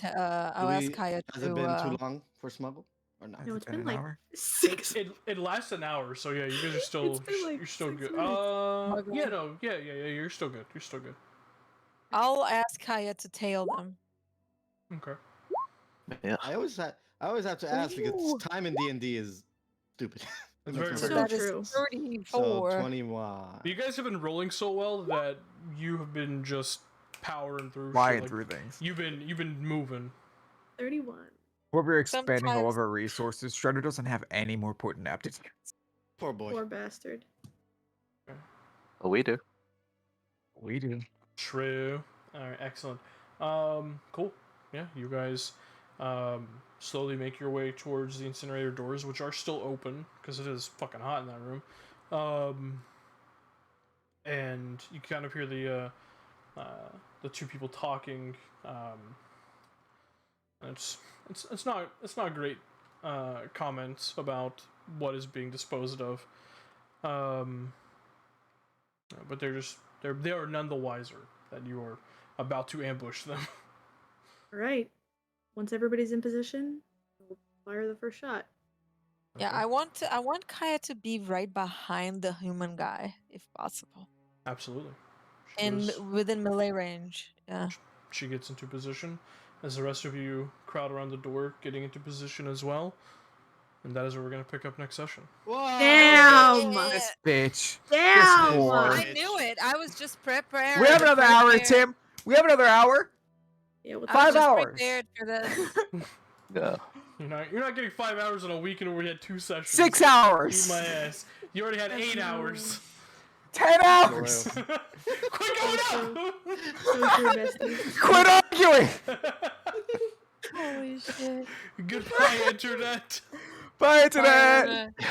I'll ask Kaya Has it to. been too long for smuggle or not? Has No, it it's been been an like hour? 6. It lasts an hour, so yeah, you guys are still been like you're still 6 good. minutes. Yeah, no, yeah, you're still good. You're still good. I'll ask Kaya to tail them. Okay. Yeah. I always have to ask because Ooh. time in D&D is stupid. It It's makes very, no So very sense. that is true. 34. So 21. You guys have been rolling so well that you have been just powering through. Flying shit, like, through things. You've been moving. 31. Where we're expending all Sometimes- of our resources, Shredder doesn't have any more potent aptitudes. Poor boy. Poor bastard. Oh, we do. We do. True. All right, excellent. Cool. Yeah, you guys slowly make your way towards the incinerator doors, which are still open because it is fucking hot in that room. And you kind of hear the two people talking. And it's not great comments about what is being disposed of. But they are none the wiser that you are about to ambush them. All right. Once everybody's in position, we'll fire the first shot. Yeah, Okay. I want Kaya to be right behind the human guy, if possible, Absolutely. She and goes- within melee range. Yeah. she gets into position as the rest of you crowd around the door, getting into position as well. And that is where we're going to pick up next session. Whoa, Damn! This bitch. Damn! whore. I knew it. I was just prepared. We have another hour, prepared. Tim. We have another hour. Yeah, what's I was 5 just hours. prepared for this. Yeah. You're not getting 5 hours in a weekend where we had 2 sessions. 6 Eat hours. my ass. You already had 8 hours. 10 hours. Quit going up! so true, bestie? Quit arguing. Holy shit. Goodbye, internet. Bye, internet. Bye.